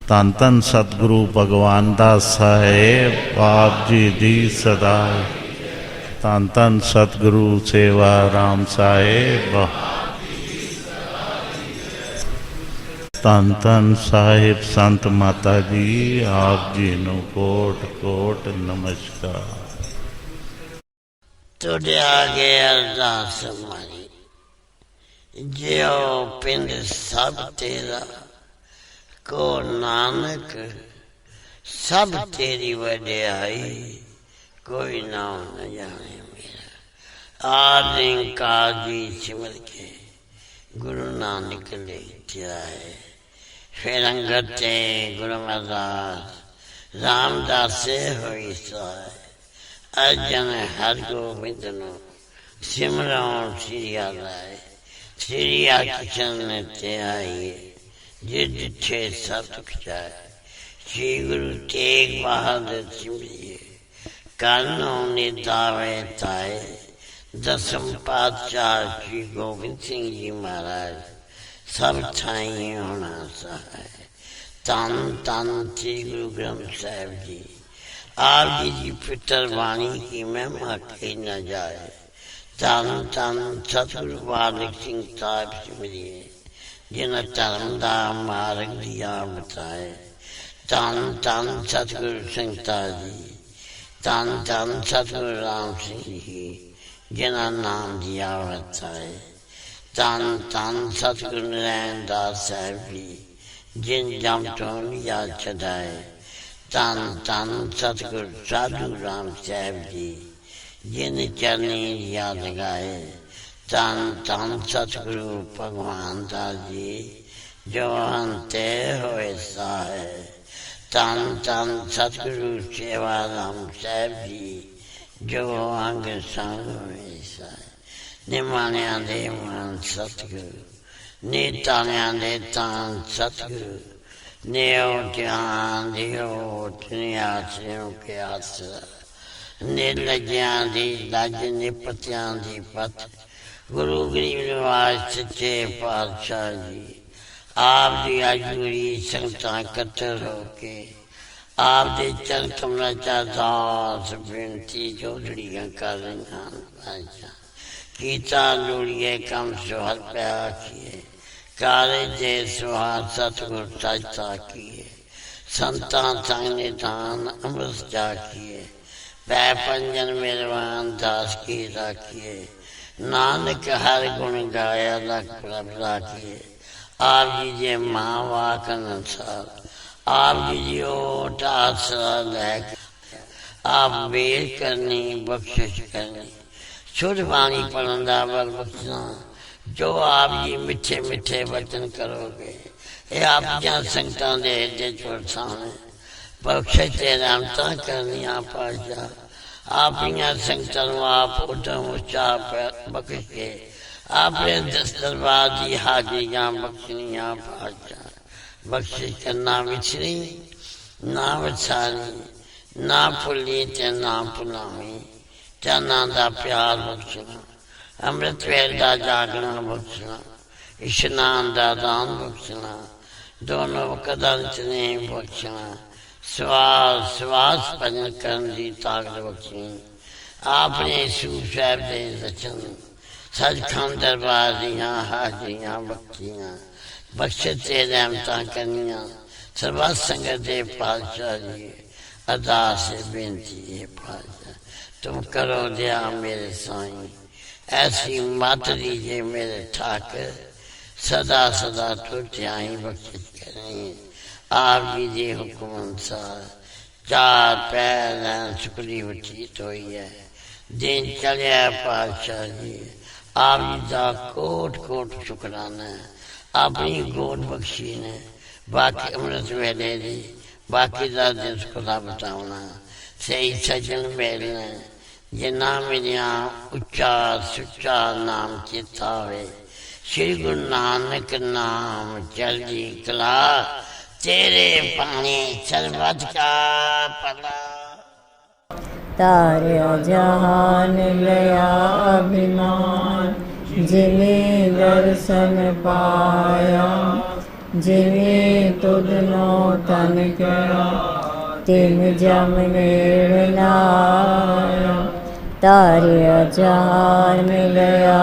ਧੰਨ ਧੰਨ ਸਤਿਗੁਰੂ ਭਗਵਾਨ ਦਾਸ ਸਾਹਿਬ ਆਪ ਜੀ ਦੀ ਸਦਾਈ। ਧੰਨ ਧੰਨ ਸਤਿਗੁਰੂ ਸੇਵਾ ਰਾਮ ਸਾਹਿਬ। ਧੰਨ ਧੰਨ ਸਾਹਿਬ ਸੰਤ ਮਾਤਾ ਜੀ ਆਪ ਜੀ ਨੂੰ ਕੋਟ ਕੋਟ ਨਮਸਕਾਰ। ਤੁਹਾਡੇ ਆਗੇ ਅਰਦਾਸ ਮਾਰੀ, ਜਿਉ ਪਿੰਡ ਸਭ ਤੇਰਾ, ਕੋ ਨਾਨਕ ਸਭ ਤੇਰੀ ਵਡਿਆਈ, ਕੋਈ ਨਾਮ ਨ ਜਾਣੇ ਮੇਰਾ। ਆਦਿ ਕਾਜੀ ਸਿਮਰ ਕੇ ਗੁਰੂ ਨਾਨਕ ਲਈ ਧਿਆਏ। ਫਿਰ ਅੰਗਦ ਤੇ ਗੁਰੂ ਅਮਰਦਾਸ ਰਾਮਦਾਸੇ ਹੋਈ ਸਹਾय। ਅਰਜਨ ਹਰਗੋਬਿੰਦ ਨੂੰ ਸਿਮਰਨ ਸ੍ਰੀ ਆਲਾਏ। ਸ੍ਰੀ ਅਰਜਨ ਤੇ ਆਈਏ, ਜੇ ਜਿੱਥੇ ਸਭ ਦੁਖ ਜਾਏ। ਸ਼੍ਰੀ ਗੁਰੂ ਤੇਗ ਬਹਾਦਰ ਸਿਮਰਿਏ, ਕਰਨੋਂ ਨਿਦਾਵੇ ਤਾਏ। ਦਸਮ ਪਾਤਸ਼ਾਹ ਸ਼੍ਰੀ ਗੋਬਿੰਦ ਸਿੰਘ ਜੀ ਮਹਾਰਾਜ ਸਭ ਥਾਈਂ ਹੋਣਾ ਸਹਾय। ਧੰਨ ਧੰਨ ਸ੍ਰੀ ਗੁਰੂ ਗ੍ਰੰਥ ਸਾਹਿਬ ਜੀ, ਆਪ ਜੀ ਦੀ ਪਿੱਤਰ ਬਾਣੀ ਕੀ ਮਹਿਮਾ ਕਹੀ न ਜਾਏ। ਧੰਨ ਧੰਨ ਸਤਿਗੁਰੂ ਬਾਲਕ ਸਿੰਘ ਸਾਹਿਬ ਸਿਮਰਿਏ, ਜਿਨ੍ਹਾਂ ਧਰਮ ਦਾ ਮਾਰਗ ਦਿਆ ਬਤਾਏ। ਧੰਨ ਧੰਨ ਸਤਿਗੁਰੂ ਸੰਗਤਾ ਜੀ, ਧੰਨ ਧੰਨ ਸਤਿਗੁਰੂ ਰਾਮ ਸਿੰਘ ਜੀ, ਜਿਨ੍ਹਾਂ ਨਾਮ ਦਿਆ ਬਤਾਏ। ਧੰਨ ਧੰਨ ਸਤਿਗੁਰੂ ਨਰੈਣ ਦਾਸ ਸਾਹਿਬ ਜੀ, ਜਿਨ ਜਮ ਤੋਂ ਯਾਦ ਛਡਾਏ। ਧੰਨ ਧੰਨ ਸਤਿਗੁਰੂ ਸਾਧੂ ਰਾਮ ਸਾਹਿਬ ਜੀ, ਜਿਨ ਚਰਨੀ ਯਾਦ ਗਾਏ। ਧੰਨ ਧੰਨ ਸਤਿਗੁਰੂ ਭਗਵਾਨ ਦਾਸ ਜੀ, ਜੋ ਅੰਤੇ ਹੋਏ ਸਹਾय। ਧੰਨ ਧੰਨ ਸਤਿਗੁਰੂ ਸੇਵਾ ਰਾਮ ਸਾਹਿਬ ਜੀ, ਜੋ ਅੰਗ ਸੰਗ ਹੋਏ ਸਹਾय। ਨਿਮਾਣਿਆਂ ਦੇ ਮਨ ਸਤਿਗੁਰੂ, ਨੀਤਾਣਿਆਂ ਦੇ ਤਾਨ ਸਤਿਗੁਰੂ। ਨਿਉ ਧਿਆਨ ਦਿਓ ਨਿਆਸਿਓ ਕੇ ਆਸਰਾ। ਨਿਰਲੱਜਿਆਂ ਦੀ ਲੱਜ, ਨਿਪਤਿਆਂ ਦੀ ਪਤ। ਗੁਰੂ ਗਰੀਬ ਨਿਵਾਜ ਸੱਚੇ ਪਾਤਸ਼ਾਹ ਜੀ, ਆਪ ਦੀ ਆਜੂਰੀ ਸੰਗਤਾਂ ਇਕੱਤਰ ਹੋ ਕੇ ਆਪ ਦੇ ਚਰਨ ਕਮਲਾਂ 'ਚ ਅਰਦਾਸ ਬੇਨਤੀ ਜੋੜੀਆਂ ਕਰ ਰਹੀਆਂ ਹਨ। ਪਾਤਸ਼ਾਹ ਕੀਤਾ ਲੋੜੀਏ ਕੰਮ ਸੁਹਲ ਪਿਆ ਕੀਏ, ਕਾਰਜ ਦੇ ਸੁਹਾਰ ਸਤਿਗੁਰ ਸਜਤਾ ਕੀਏ। ਸੰਤਾਂ ਸੰਗ ਨਿਧਾਨ ਅੰਮ੍ਰਿਤ ਜਾ ਕੀਏ, ਪੈ ਪੰਜਨ ਮਿਹਰਬਾਨ ਦਾਸ ਕੀ ਰਾਖੀਏ। ਨਾਨਕ ਹਰ ਗੁਣ ਗਾਇਆ ਲਖ ਪ੍ਰਭ ਰਾਖੀਏ। ਆਪ ਜੀ ਦੇ ਮਾਂ ਵਾਕ ਅਨੁਸਾਰ, ਆਪ ਜੀ ਦੀ ਓਟ ਆਸਰਾ ਲੈ ਕੇ ਆਪ ਵੇਰ ਕਰਨੀ ਬਖਸ਼ਿਸ਼ ਕਰਨੀ। ਸ਼ੁੱਧ ਬਾਣੀ ਪੜ੍ਹਨ ਦਾ ਬਲ ਬਖਸ਼ਣਾ, ਜੋ ਆਪ ਜੀ ਮਿੱਠੇ ਮਿੱਠੇ ਵਚਨ ਕਰੋਗੇ, ਇਹ ਆਪ ਦੀਆਂ ਸੰਗਤਾਂ ਦੇ ਹਿਰਦੇ 'ਚ ਵਰਸਾਉਣੇ। ਬਖਸ਼ਿਸ਼ ਤੇ ਰਹਿਮਤਾਂ ਕਰਨੀਆਂ ਪਾਤਸ਼ਾਹ। ਆਪਣੀਆਂ ਸੰਗਤਾਂ ਨੂੰ ਆਪ ਉਦਮ ਉਚਾਰ ਬਖਸ਼ ਕੇ ਆਪਣੇ ਦਰਬਾਰ ਦੀ ਹਾਜ਼ਰੀਆਂ ਬਖਸ਼ਣੀਆਂ ਪਾਤਸ਼ਾਹ। ਬਖਸ਼ਿਸ਼ ਕਰਨਾ ਵਿਛੜੀ ਨਾ ਵਿਛਾਰੀ, ਨਾ ਭੁੱਲੀ ਤੇ ਨਾ ਭੁਲਾਵੀਂ। ਚਾਨਾਂ ਦਾ ਪਿਆਰ ਬਖਸ਼ਣਾ, ਅੰਮ੍ਰਿਤ ਵੇਲ ਦਾ ਜਾਗਣਾ ਬਖਸ਼ਣਾ, ਇਸ਼ਨਾਨ ਦਾ ਦਾਨ ਬਖਸ਼ਣਾ, ਦੋਨੋਂ ਕਦਮ 'ਚ ਨੇ ਬਖਸ਼ਣਾ। ਸਵਾਸ ਸਵਾਸ ਭਜਨ ਕਰਨ ਦੀ ਤਾਕਤ ਬਖਸ਼ਣੀ। ਆਪਣੇ ਸੂਰ ਸਾਹਿਬ ਦੇ ਰਚਨ, ਸੱਚਖੰਡ ਦਰਬਾਰ ਦੀਆਂ ਹਾਜ਼ਰੀਆਂ ਬਖਸ਼ੀਆਂ। ਬਖਸ਼ਿਸ਼ ਤੇ ਰਹਿਮਤਾਂ ਕਰਨੀਆਂ। ਸਰਬੱਤ ਸੰਗਤ ਦੇ ਪਾਤਸ਼ਾਹ ਜੀ, ਅਰਦਾਸ ਬੇਨਤੀ ਹੈ ਪਾਤਸ਼ਾਹ, तुम करो दया मेरे साईं। ऐसी मत दीजिए मेरे ठाकर, सदा सदा तो ध्याई बख्शिश करें। आप जी के हुक्म अनुसार चार पैर सुखरी बतीत हुई है। दिन चलिया पातशाह जी, आप जी का कोट कोट शुकराना है। अपनी गोद बख्शी ने बाकी अमृत वेले दी, बाकी का दिन सुखला बताना। सही सजन मिलना, जिन्ना मेरिया उच्चा सुच्चा नाम चेता होवे। श्री गुरु नानक नाम चढ़दी कला, तेरे पानी सरबत का पला। तार्या जहान लया अभिमान, जिने दर्शन पाया। जिने तुधनो तन किया तिन जम नेड़ नाया तारिया जहान मिलया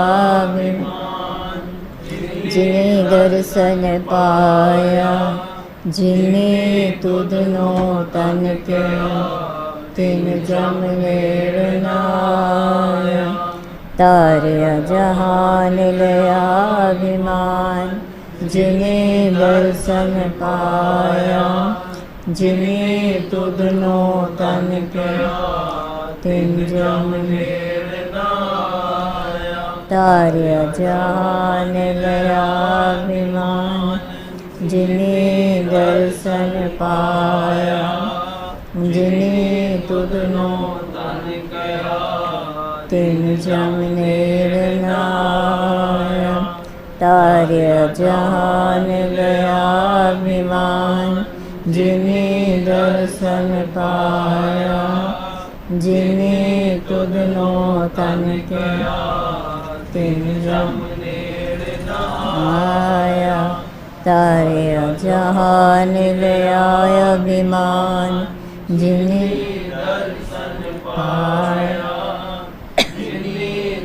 जिने दर्शन पाया जिने तुधनो तन किया तिन जम नेड़ नाया तारिया जहान लिया अभिमान जिने दर्शन पाया जिने तुधनो तन किया तिन जम नेड़ नाया तारिया जहान लिया अभिमान जिने दर्शन पाया जिने तुधनो तन किया तिन जम नेड़ नाया तारिया जहान लिया अभिमान जिने दर्शन पाया जिने तुधनो तन किया तिन जम नेड़ नाया तारिया जहान लिया अभिमान जिने दर्शन पाया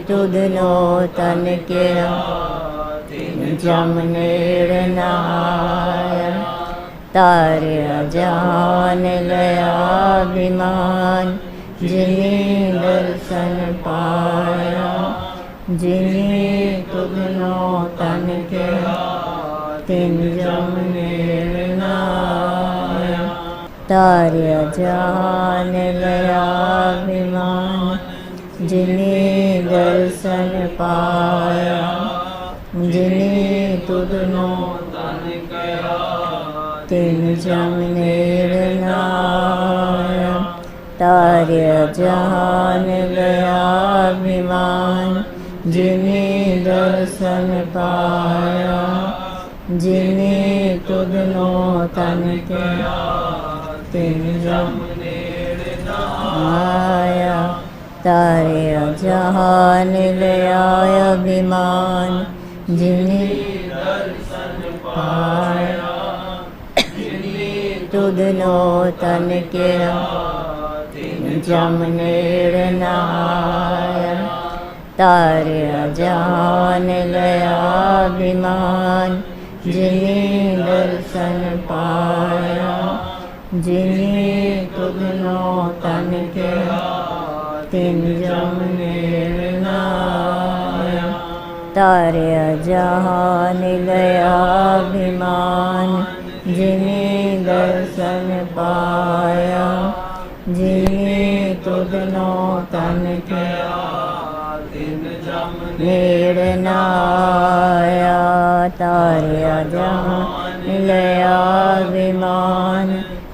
तुधनो तन किया तिन जम नेड़ नाया तारिया जहान लिया अभिमान जिने दर्शन पाया जिने तुधनो तन किया तिन जम नेड़ नाया तारिया जहान लिया अभिमान जिने दर्शन पाया जिने तुधनो तन किया तिन जम नेड़ नाया तारिया जहान लिया अभिमान जिने दर्शन पाया जिने तुधनो तन किया तिन जम नेड़ नाया तारिया जहान लिया अभिमान जिने दर्शन पाया जिने तुधनो तन किया तिन जम नेड़ नाया तारिया जहान लिया अभिमान जिने दर्शन पाया जिने तुधनो तन किया तिन जम नेड़ नाया तारिया जहान लिया अभिमान जिने दर्शन पाया जिने तुधनो तन किया तिन जम नेड़ नाया तारिया जहान लिया अभिमान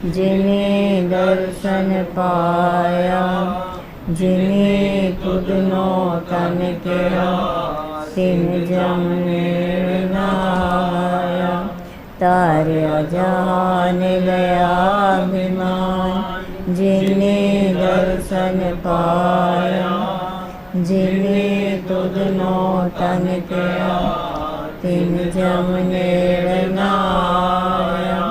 जिने दर्शन पाया जिने तुधनो तन किया तिन जम नेड़ नाया तारिया जहान लिया अभिमान जिने दर्शन पाया जिने तुधनो तन किया तिन जम नेड़ नाया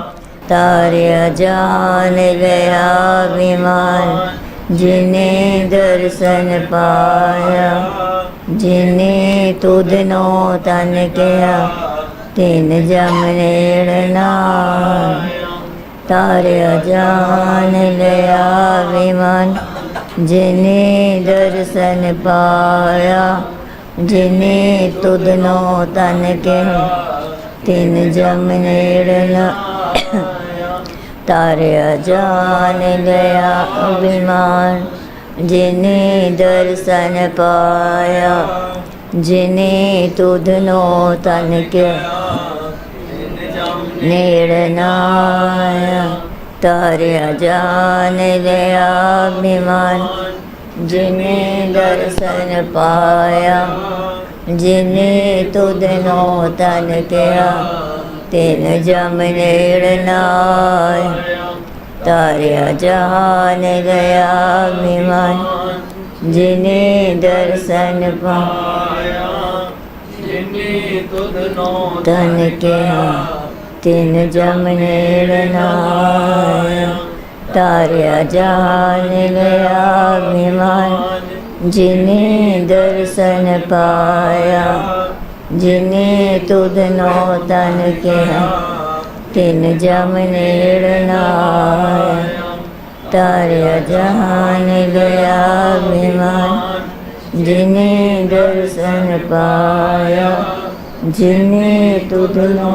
तारिया जहान लिया अभिमान जिने दर्शन पाया जिने तुधनो तन किया तिन जम नेड़ नाया तारिया जहान लिया अभिमान जिने दर्शन पाया जिने तुधनो तन किया तिन जम नेड़ नाया तारिया जहान लिया अभिमान जिने दर्शन पाया जिने तुधनो तन किया नेड़ नाया तारिया जहान लिया अभिमान जिने दर्शन पाया जिने तुधनो तन किया तिन जम नेड़ नाया तारिया जहान लिया अभिमान जिने दर्शन पाया जिने तुधनो तन किया तिन जमनेर नाया तारया जहान गया अभिमान जिने दर्शन पाया जिने तुध नो तन किया तिन जमनेर नाया तारया जहान गया अभिमान जिने दर्शन पाया जिने तुध नो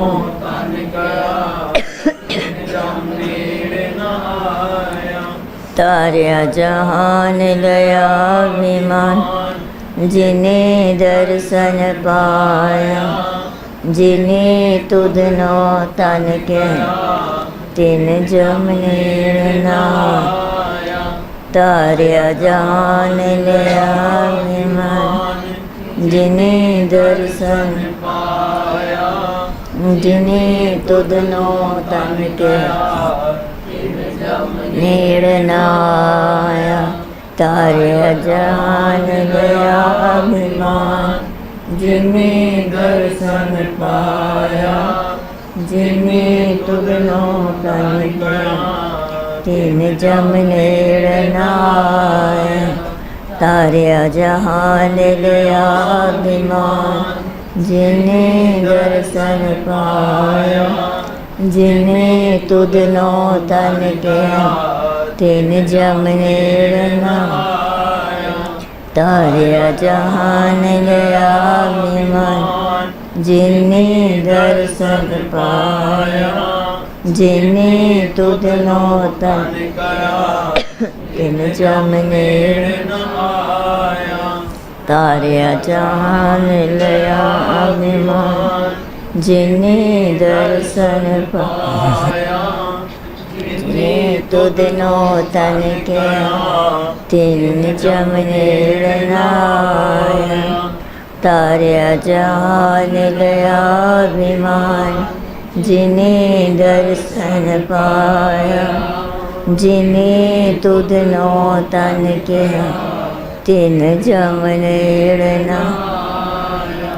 तारया जहान गया अभिमान जिने दर्शन पाया जिने तुध नो तन के तिन जमनेर नाया तारया जहान गया अभिमान जिने दर्शन पाया जिने तुध नो तन के निर्णाया तारया जहान गया अभिमान जिने दर्शन पाया जिने तुध नो तन के तिन जमनेर नाया तारया जहान गया अभिमान जिने दर्शन पाया जिने तुध नो तन के तिन जमनेर नाया तारया जहान गया अभिमान जिने दर्शन पाया जिने तुध नो तन तिन जमनेर नाया तारया जहान गया अभिमान जिने दर्शन पाया जिने तुध नो तन के तिन जमनेर नाया तारया जहान गया अभिमान जिने दर्शन पाया जिने तुध नो तन के तिन जमनेर नाया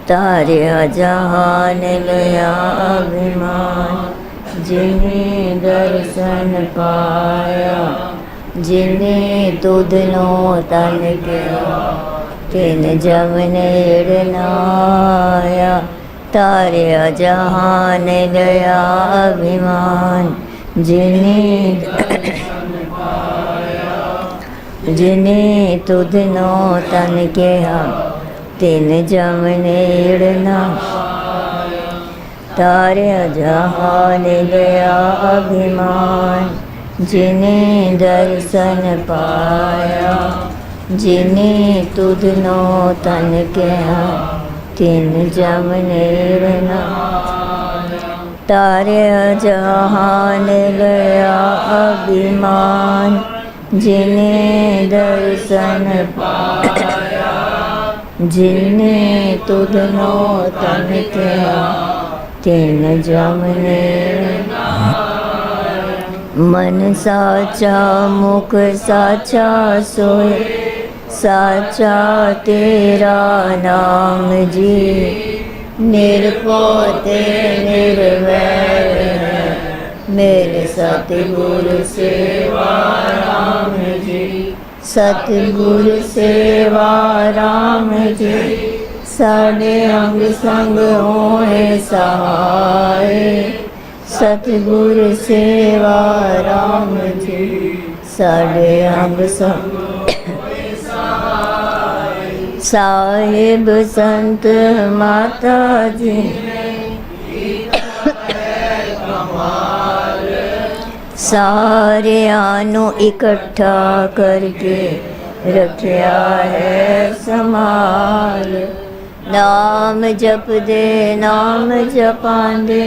तारया जहान गया अभिमान जिने दर्शन पाया जिने तुध नो तन के तिन जमनेर नाया तारया जहान गया अभिमान जिने जिने तुध नो तन के तिन जमनेर नाया तारया जहान गया अभिमान जिने दर्शन पाया जिने तुध नो तन के तिन जमनेर नाया तारया जहान गया अभिमान जिने दर्शन पाया जिने तुध नो तन के तिन जमनेर मन साचा मुख साचा सोए साचा तेरा नाम जी निरपोते निर्वैर है मेरे सतगुरु सेवा राम जी सतगुरु सेवा राम जी साढ़े अंग संग होए सहाय सतगुरु सेवा राम जी साढ़े अंग संग साहिब संत माता जी सारे आनो इकट्ठा करके रखिया है संभाल नाम जप दे नाम जपांदे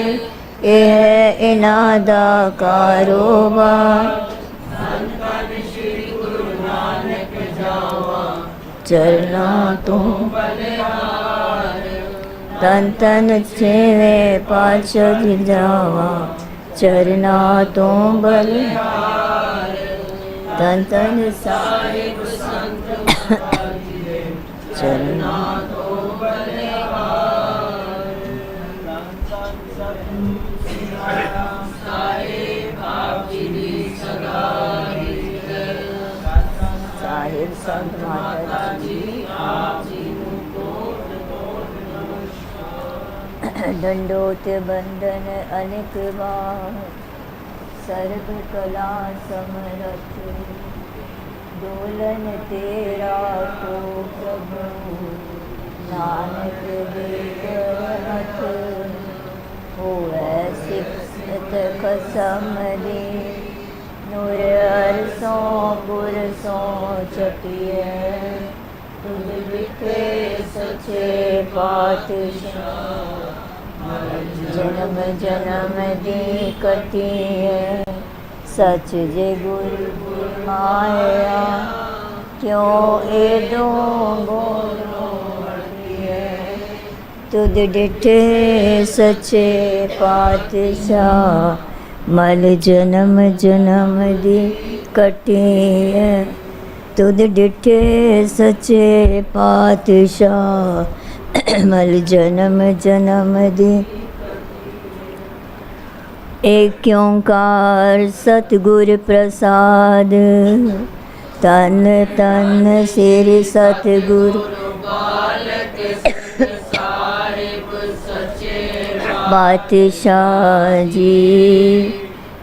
ये है इन्हां दा कारोबार चरना तो तन तन छेवे पाछद जावा चरना तो बलिहार तन तन साहिब संत चरना तो बलिहार दंडोत बंदन अनेक बार, सर्व कला समरथ, डोलन तेरा को प्रभु, नानक देकर हथ, होए सिफत कसम दे, नूर अरसों बुरसों चटिए, तुझ बिखे सचे पातशाह, जन्म जन्म दी कती है, सच जे गुरु आया, क्यों ए दो बोलो है, तुद डिठे सचे पातशाह, मल जन्म जन्म दी कटी है, तुद डिठे सचे पातशाह, मल जन्म जन्म दी। एक ओंकार सतगुर प्रसाद, तन तन सिर सतगुर पातशाह जी,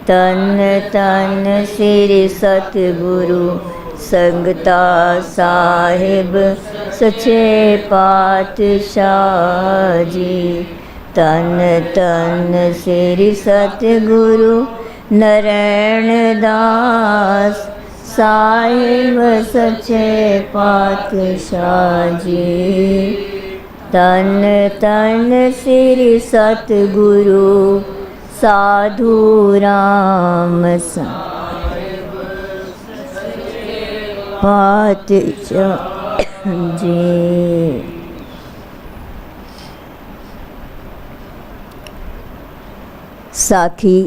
तन तन सिर सतगुरु संगता साहिब सचे पातशाह जी, तन तन सिर सतगुरु नारायण दास साहिब सचे पातशाह जी, तन तन सिर सतगुरु साधु राम पातशाह जी। साखी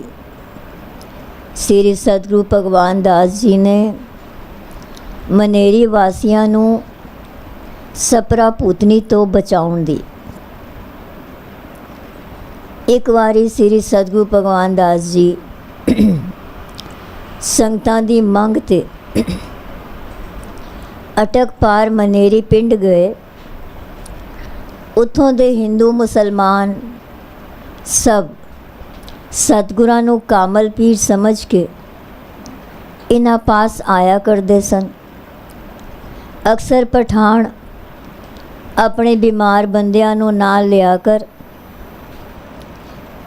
श्री सतगुरु भगवान दास जी ने मनेरी वासियां नूं सपरा भूतनी तो बचाउण दी। एक वारी श्री सतगुरु भगवान दास जी संगतां दी मंग ते अटक पार मनेरी पिंड गए। उत्थों दे हिंदू मुसलमान सब सतगुरां नूं कामल पीर समझ के इन्हां पास आया करते सन। अक्सर पठान अपने बीमार बंदियां नूं नाल लिया कर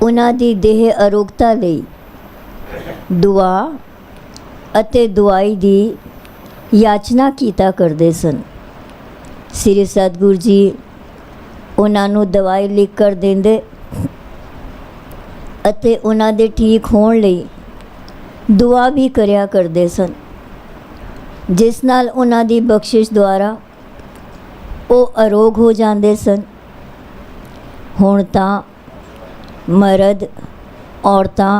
उन्हां दी देह अरोगता लई दुआ अते दुआई दी याचना कीता करते सन। श्री सतगुरु जी उन्हां नूं दवाई लिख कर देंदे अते उन्हां दे ठीक होण लई दुआ भी करया करते सन, जिस नाल उन्हां दी बख्शिश द्वारा वो अरोग हो जाते सन। हुण तां मर्द औरतां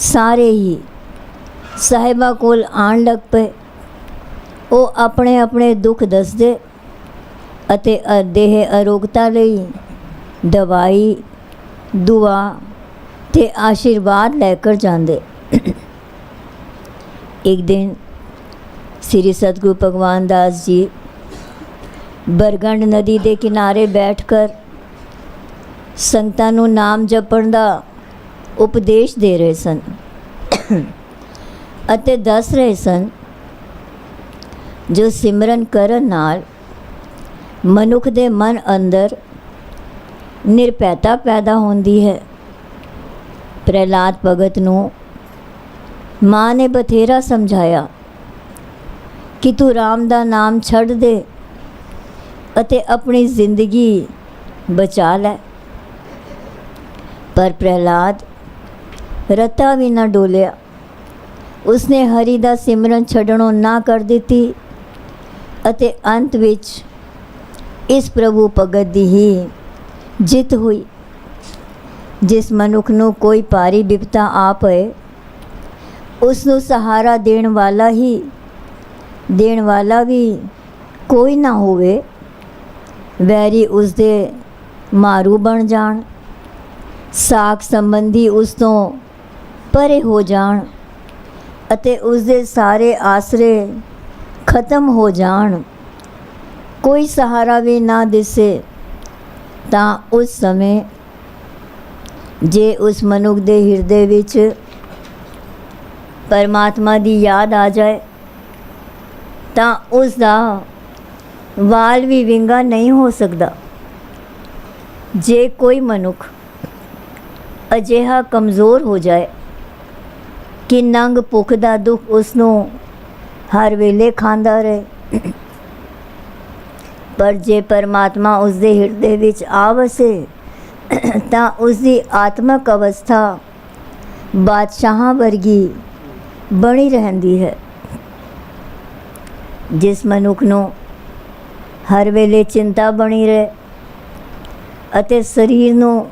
सारे ही साहिबा कोल आण लग पे। वो अपने अपने दुख दसदे अते देह अरोगता लई दवाई दुआ ते आशीर्वाद लैकर जाते। एक दिन श्री सतगुरु भगवान दास जी बरगंड नदी के किनारे बैठकर संगतां नूं नाम जपण दा उपदेश दे रहे सन अते दस रहे सन जो सिमरन करन नाल मनुख दे मन अंदर निरपैता पैदा होंदी है। प्रहलाद भगत नूं माँ ने बथेरा समझाया कि तू राम दा नाम छड़ दे अते अपनी जिंदगी बचा लै, पर प्रहलाद रत्ता भी ना डोलिया। उसने हरि दा सिमरन छड़नों ना कर दिती अते अंत विच इस प्रभु भगत दी ही जित हुई। जिस मनुख नूं कोई भारी विपता आ पए उसनूं सहारा देण वाला भी कोई ना होवे, वैरी उसदे मारू बन जाण, साख संबंधी उस तो परे हो जाण अते उसदे सारे आसरे खत्म हो जाण, कोई सहारा भी ना दिसे, तां उस समय ਜੇ ਉਸ ਮਨੁੱਖ ਦੇ ਹਿਰਦੇ ਵਿੱਚ ਪਰਮਾਤਮਾ ਦੀ ਯਾਦ ਆ ਜਾਏ ਤਾਂ ਉਸ ਦਾ ਵਾਲ ਵੀ ਵਿੰਗਾ ਨਹੀਂ ਹੋ ਸਕਦਾ। ਜੇ ਕੋਈ ਮਨੁੱਖ ਅਜਿਹਾ ਕਮਜ਼ੋਰ ਹੋ ਜਾਏ ਕਿ ਨੰਗ ਭੁੱਖ ਦਾ ਦੁੱਖ ਉਸ ਨੂੰ ਹਰ ਵੇਲੇ ਖਾਂਦਾ ਰਹੇ, ਪਰ ਜੇ ਪਰਮਾਤਮਾ ਉਸ ਦੇ ਹਿਰਦੇ ਵਿੱਚ ਆ ਵਸੇ ਤਾਂ ਉਸ ਦੀ ਆਤਮਕ ਅਵਸਥਾ ਬਾਦਸ਼ਾਹਾਂ ਵਰਗੀ ਬਣੀ ਰਹਿੰਦੀ ਹੈ। ਜਿਸ ਮਨੁੱਖ ਨੂੰ ਹਰ ਵੇਲੇ ਚਿੰਤਾ ਬਣੀ ਰਹੇ ਅਤੇ ਸਰੀਰ ਨੂੰ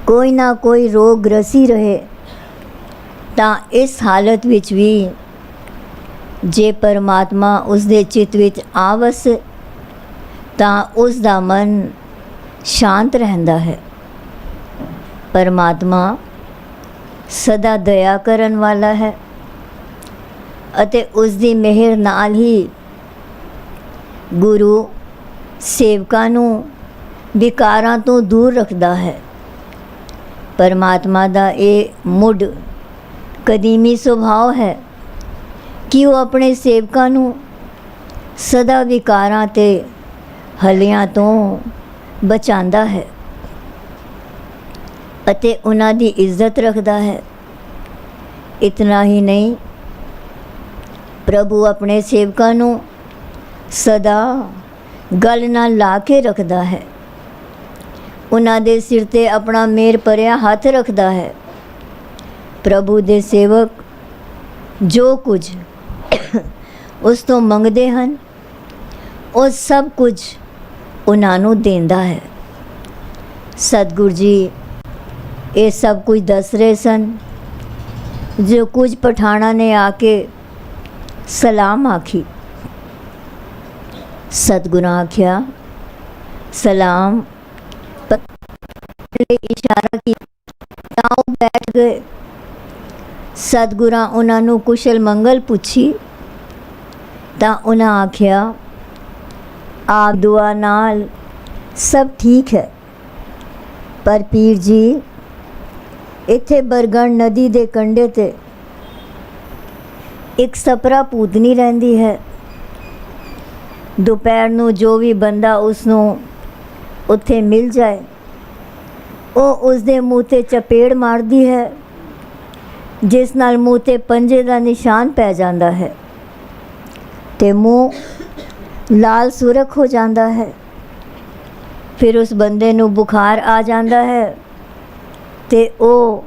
ਕੋਈ ਨਾ ਕੋਈ ਰੋਗ ਗ੍ਰਸੀ ਰਹੇ, ਤਾਂ ਇਸ ਹਾਲਤ ਵਿੱਚ ਵੀ ਜੇ ਪਰਮਾਤਮਾ ਉਸ ਦੇ ਚਿੱਤ ਵਿੱਚ ਆ ਵਸੇ ਤਾਂ ਉਸ ਦਾ ਮਨ ਸ਼ਾਂਤ ਰਹਿੰਦਾ ਹੈ। ਪਰਮਾਤਮਾ ਸਦਾ ਦਇਆ ਕਰਨ ਵਾਲਾ ਹੈ ਅਤੇ ਉਸ ਦੀ ਮਿਹਰ ਨਾਲ ਹੀ ਗੁਰੂ ਸੇਵਕਾਂ ਨੂੰ ਵਿਕਾਰਾਂ ਤੋਂ ਦੂਰ ਰੱਖਦਾ ਹੈ। ਪਰਮਾਤਮਾ ਦਾ ਇਹ ਮੁੱਢ ਕਦੀਮੀ ਸੁਭਾਅ ਹੈ ਕਿ ਉਹ ਆਪਣੇ ਸੇਵਕਾਂ ਨੂੰ ਸਦਾ ਵਿਕਾਰਾਂ ਤੇ ਹਲਿਆਂ ਤੋਂ ਬਚਾਉਂਦਾ ਹੈ ਅਤੇ ਉਹਨਾਂ ਦੀ ਇੱਜ਼ਤ ਰੱਖਦਾ ਹੈ। ਇਤਨਾ ਹੀ ਨਹੀਂ, ਪ੍ਰਭੂ ਆਪਣੇ ਸੇਵਕਾਂ ਨੂੰ ਸਦਾ ਗਲ ਨਾਲ ਲਾ ਕੇ ਰੱਖਦਾ ਹੈ। ਉਹਨਾਂ ਦੇ ਸਿਰ ਤੇ ਆਪਣਾ ਮਿਹਰ ਭਰਿਆ ਹੱਥ ਰੱਖਦਾ ਹੈ। ਪ੍ਰਭੂ ਦੇ ਸੇਵਕ ਜੋ ਕੁਝ ਉਸ ਤੋਂ ਮੰਗਦੇ ਹਨ ਉਹ ਸਭ ਕੁਝ ਉਹਨਾਂ ਨੂੰ ਦਿੰਦਾ ਹੈ। ਸਤਿਗੁਰੂ ਜੀ ਇਹ ਸਭ ਕੁਝ ਦੱਸ ਰਹੇ ਸਨ। ਜੋ ਕੁਝ ਪਠਾਣਾ ਨੇ ਆ ਕੇ ਸਲਾਮ ਆਖੀ, ਸਤਿਗੁਰਾਂ ਆਖਿਆ ਸਲਾਮ, ਇਸ਼ਾਰਾ ਕੀਤਾ ਤਾਂ ਉਹ ਬੈਠ ਗਏ। ਸਤਿਗੁਰਾਂ ਉਹਨਾਂ ਨੂੰ ਕੁਸ਼ਲ ਮੰਗਲ ਪੁੱਛੀ ਤਾਂ ਉਹਨਾਂ ਆਖਿਆ ਆਪ ਦੁਆ ਨਾਲ ਸਭ ਠੀਕ ਹੈ, ਪਰ ਪੀਰ ਜੀ ਇੱਥੇ ਬਰਗਣ ਨਦੀ ਦੇ ਕੰਢੇ ਤੇ ਇੱਕ ਸਪਰਾ ਪੂਤਨੀ ਰਹਿੰਦੀ ਹੈ। ਦੁਪਹਿਰ ਨੂੰ ਜੋ ਵੀ ਬੰਦਾ ਉਸ ਨੂੰ ਉੱਥੇ ਮਿਲ ਜਾਏ ਉਹ ਉਸ ਦੇ ਮੂੰਹ 'ਤੇ ਚਪੇੜ ਮਾਰਦੀ ਹੈ, ਜਿਸ ਨਾਲ ਮੂੰਹ 'ਤੇ ਪੰਜੇ ਦਾ ਨਿਸ਼ਾਨ ਪੈ ਜਾਂਦਾ ਹੈ ਤੇ ਮੂੰਹ ਲਾਲ ਸੁਰਖ ਹੋ ਜਾਂਦਾ ਹੈ। ਫਿਰ ਉਸ ਬੰਦੇ ਨੂੰ ਬੁਖਾਰ ਆ ਜਾਂਦਾ ਹੈ ਤੇ ਉਹ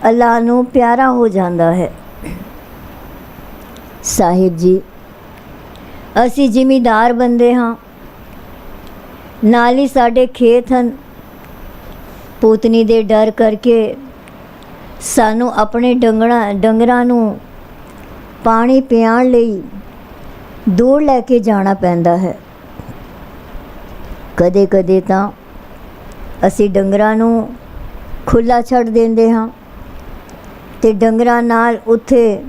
ਅੱਲਾ ਨੂੰ ਪਿਆਰਾ ਹੋ ਜਾਂਦਾ ਹੈ। ਸਾਹਿਬ ਜੀ ਅਸੀਂ ਜ਼ਿਮੀਂਦਾਰ ਬੰਦੇ ਹਾਂ, ਨਾਲ ਹੀ ਸਾਡੇ ਖੇਤ ਹਨ। ਪੂਤਨੀ ਦੇ ਡਰ ਕਰਕੇ ਸਾਨੂੰ ਆਪਣੇ ਡੰਗਰਾਂ ਨੂੰ ਪਾਣੀ ਪਿਆਉਣ ਲਈ ਦੂਰ ਲੈ ਕੇ ਜਾਣਾ ਪੈਂਦਾ ਹੈ। ਕਦੇ ਕਦੇ ਤਾਂ ਅਸੀਂ ਡੰਗਰਾਂ ਨੂੰ ਖੁੱਲ੍ਹਾ ਛੱਡ ਦਿੰਦੇ ਹਾਂ ਤੇ ਡੰਗਰਾਂ ਨਾਲ ਉੱਥੇ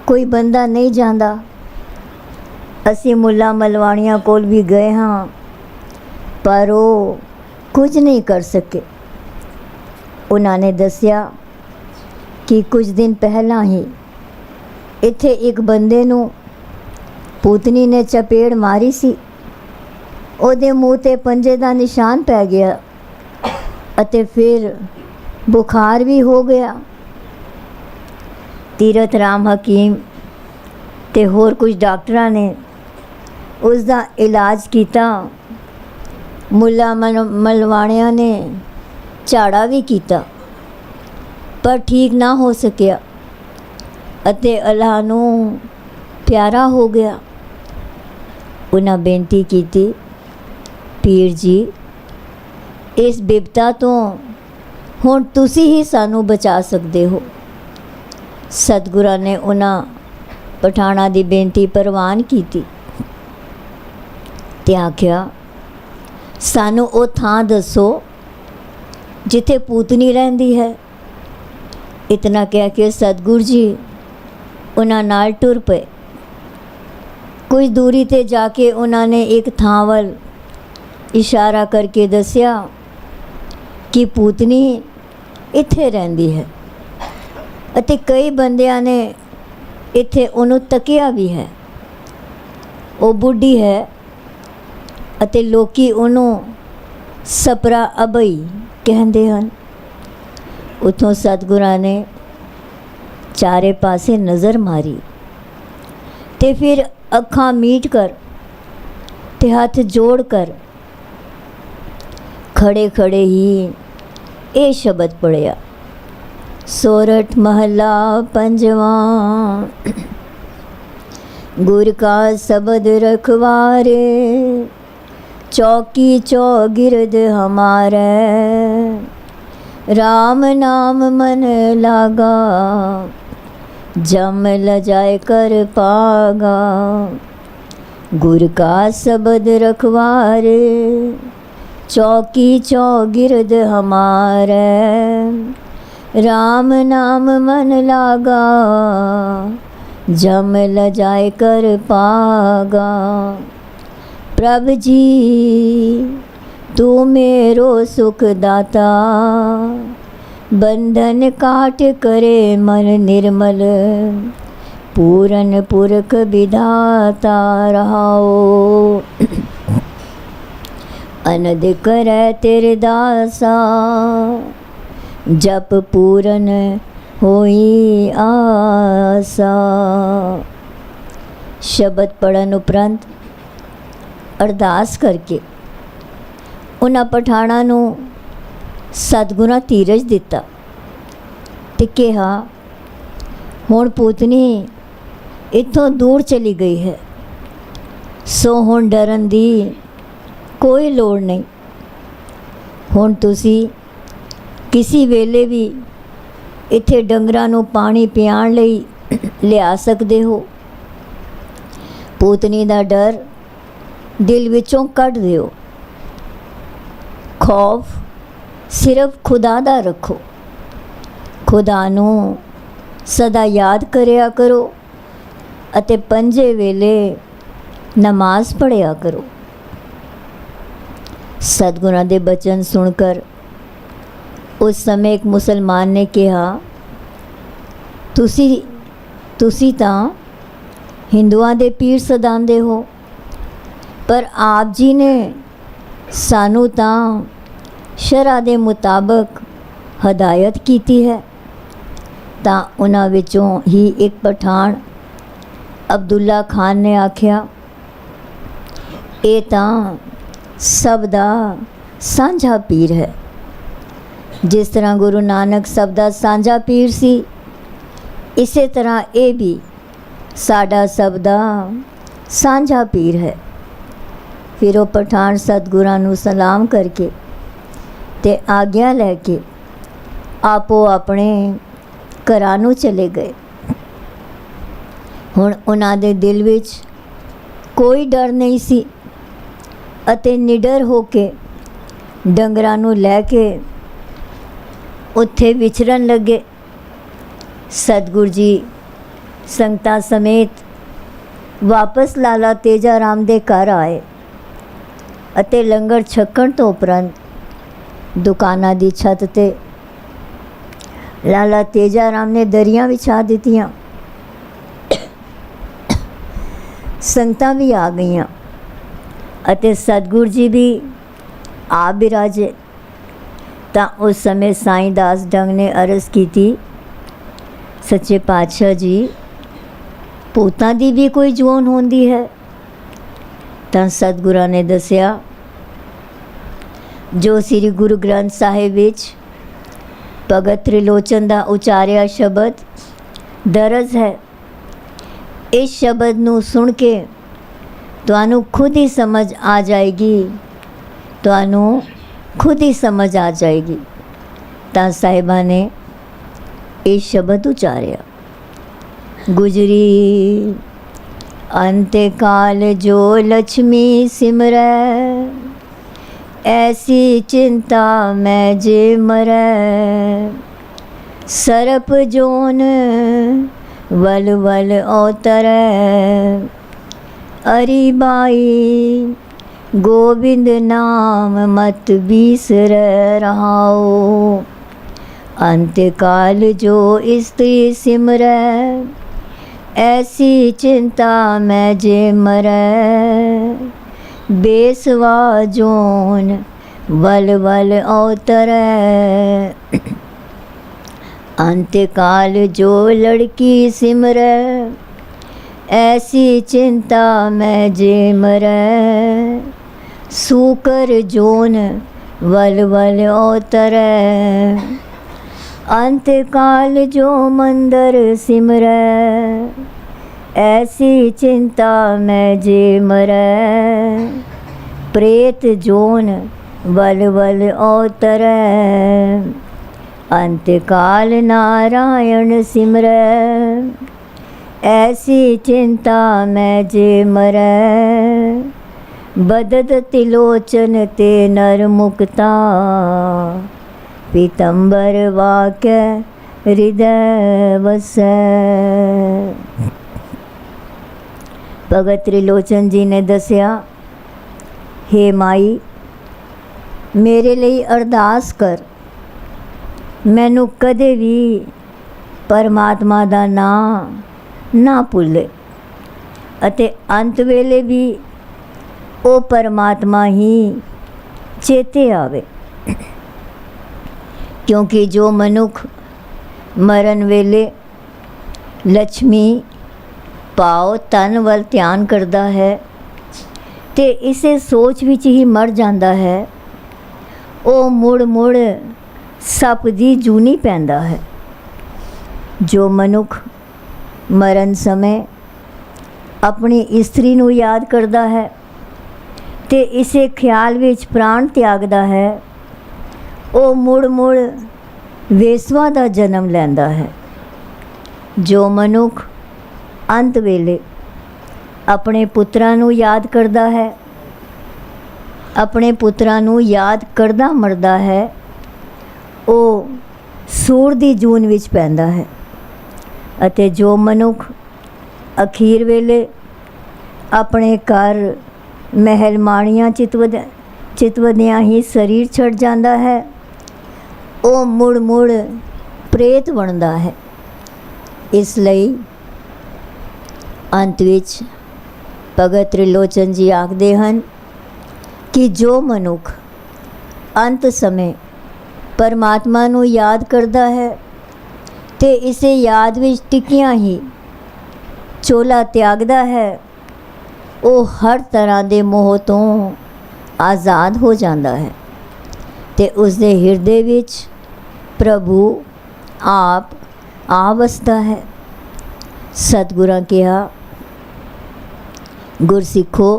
ਕੋਈ ਬੰਦਾ ਨਹੀਂ ਜਾਂਦਾ। ਅਸੀਂ ਮੁੱਲਾ ਮਲਵਾਣੀਆਂ ਕੋਲ ਵੀ ਗਏ ਹਾਂ, ਪਰ ਉਹ ਕੁਝ ਨਹੀਂ ਕਰ ਸਕੇ। ਉਹਨਾਂ ਨੇ ਦੱਸਿਆ ਕਿ ਕੁਝ ਦਿਨ ਪਹਿਲਾਂ ਹੀ ਇੱਥੇ ਇੱਕ ਬੰਦੇ ਨੂੰ ਪੂਤਨੀ ਨੇ ਚਪੇੜ ਮਾਰੀ ਸੀ। ਉਹਦੇ ਮੂੰਹ 'ਤੇ ਪੰਜੇ ਦਾ ਨਿਸ਼ਾਨ ਪੈ ਗਿਆ ਅਤੇ ਫਿਰ ਬੁਖਾਰ ਵੀ ਹੋ ਗਿਆ। ਤੀਰਥ ਰਾਮ ਹਕੀਮ ਤੇ ਹੋਰ ਕੁਝ ਡਾਕਟਰਾਂ ਨੇ ਉਸ ਦਾ ਇਲਾਜ ਕੀਤਾ। ਮੁੱਲਾ ਮਲਵਾਣਿਆਂ ਨੇ ਝਾੜਾ ਵੀ ਕੀਤਾ, ਪਰ ਠੀਕ ਨਾ ਹੋ ਸਕਿਆ ਅਤੇ ਅੱਲਾਹ ਨੂੰ ਪਿਆਰਾ ਹੋ ਗਿਆ। ਉਹਨਾਂ ਬੇਨਤੀ ਕੀਤੀ, ਪੀਰ ਜੀ ਇਸ ਬਿਪਤਾ ਤੋਂ ਹੁਣ ਤੁਸੀਂ ਹੀ ਸਾਨੂੰ ਬਚਾ ਸਕਦੇ ਹੋ। ਸਤਿਗੁਰਾਂ ਨੇ ਉਹਨਾਂ ਪਠਾਣਾ ਦੀ ਬੇਨਤੀ ਪ੍ਰਵਾਨ ਕੀਤੀ ਤੇ ਆਖਿਆ ਸਾਨੂੰ ਉਹ ਥਾਂ ਦੱਸੋ ਜਿੱਥੇ ਪੂਤਨੀ ਰਹਿੰਦੀ ਹੈ। ਇਤਨਾ ਕਹਿ ਕੇ ਸਤਿਗੁਰੂ ਜੀ ਉਹਨਾਂ ਨਾਲ ਟੁਰ ਪਏ। ਕੁਝ ਦੂਰੀ 'ਤੇ ਜਾ ਕੇ ਉਹਨਾਂ ਨੇ ਇੱਕ ਥਾਂ ਵੱਲ ਇਸ਼ਾਰਾ ਕਰਕੇ ਦੱਸਿਆ ਕਿ ਪੂਤਨੀ ਇੱਥੇ ਰਹਿੰਦੀ ਹੈ ਅਤੇ ਕਈ ਬੰਦਿਆਂ ਨੇ ਇੱਥੇ ਉਹਨੂੰ ਤੱਕਿਆ ਵੀ ਹੈ। ਉਹ ਬੁੱਢੀ ਹੈ ਅਤੇ ਲੋਕੀ ਉਹਨੂੰ ਸਪਰਾ ਅਬਈ ਕਹਿੰਦੇ ਹਨ। ਉੱਥੋਂ ਸਤਿਗੁਰਾਂ ਨੇ ਚਾਰੇ ਪਾਸੇ ਨਜ਼ਰ ਮਾਰੀ ਤੇ ਫਿਰ ਅੱਖਾਂ ਮੀਟ ਕਰ ਤੇ ਹੱਥ ਜੋੜ ਕਰ ਖੜੇ ਖੜੇ ਹੀ ਇਹ ਸ਼ਬਦ ਪੜਿਆ। सोरठ महला पंजवा। गुर का शब्द रखवारे चौकी चौगिरद हमारे। राम नाम मन लागा जम लजाए कर पागा। गुर का शब्द रखवारे चौकी चौगिरद हमारे। राम नाम मन लागा जम लजाए कर पागा। प्रभु जी तू मेरो सुख दाता। बंधन काट करे मन निर्मल। पूरन पुरख विधाता रहाओ। अनद करे तेरे दासा जप पूरन होई आसा। शब्द पढ़न उपरंत अरदास करके उन्हां पठाणां नूं सतगुरां धीरज दिता ते कहा हुण पूतनी इत्थों दूर चली गई है, सो हुण डरन दी कोई लोड़ नहीं। हुण तुसी किसी वेले भी इत्थे डंगरां नूं पानी पियाण लई लिया सकदे हो। पूतनी दा डर दिल विचों कढ दिओ। खौफ सिर्फ खुदा दा रखो। खुदा नूं सदा याद करिया करो अते पंजे वेले नमाज पढ़िया करो। सतगुरां दे बचन सुनकर उस समय एक मुसलमान ने कहा तुसी तां हिंदुआं दे पीर सदांदे हो, पर आप जी ने सानू तां शरा दे मुताबक हदायत कीती है। तां उन्हां विचों ही एक पठान अब्दुल्ला खान ने आख्या ये तां सब दा सांझा पीर है। जिस तरह गुरु नानक सब दा सांझा पीर सी, इसे तरह ये भी साडा सब दा सांझा पीर है। फिर वो पठान सतगुरां नूं सलाम करके ते आग्या लैके आपो अपने घरां नूं चले गए। हुण उन्हां दे दिल विच कोई डर नहीं सी अते निडर होके डंगरां नूं लैके उत्थे विचरन लगे। सतगुर जी संगतां समेत वापस लाला तेजा राम दे घर आए अते लंगर छकण तो उपरंत दुकानां दी छत ते लाला तेजा राम ने दरियां विछा दित्तियां। संगतां भी आ गईयां अते सतगुर जी भी आ बिराजे। ਤਾਂ उस समय साईं दास डंग ने अर्ज़ की थी सच्चे पातशाह जी भूतां दी भी कोई जोन होंदी है। ਤਾਂ सतगुरां ने दसिया जो श्री गुरु ग्रंथ साहिब विच भगत त्रिलोचन दा उचारिया शब्द दर्ज है। इस शब्द नूं सुन के तुहानूं खुद ही समझ आ जाएगी, तुहानूं खुद ही समझ आ जाएगी। ता साहिबा ने ये शब्द उचारिया गुजरी अंत काल जो लक्ष्मी सिमरै। ऐसी चिंता मैं जे मरै। सरप जोन वल वल अवतरै। अरी बाई गोविंद नाम मत बिसर रहाओ। अंत काल जो स्त्री सिमरै, ऐसी चिंता मैं जे मरै। बेसवा जोन वल वल अवतरै। अंत काल जो लड़की सिमरै, ऐसी चिंता मैं जे मरै। सूकर जोन वल वल अवतरै। अंत काल जो मंदर सिमरै, ऐसी चिंता मैं जे मरै। प्रेत जोन वल वल अवतरै। अंत काल नारायण सिमरै, ऐसी चिंता मैं जे मरै। बदद तिलोचन ते नर मुक्ता, पीतंबर वाक्य हृदय वसै। भगत त्रिलोचन जी ने दसिया, हे माई मेरे लिए अरदास कर, मैनू कदे भी परमात्मा दा नाम ना भुले अते अंत वेले भी ओ परमात्मा ही चेते आवे। क्योंकि जो मनुख मरण वेले लक्ष्मी पाओ तन वल ध्यान करता है ते इसे सोच विच ही मर जाता है, ओ मुड़ मुड़ सप दी जूनी पैंदा है। जो मनुख मरण समय अपनी इस्त्री नू याद करता है ते इसे ख्याल विच प्राण त्यागदा है, ओ मुड़ मुड़ वेसवा दा जन्म लैंदा है। जो मनुख अंत वेले अपने पुत्रां नू याद करता है, अपने पुत्रां नू याद करदा मरदा है, ओ सूर दी जून विच पैंदा है। अते जो मनुख अखीर वेले अपने घर महल माणियां चितवदियां ही शरीर छड़ जाता है, ओ मुड़ मुड़ प्रेत बनता है। इसलिए अंत विच भगत त्रिलोचन जी आखदे हन कि जो मनुख अंत समय परमात्मा नू याद करता है ते इसे याद विच टिकियां ही चोला त्यागदा है, वो हर तरह के मोह तो आज़ाद हो जाता है ते उसके हिरदे विच प्रभु आप आ वसदा है। सतगुरां कहा, गुरसिखो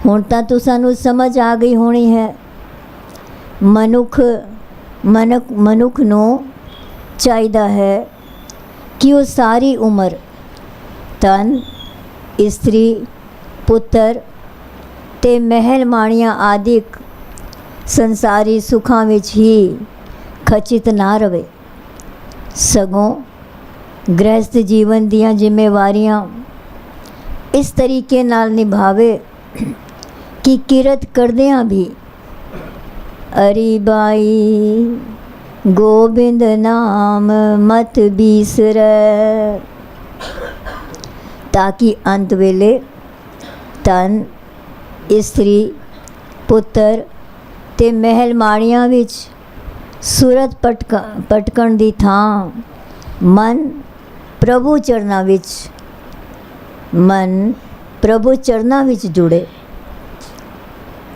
हुण तां तुसानू समझ आ गई होनी है। मनुख नू चाहिदा है कि वो सारी उम्र धन इस्त्री पुत्र ते महल माणियां आदिक संसारी सुखां विच ही खचित ना रवे, सगों गृहस्थ जीवन दियां जिम्मेवारियां इस तरीके नाल निभावे कि किरत करदियां भी अरी बाई गोबिंद नाम मत बिसरै। ताकि अंत वेले धन इस्त्री पुत्र ते महल माड़ियां विच सूरत पटकण दी थां मन प्रभु चरना विच जुड़े।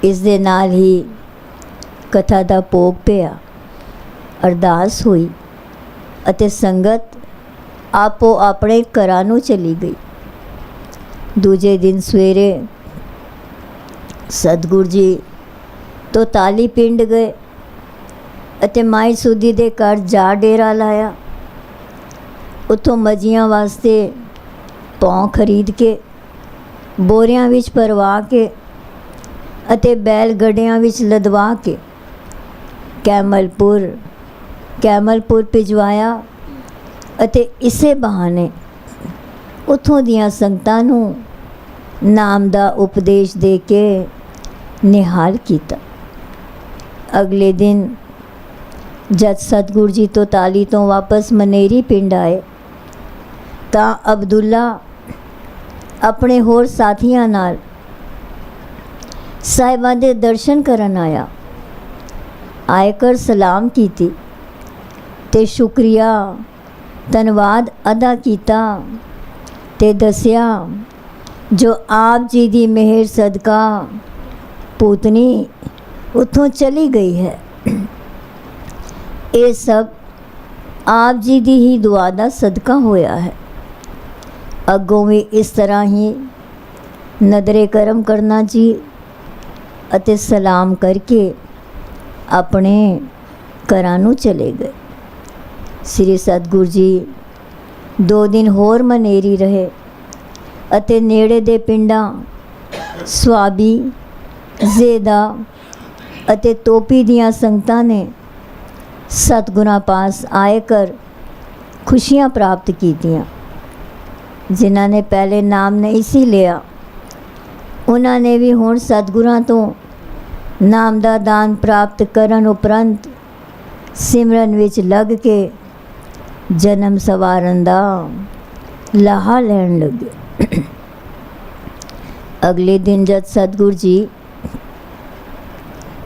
इस दे नाल ही कथा दा भोग पिया, अरदास हुई अते संगत आपो अपने घरां नूं चली गई। दूजे दिन सवेरे सतगुरु जी तो ताली पिंड गए अते माई सुधी दे घर जा डेरा लाया। उत्थों मजियां वास्ते पौं खरीद के बोरियां विच भरवा के अते बैल गड्डियां विच लदवा के कैमलपुर भिजवाया अते इसे बहाने उत्थों दियां संगतां नूं नाम दा उपदेश दे के ਨਿਹਾਲ ਕੀਤਾ। ਅਗਲੇ ਦਿਨ ਜਦ ਸਤਿਗੁਰੂ ਜੀ ਤੋਂ ਤਾਲੀ ਤੋਂ ਵਾਪਸ ਮਨੇਰੀ ਪਿੰਡ ਆਏ ਤਾਂ ਅਬਦੁੱਲਾ ਆਪਣੇ ਹੋਰ ਸਾਥੀਆਂ ਨਾਲ ਸਾਹਿਬਾਂ ਦੇ ਦਰਸ਼ਨ ਕਰਨ ਆਇਆ। ਆਇਕਰ ਸਲਾਮ ਕੀਤੀ ਤੇ ਸ਼ੁਕਰੀਆ ਧੰਨਵਾਦ ਅਦਾ ਕੀਤਾ ਤੇ ਦੱਸਿਆ ਜੋ ਆਪ ਜੀ ਦੀ ਮਿਹਰ ਸਦਕਾ ਪੂਤਨੀ ਉੱਥੋਂ ਚਲੀ ਗਈ ਹੈ। ਇਹ ਸਭ ਆਪ ਜੀ ਦੀ ਹੀ ਦੁਆ ਦਾ ਸਦਕਾ ਹੋਇਆ ਹੈ। ਅੱਗੋਂ ਵੀ ਇਸ ਤਰ੍ਹਾਂ ਹੀ ਨਦਰੇ ਕਰਮ ਕਰਨਾ ਜੀ ਅਤੇ ਸਲਾਮ ਕਰਕੇ ਆਪਣੇ ਘਰਾਂ ਨੂੰ ਚਲੇ ਗਏ। ਸ੍ਰੀ ਸਤਿਗੁਰੂ ਜੀ 2 ਦਿਨ ਹੋਰ ਮਨੇਰੀ ਰਹੇ ਅਤੇ ਨੇੜੇ ਦੇ ਪਿੰਡਾਂ ਸੁਆਬੀ, ਜ਼ੇਦਾ ਅਤੇ ਤੋਪੀ ਦੀਆਂ ਸੰਗਤਾਂ ਨੇ ਸਤਿਗੁਰਾਂ ਪਾਸ ਆਏ ਕਰ ਖੁਸ਼ੀਆਂ ਪ੍ਰਾਪਤ ਕੀਤੀਆਂ। ਜਿਨ੍ਹਾਂ ਨੇ ਪਹਿਲੇ ਨਾਮ ਨਹੀਂ ਸੀ ਲਿਆ ਉਹਨਾਂ ਨੇ ਵੀ ਹੁਣ ਸਤਿਗੁਰਾਂ ਤੋਂ ਨਾਮ ਦਾ ਦਾਨ ਪ੍ਰਾਪਤ ਕਰਨ ਉਪਰੰਤ ਸਿਮਰਨ ਵਿੱਚ ਲੱਗ ਕੇ ਜਨਮ ਸਵਾਰਨ ਦਾ ਲਾਹਾ ਲੈਣ ਲੱਗੇ। ਅਗਲੇ ਦਿਨ ਜਦ ਸਤਿਗੁਰੂ ਜੀ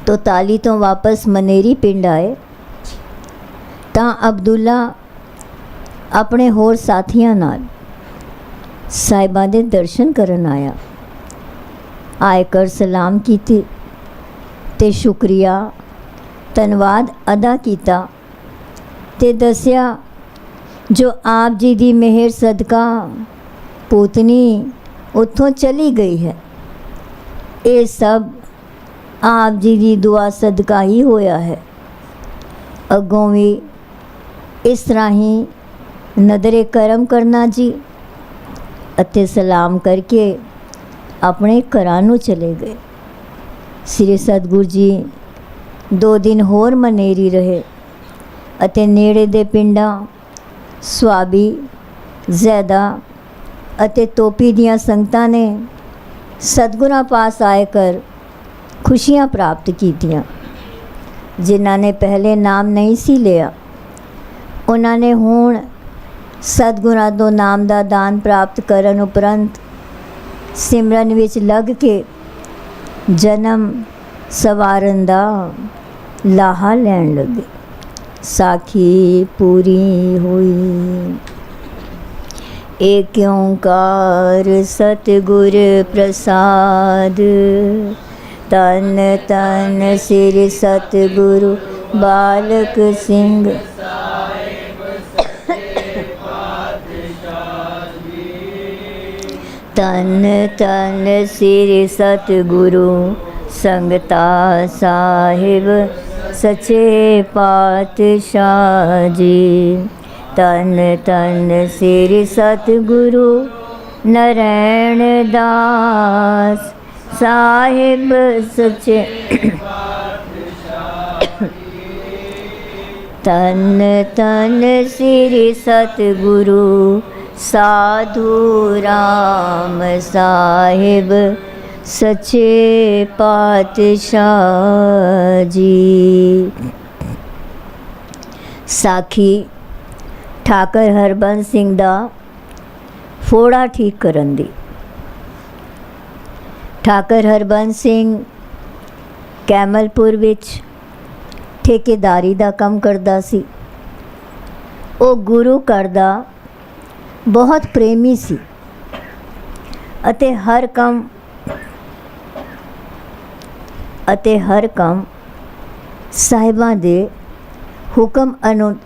ਤੋਂ ਤਾਲੀ ਤੋਂ ਵਾਪਸ ਮਨੇਰੀ ਪਿੰਡ ਆਏ ਤਾਂ ਅਬਦੁੱਲਾ ਆਪਣੇ ਹੋਰ ਸਾਥੀਆਂ ਨਾਲ ਸਾਹਿਬਾਂ ਦੇ ਦਰਸ਼ਨ ਕਰਨ ਆਇਆ। ਆਇਕਰ ਸਲਾਮ ਕੀਤੀ ਤੇ ਸ਼ੁਕਰੀਆ ਧੰਨਵਾਦ ਅਦਾ ਕੀਤਾ ਤੇ ਦੱਸਿਆ ਜੋ ਆਪ ਜੀ ਦੀ ਮਿਹਰ ਸਦਕਾ ਪੂਤਨੀ ਉੱਥੋਂ ਚਲੀ ਗਈ ਹੈ। ਇਹ ਸਭ ਆਪ ਜੀ ਦੀ ਦੁਆ ਸਦਕਾ ਹੀ ਹੋਇਆ ਹੈ। ਅੱਗੋਂ ਵੀ ਇਸ ਤਰ੍ਹਾਂ ਹੀ ਨਦਰੇ ਕਰਮ ਕਰਨਾ ਜੀ ਅਤੇ ਸਲਾਮ ਕਰਕੇ ਆਪਣੇ ਘਰਾਂ ਨੂੰ ਚਲੇ ਗਏ। ਸ੍ਰੀ ਸਤਿਗੁਰੂ ਜੀ 2 ਦਿਨ ਹੋਰ ਮਨੇਰੀ ਰਹੇ ਅਤੇ ਨੇੜੇ ਦੇ ਪਿੰਡਾਂ ਸੁਆਬੀ, ਜ਼ੈਦਾ ਅਤੇ ਤੋਪੀ ਦੀਆਂ ਸੰਗਤਾਂ ਨੇ ਸਤਿਗੁਰਾਂ ਪਾਸ ਆਏ ਕਰ ਖੁਸ਼ੀਆਂ ਪ੍ਰਾਪਤ ਕੀਤੀਆਂ। ਜਿਨ੍ਹਾਂ ਨੇ ਪਹਿਲੇ ਨਾਮ ਨਹੀਂ ਸੀ ਲਿਆ ਉਹਨਾਂ ਨੇ ਹੁਣ ਸਤਿਗੁਰਾਂ ਤੋਂ ਨਾਮ ਦਾ ਦਾਨ ਪ੍ਰਾਪਤ ਕਰਨ ਉਪਰੰਤ ਸਿਮਰਨ ਵਿੱਚ ਲੱਗ ਕੇ ਜਨਮ ਸਵਾਰਨ ਦਾ ਲਾਹਾ ਲੈਣ ਲੱਗੇ। ਸਾਖੀ ਪੂਰੀ ਹੋਈ। ਏਕ ਓਂਕਾਰ ਸਤਿਗੁਰ ਪ੍ਰਸਾਦ। ਤਨ ਤਨ ਸ੍ਰੀ ਸਤਿਗੁਰੂ ਬਾਲਕ ਸਿੰਘ ਤਨ ਤਨ ਸ੍ਰੀ ਸਤਿਗੁਰੂ ਸੰਗਤਾ ਸਾਹਿਬ ਸੱਚੇ ਪਾਤਸ਼ਾਹ ਜੀ। ਤਨ ਤਨ ਸ੍ਰੀ ਸਤਿਗੁਰੂ ਨਰੈਣ ਦਾਸ ਸਾਹਿਬ ਸੱਚੇ ਤਨ ਤਨ ਸ੍ਰੀ ਸਤਿਗੁਰੂ ਸਾਧੂ ਰਾਮ ਸਾਹਿਬ ਸੱਚੇ ਪਾਤਸ਼ਾਹ ਜੀ। ਸਾਖੀ ਠਾਕਰ ਹਰਬੰਸ ਸਿੰਘ ਦਾ ਫੋੜਾ ਠੀਕ ਕਰਨ ਦੀ। ਠਾਕਰ ਹਰਬੰਸ ਸਿੰਘ ਕੈਮਲਪੁਰ ਵਿੱਚ ਠੇਕੇਦਾਰੀ ਦਾ ਕੰਮ ਕਰਦਾ ਸੀ। ਉਹ ਗੁਰੂ ਘਰ ਦਾ ਬਹੁਤ ਪ੍ਰੇਮੀ ਸੀ ਅਤੇ ਹਰ ਕੰਮ ਸਾਹਿਬਾਂ ਦੇ ਹੁਕਮ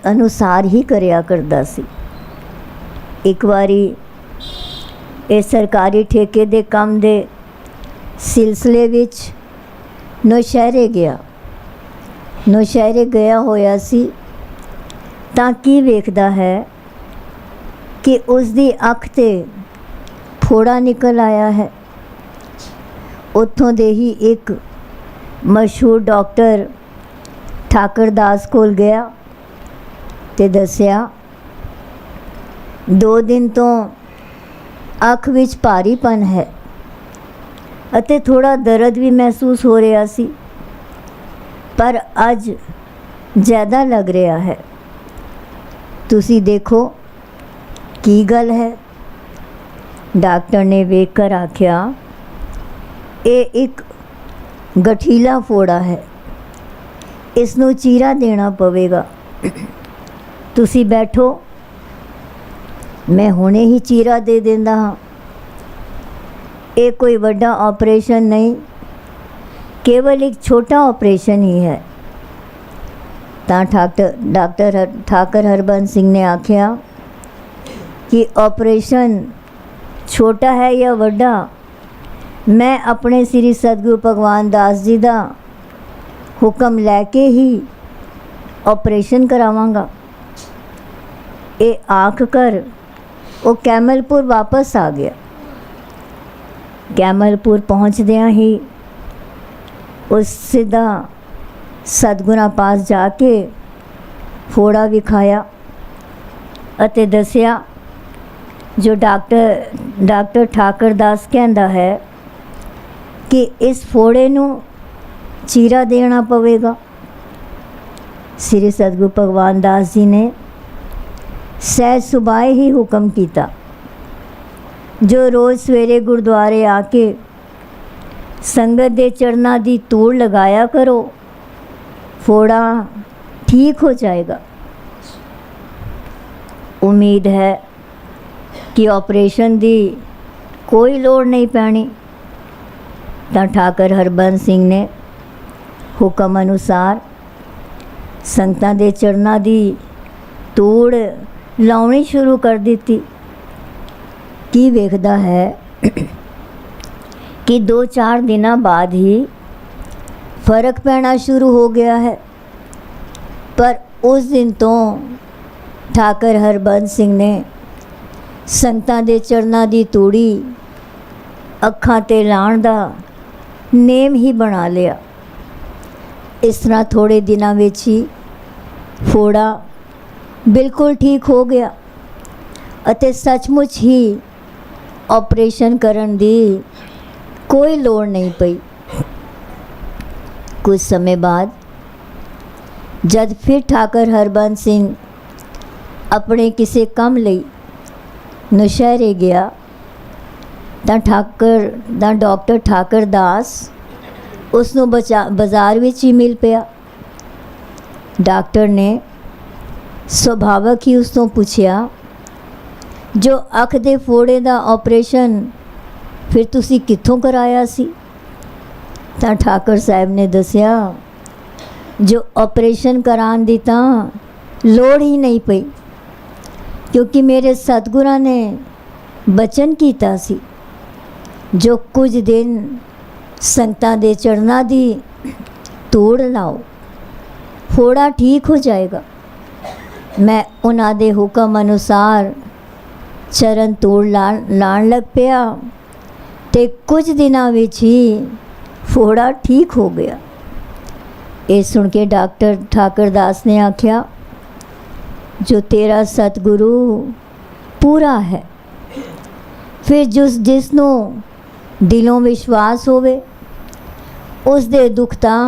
ਅਨੁਸਾਰ ਹੀ ਕਰਿਆ ਕਰਦਾ ਸੀ। ਇੱਕ ਵਾਰੀ ਇਹ ਸਰਕਾਰੀ ਠੇਕੇ ਦੇ ਕੰਮ ਦੇ ਸਿਲਸਿਲੇ ਵਿੱਚ ਨੌਸ਼ਹਿਰੇ ਗਿਆ ਹੋਇਆ ਸੀ ਤਾਂ ਕੀ ਵੇਖਦਾ ਹੈ ਕਿ ਉਸ ਦੀ ਅੱਖ 'ਤੇ ਫੋੜਾ ਨਿਕਲ ਆਇਆ ਹੈ। ਉੱਥੋਂ ਦੇ ਹੀ ਇੱਕ ਮਸ਼ਹੂਰ ਡਾਕਟਰ ਠਾਕਰ ਦਾਸ ਕੋਲ ਗਿਆ ਤੇ ਦੱਸਿਆ 2 ਦਿਨ ਤੋਂ ਅੱਖ ਵਿੱਚ ਭਾਰੀਪਨ ਹੈ ਅਤੇ ਥੋੜ੍ਹਾ ਦਰਦ ਵੀ ਮਹਿਸੂਸ ਹੋ ਰਿਹਾ ਸੀ, ਪਰ ਅੱਜ ਜ਼ਿਆਦਾ ਲੱਗ ਰਿਹਾ ਹੈ। ਤੁਸੀਂ ਦੇਖੋ ਕੀ ਗੱਲ ਹੈ। ਡਾਕਟਰ ਨੇ ਵੇਖ ਕਰ ਆਖਿਆ, ਇਹ ਇੱਕ ਗਠੀਲਾ ਫੋੜਾ ਹੈ, ਇਸ ਨੂੰ ਚੀਰਾ ਦੇਣਾ ਪਵੇਗਾ। ਤੁਸੀਂ ਬੈਠੋ, ਮੈਂ ਹੁਣੇ ਹੀ ਚੀਰਾ ਦੇ ਦਿੰਦਾ ਹਾਂ। ਇਹ ਕੋਈ ਵੱਡਾ ਆਪਰੇਸ਼ਨ ਨਹੀਂ, केवल एक छोटा ऑपरेशन ही है। ਤਾਂ ਡਾਕਟਰ ਠਾਕਰ ਹਰਬੰਸ ਸਿੰਘ ਨੇ ਆਖਿਆ ਕਿ ਆਪਰੇਸ਼ਨ ਛੋਟਾ ਹੈ ਜਾਂ ਵੱਡਾ, ਮੈਂ ਆਪਣੇ ਸ੍ਰੀ ਸਤਿਗੁਰੂ ਭਗਵਾਨ ਦਾਸ ਜੀ ਦਾ ਹੁਕਮ ਲੈ ਕੇ ਹੀ ਆਪਰੇਸ਼ਨ ਕਰਾਵਾਂਗਾ। ਇਹ ਆਖ ਕਰ ਉਹ ਕੈਮਲਪੁਰ ਵਾਪਸ ਆ ਗਿਆ। ਕੈਮਲਪੁਰ ਪਹੁੰਚਦਿਆਂ ਹੀ ਉਸ ਸਿੱਧਾ ਸਤਿਗੁਰਾਂ ਪਾਸ ਜਾ ਕੇ ਫੋੜਾ ਵਿਖਾਇਆ ਅਤੇ ਦੱਸਿਆ ਜੋ ਡਾਕਟਰ ਠਾਕਰ ਦਾਸ ਕਹਿੰਦਾ ਹੈ ਕਿ ਇਸ ਫੋੜੇ ਨੂੰ ਚੀਰਾ ਦੇਣਾ ਪਵੇਗਾ। ਸ੍ਰੀ ਸਤਿਗੁਰੂ ਭਗਵਾਨ ਦਾਸ ਜੀ ਨੇ ਸਹਿਜ ਸੁਭਾਏ ਹੀ ਹੁਕਮ ਕੀਤਾ, ਜੋ ਰੋਜ਼ ਸਵੇਰੇ ਗੁਰਦੁਆਰੇ ਆ ਕੇ ਸੰਗਤ ਦੇ ਚਰਨਾਂ ਦੀ ਧੂੜ ਲਗਾਇਆ ਕਰੋ, फोड़ा ठीक हो जाएगा। उम्मीद है कि ऑपरेशन दी कोई लोड़ नहीं पैनी। ਤਾਂ ਠਾਕਰ ਹਰਬੰਸ ਸਿੰਘ ਨੇ ਹੁਕਮ ਅਨੁਸਾਰ ਸੰਗਤਾਂ ਦੇ ਚਰਨਾਂ ਦੀ ਧੂੜ ਲਾਉਣੀ ਸ਼ੁਰੂ ਕਰ ਦਿੱਤੀ। ਕੀ ਵੇਖਦਾ ਹੈ कि 2-4 ਦਿਨਾਂ ਬਾਅਦ ਹੀ फर्क पैना शुरू हो गया है। पर उस दिन तो ठाकर हरबंस सिंह ने संगतां दे चरनां दी तूड़ी अखां ते लाण दा नेम ही बना लिया। इस तरह थोड़े दिनां विच ही फोड़ा बिल्कुल ठीक हो गया अते सचमुच ही ऑपरेशन करन दी कोई लोड़ नहीं पई। कुछ समय बाद जब फिर ठाकर हरबंस सिंह अपने किसी काम लई नौशहरे गया ਤਾਂ डॉक्टर ठाकर दास उसनों बाज़ार विच ही मिल पिया। डॉक्टर ने सुभावक ही उसनों पूछया, जो अख दे फोड़े दा ऑपरेशन फिर तुसी कित्थों कराया सी? ਤਾਂ ਠਾਕਰ ਸਾਹਿਬ ਨੇ ਦੱਸਿਆ, ਜੋ ਆਪਰੇਸ਼ਨ ਕਰਾਉਣ ਦੀ ਤਾਂ ਲੋੜ ਹੀ ਨਹੀਂ ਪਈ, ਕਿਉਂਕਿ ਮੇਰੇ ਸਤਿਗੁਰਾਂ ਨੇ ਬਚਨ ਕੀਤਾ ਸੀ, ਜੋ ਕੁਝ ਦਿਨ ਸੰਗਤਾਂ ਦੇ ਚਰਨਾਂ ਦੀ ਧੂੜ ਲਾਓ, ਫੋੜਾ ਠੀਕ ਹੋ ਜਾਏਗਾ। ਮੈਂ ਉਹਨਾਂ ਦੇ ਹੁਕਮ ਅਨੁਸਾਰ ਚਰਨ ਧੂੜ ਲਾਣ ਲੱਗ ਪਿਆ ਤੇ ਕੁਝ ਦਿਨਾਂ ਵਿੱਚ ਹੀ फोड़ा ठीक हो गया। ये सुन के डॉक्टर ठाकर दास ने आख्या, जो तेरा सतगुरु पूरा है, फिर जिसनों दिलों विश्वास होवे उस दे दुख तां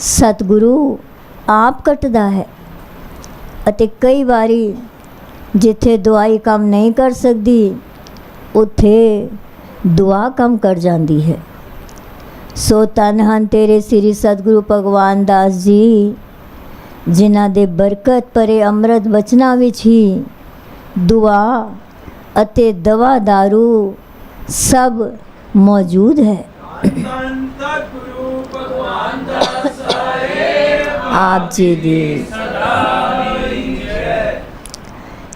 सतगुरु आप कटदा है। अते कई बारी जिथे दवाई काम नहीं कर सकती उत्थे दुआ काम कर जाती है। सो तन हन तेरे श्री सतगुरु भगवान दास जी, जिन्हां दे बरकत भरे अमृत बचनां विच ही दुआ अते दवा दारू सब मौजूद है। आप जी दी।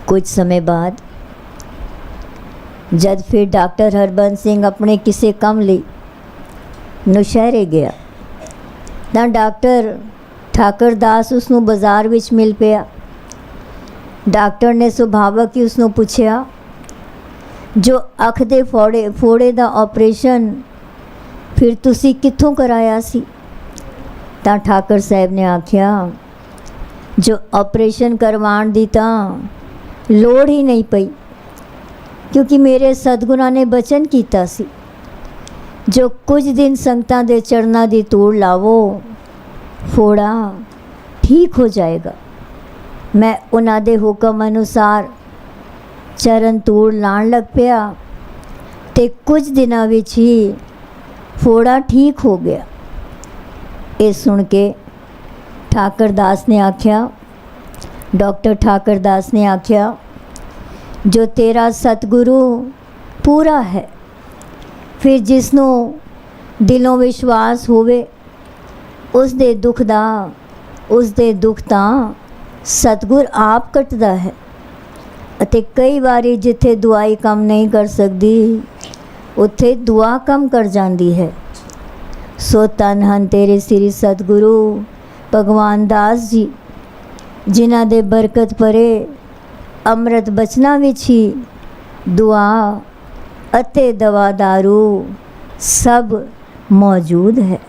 कुछ समय बाद जब फिर डॉक्टर हरबंस सिंह अपने किसी काम लई नौशहरे गया ਤਾਂ डॉक्टर ठाकर दास उसनों बाज़ार विच मिल पिया। डॉक्टर ने सुभावक ही उसनों पूछया, जो अख दे फोड़े दा ऑपरेशन फिर तुसी कित्थों कराया सी? ਤਾਂ ठाकर साहब ने आख्या, जो ऑपरेशन करवाण दी तां लोड़ ही नहीं पई, क्योंकि मेरे सतगुरां ने बचन कीता सी, ਜੋ ਕੁਝ ਦਿਨ ਸੰਗਤਾਂ ਦੇ ਚਰਨਾਂ ਦੀ ਧੂੜ ਲਾਵੋ, ਫੋੜਾ ਠੀਕ ਹੋ ਜਾਏਗਾ। ਮੈਂ ਉਹਨਾਂ ਦੇ ਹੁਕਮ ਅਨੁਸਾਰ ਚਰਨ ਧੂੜ ਲਾਣ ਲੱਗ ਪਿਆ ਤੇ ਕੁਝ ਦਿਨਾਂ ਵਿੱਚ ਹੀ ਫੋੜਾ ਠੀਕ ਹੋ ਗਿਆ। ਇਹ ਸੁਣ ਕੇ ਠਾਕਰ ਦਾਸ ਨੇ ਆਖਿਆ, ਡਾਕਟਰ ਠਾਕਰ ਦਾਸ ਨੇ ਆਖਿਆ, ਜੋ ਤੇਰਾ ਸਤਿਗੁਰੂ ਪੂਰਾ ਹੈ, ਫਿਰ ਜਿਸ ਨੂੰ ਦਿਲੋਂ ਵਿਸ਼ਵਾਸ ਹੋਵੇ ਉਸ ਦੇ ਦੁੱਖ ਤਾਂ ਸਤਿਗੁਰ ਆਪ ਕੱਟਦਾ ਹੈ। ਅਤੇ ਕਈ ਵਾਰੀ ਜਿੱਥੇ ਦੁਆਈ ਕੰਮ ਨਹੀਂ ਕਰ ਸਕਦੀ, ਉੱਥੇ ਦੁਆ ਕੰਮ ਕਰ ਜਾਂਦੀ ਹੈ। ਸੋ ਧੰਨ ਹਨ ਤੇਰੇ ਸ੍ਰੀ ਸਤਿਗੁਰੂ ਭਗਵਾਨ ਦਾਸ ਜੀ, ਜਿਨ੍ਹਾਂ ਦੇ ਬਰਕਤ ਭਰੇ ਅੰਮ੍ਰਿਤ ਬਚਨਾਂ ਵਿੱਚ ਹੀ ਦੁਆ ਅਤੇ ਦਵਾ ਦਾਰੂ ਸਭ ਮੌਜੂਦ ਹੈ।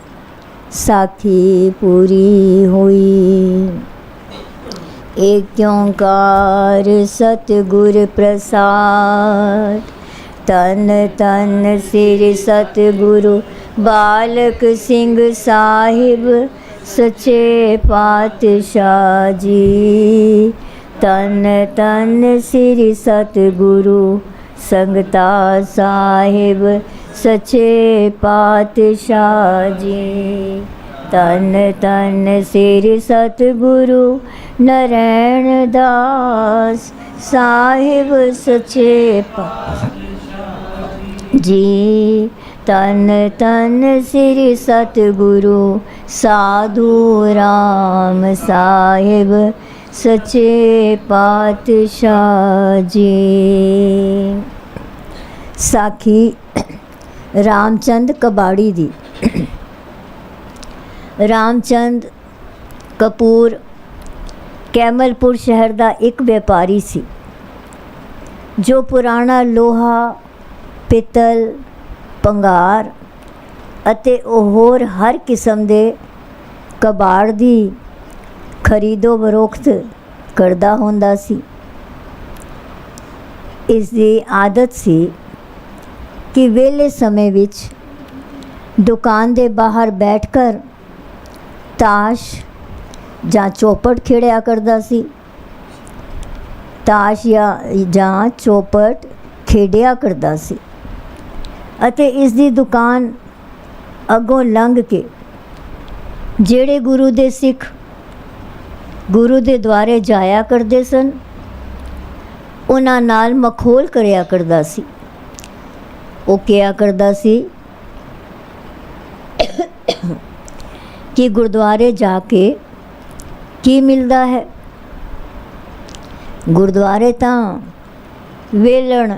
ਸਾਖੀ ਪੂਰੀ ਹੋਈ। ਏਕ ਓੰਕਾਰ ਸਤਿਗੁਰ ਪ੍ਰਸਾਦ। ਤਨ ਤਨ ਸ੍ਰੀ ਸਤਿਗੁਰੂ ਬਾਲਕ ਸਿੰਘ ਸਾਹਿਬ ਸੱਚੇ ਪਾਤਸ਼ਾਹ ਜੀ। ਤਨ ਤਨ ਸ੍ਰੀ ਸਤਿਗੁਰੂ ਸੰਗਤਾ ਸਾਹਿਬ ਸੱਚੇ ਪਾਤਸ਼ਾਹ ਜੀ। ਤਨ ਤਨ ਸ੍ਰੀ ਸਤਿਗੁਰੂ ਨਰੈਣ ਦਾਸ ਸਾਹਿਬ ਸੱਚੇ ਪਾਤਸ਼ਾਹ ਜੀ। ਤਨ ਤਨ ਸ੍ਰੀ ਸਤਿਗੁਰੂ ਸਾਧੂ ਰਾਮ ਸਾਹਿਬ ਸੱਚੇ ਪਾਤਸ਼ਾਹ ਜੀ। ਸਾਖੀ ਰਾਮਚੰਦ ਕਬਾੜੀ ਦੀ। ਰਾਮਚੰਦ ਕਪੂਰ ਕੈਮਲਪੁਰ ਸ਼ਹਿਰ ਦਾ ਇੱਕ ਵਪਾਰੀ ਸੀ, ਜੋ ਪੁਰਾਣਾ ਲੋਹਾ, ਪਿੱਤਲ, ਭੰਗਾਰ ਅਤੇ ਹੋਰ ਹਰ ਕਿਸਮ ਦੇ ਕਬਾੜ ਦੀ ਖਰੀਦੋ ਫਰੋਖਤ ਕਰਦਾ ਹੁੰਦਾ ਸੀ। ਇਸ ਦੀ ਆਦਤ ਸੀ ਕਿ ਵਿਹਲੇ ਸਮੇਂ ਵਿੱਚ ਦੁਕਾਨ ਦੇ ਬਾਹਰ ਬੈਠ ਕਰ ਤਾਸ਼ ਜਾਂ ਚੌਪੜ ਖੇਡਿਆ ਕਰਦਾ ਸੀ। ਤਾਸ਼ ਜਾਂ ਚੌਪੜ ਖੇਡਿਆ ਕਰਦਾ ਸੀ ਅਤੇ ਇਸ ਦੀ ਦੁਕਾਨ ਅੱਗੋਂ ਲੰਘ ਕੇ ਜਿਹੜੇ ਗੁਰੂ ਦੇ ਸਿੱਖ ਗੁਰੂ ਦੇ ਦੁਆਰੇ ਜਾਇਆ ਕਰਦੇ ਸਨ, ਉਹਨਾਂ ਨਾਲ ਮਖੌਲ ਕਰਿਆ ਕਰਦਾ ਸੀ। ਉਹ ਕਿਹਾ ਕਰਦਾ ਸੀ ਕਿ ਗੁਰਦੁਆਰੇ ਜਾ ਕੇ ਕੀ ਮਿਲਦਾ ਹੈ? ਗੁਰਦੁਆਰੇ ਤਾਂ ਵੇਲਣ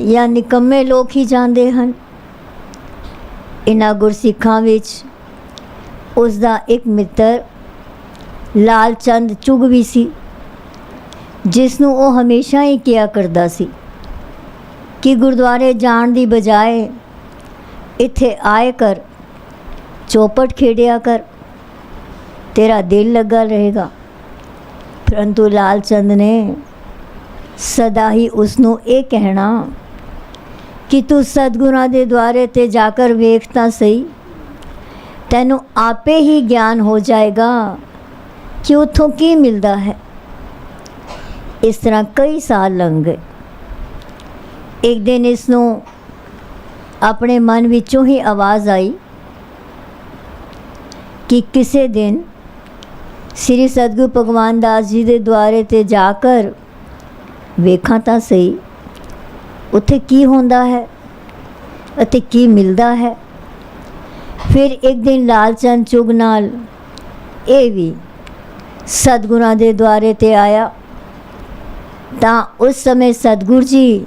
ਜਾਂ ਨਿਕੰਮੇ ਲੋਕ ਹੀ ਜਾਂਦੇ ਹਨ। ਇਹਨਾਂ ਗੁਰਸਿੱਖਾਂ ਵਿੱਚ ਉਸ ਦਾ ਇੱਕ ਮਿੱਤਰ ਲਾਲ ਚੰਦ ਚੁਗ ਵੀ ਸੀ, ਜਿਸ ਨੂੰ ਉਹ ਹਮੇਸ਼ਾ ਹੀ ਕਿਹਾ ਕਰਦਾ ਸੀ ਕਿ ਗੁਰਦੁਆਰੇ ਜਾਣ ਦੀ ਬਜਾਏ ਇੱਥੇ ਆਏ ਕਰ, ਚੌਪੜ ਖੇਡਿਆ ਕਰ, ਤੇਰਾ ਦਿਲ ਲੱਗਾ ਰਹੇਗਾ। ਪਰੰਤੂ ਲਾਲ ਚੰਦ ਨੇ ਸਦਾ ਹੀ ਉਸ ਨੂੰ ਇਹ ਕਹਿਣਾ ਕਿ ਤੂੰ ਸਤਿਗੁਰਾਂ ਦੇ ਦੁਆਰੇ 'ਤੇ ਜਾ ਕਰ ਵੇਖ ਤਾਂ ਸਹੀ, ਤੈਨੂੰ ਆਪੇ ਹੀ ਗਿਆਨ ਹੋ ਜਾਏਗਾ ਕਿ ਉੱਥੋਂ ਕੀ ਮਿਲਦਾ ਹੈ। ਇਸ ਤਰ੍ਹਾਂ ਕਈ ਸਾਲ ਲੰਘ ਗਏ। ਇੱਕ ਦਿਨ ਇਸ ਨੂੰ ਆਪਣੇ ਮਨ ਵਿੱਚੋਂ ਹੀ ਆਵਾਜ਼ ਆਈ ਕਿ ਕਿਸੇ ਦਿਨ ਸ੍ਰੀ ਸਤਿਗੁਰੂ ਭਗਵਾਨ ਦਾਸ ਜੀ ਦੇ ਦੁਆਰੇ 'ਤੇ ਜਾ ਕਰ ਵੇਖਾਂ ਤਾਂ ਸਹੀ, ਉੱਥੇ ਕੀ ਹੁੰਦਾ ਹੈ ਅਤੇ ਕੀ ਮਿਲਦਾ ਹੈ। ਫਿਰ ਇੱਕ ਦਿਨ ਲਾਲ ਚੰਦ ਚੁਗ ਨਾਲ ਇਹ ਵੀ ਸਤਿਗੁਰਾਂ ਦੇ ਦੁਆਰੇ 'ਤੇ ਆਇਆ ਤਾਂ ਉਸ ਸਮੇਂ ਸਤਿਗੁਰ ਜੀ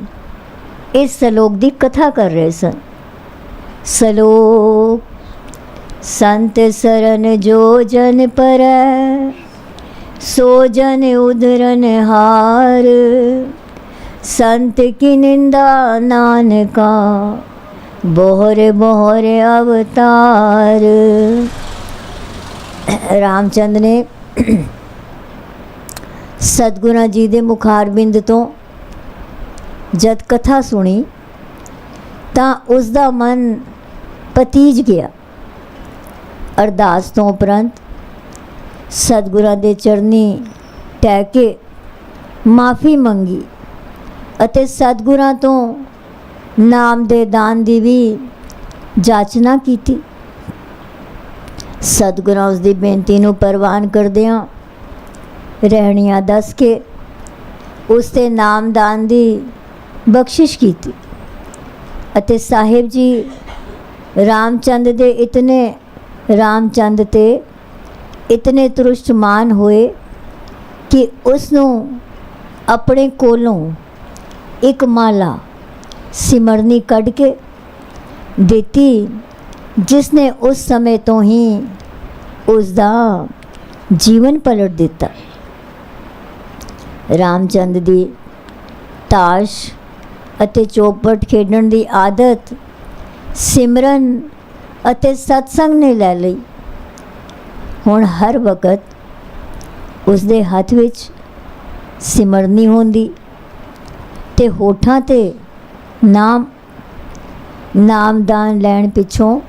ਇਸ ਸਲੋਕ ਦੀ ਕਥਾ ਕਰ ਰਹੇ ਸਨ। ਸਲੋਕ ਸੰਤ ਸਰਨ ਜੋ ਜਨ ਪਰੈ, ਸੋ ਜਨ ਉਧਰਨ ਹਾਰ, ਸੰਤ ਕੀ ਨਿੰਦਾ ਨਾਨਕਾ, ਬੋਹਰ ਬੋਹਰ ਅਵਤਾਰ। ਰਾਮਚੰਦ ਨੇ ਸਤਿਗੁਰਾਂ ਜੀ ਦੇ ਮੁਖਾਰਬਿੰਦ ਤੋਂ ਜਦ ਕਥਾ ਸੁਣੀ ਤਾਂ ਉਸ ਦਾ ਮਨ ਪਤੀਜ ਗਿਆ। ਅਰਦਾਸ ਤੋਂ ਉਪਰੰਤ ਸਤਿਗੁਰਾਂ ਦੇ ਚਰਨੀ ਟਹਿ ਕੇ ਮਾਫੀ ਮੰਗੀ ਅਤੇ ਸਤਿਗੁਰਾਂ ਤੋਂ ਨਾਮ ਦੇ ਦਾਨ ਦੀ ਵੀ ਜਾਚਨਾ ਕੀਤੀ। ਸਤਿਗੁਰਾਂ ਉਸ ਦੀ ਬੇਨਤੀ ਨੂੰ ਪ੍ਰਵਾਨ ਕਰਦਿਆਂ ਰਹਿਣੀਆਂ ਦੱਸ ਕੇ ਉਸ ਦੇ ਨਾਮਦਾਨ ਦੀ ਬਖਸ਼ਿਸ਼ ਕੀਤੀ ਅਤੇ ਸਾਹਿਬ ਜੀ ਰਾਮਚੰਦ ਤੇ ਇਤਨੇ ਤੁਰਸ਼ਮਾਨ ਹੋਏ ਕਿ ਉਸ ਨੂੰ ਆਪਣੇ ਕੋਲੋਂ ਇੱਕ ਮਾਲਾ ਸਿਮਰਨੀ ਕੱਢ ਕੇ ਦਿੱਤੀ, ਜਿਸ ਨੇ ਉਸ ਸਮੇਂ ਤੋਂ ਹੀ ਉਸ ਦਾ ਜੀਵਨ ਪਲਟ ਦਿੱਤਾ। ਰਾਮਚੰਦ ਦੀ ਤਾਸ਼ ਅਤੇ ਚੌਪਟ ਖੇਡਣ ਦੀ ਆਦਤ ਸਿਮਰਨ ਅਤੇ ਸਤਸੰਗ ਨੇ ਲੈ ਲਈ। ਹੁਣ ਹਰ ਵਕਤ ਉਸ ਦੇ ਹੱਥ ਵਿੱਚ ਸਿਮਰਨੀ ਹੁੰਦੀ ਤੇ ਹੋਠਾਂ ਤੇ ਨਾਮਦਾਨ ਲੈਣ ਪਿੱਛੋਂ